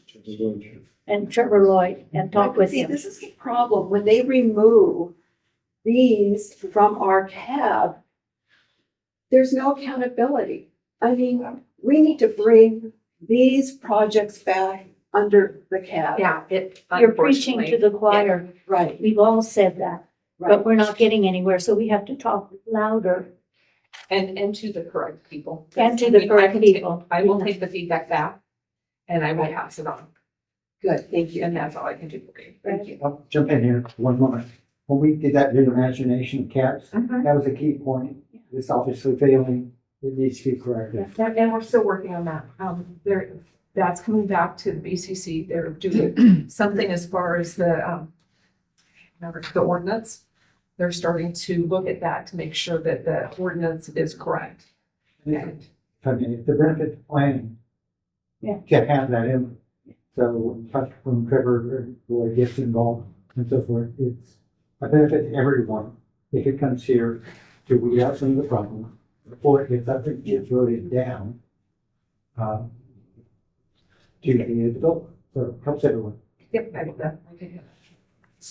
And Trevor Lloyd, and talk with See, him. this is the problem. When they remove these from our cab, there's no accountability. I mean, we need to bring these projects back under the cab. Yeah, You're preaching to the choir. Right. We've all said that, Right. but we're not getting anywhere, so we have to talk louder. And to the correct people. And to the I mean, correct can take- people. I will take the feedback back, and I will pass it on, Good, thank you. and that's all I can do for you. Thank you. I'll jump in here for one moment. When we did that good imagination of cats, that was a key point. It's obviously failing. It needs to be corrected. And we're still working on that. That's coming back to the BCC. They're doing something as far as the ordinance. They're starting to look at that to make sure that the ordinance is correct. And I mean, the benefit to planning. Yeah. Can't have that in. So when Trevor Lloyd gets involved and so forth, it's a benefit to everyone if it comes here to weed out some of the problems before it gets up and gets voted down. To the developer, so it helps everyone. Yep, I think that.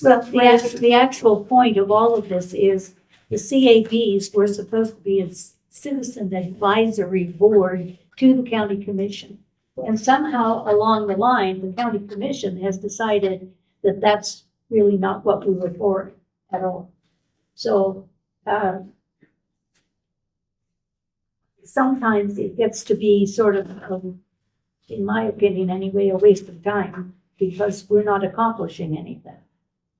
But the actual point of all of this is the CABs were supposed to be a citizen advisory board to the county commission. And somehow along the line, the county commission has decided that that's really not what we were for at all. So, sometimes it gets to be sort of, in my opinion anyway, a waste of time because we're not accomplishing anything.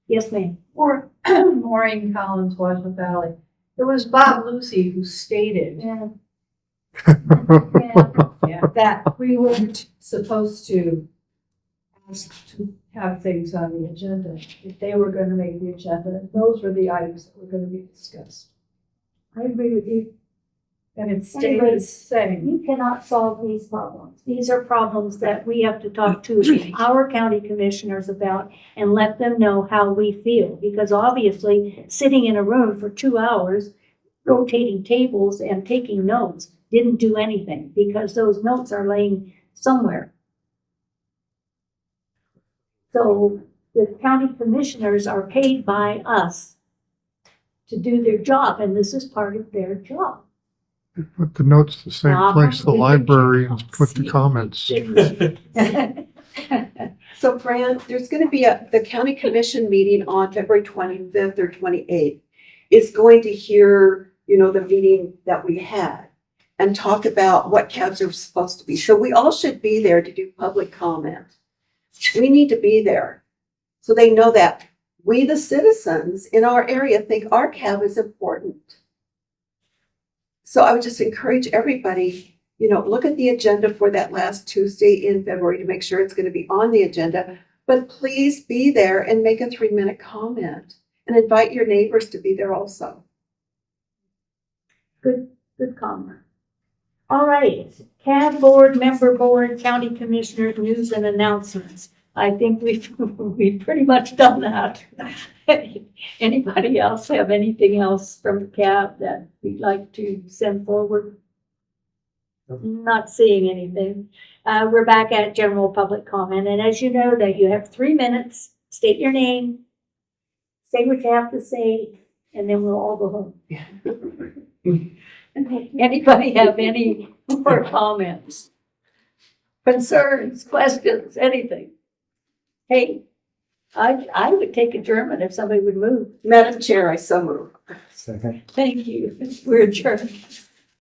Yes, ma'am. Or Maureen Collins, Washoe Valley. It was Bob Lucy who stated that we weren't supposed to ask to have things on the agenda. If they were going to make the agenda, those were the items that were going to be discussed. I agree with you. And it stated saying, You cannot solve these problems. These are problems that we have to talk to our county commissioners about and let them know how we feel. Because obviously, sitting in a room for 2 hours, rotating tables and taking notes didn't do anything because those notes are laying somewhere. So the county commissioners are paid by us to do their job, and this is part of their job. Put the notes the same place, the library, and put the comments. So Fran, there's going to be the county commission meeting on February 25th or 28th is going to hear, the meeting that we had and talk about what cabs are supposed to be. So we all should be there to do public comment. We need to be there so they know that we, the citizens in our area, think our cab is important. So I would just encourage everybody, look at the agenda for that last Tuesday in February to make sure it's going to be on the agenda. But please be there and make a 3-minute comment and invite your neighbors to be there also. Good comment. All right, CAB board, member board, county commissioner news and announcements. I think we've pretty much done that. Anybody else have anything else from CAB that we'd like to send forward? Not seeing anything. We're back at general public comment, and as you know that you have 3 minutes, state your name, say what you have to say, and then we'll all go home. Anybody have any more comments? Concerns, questions, anything? Hey, I would take adjournment if somebody would move. Madam Chair, I so move. Second. Thank you. We're adjourned.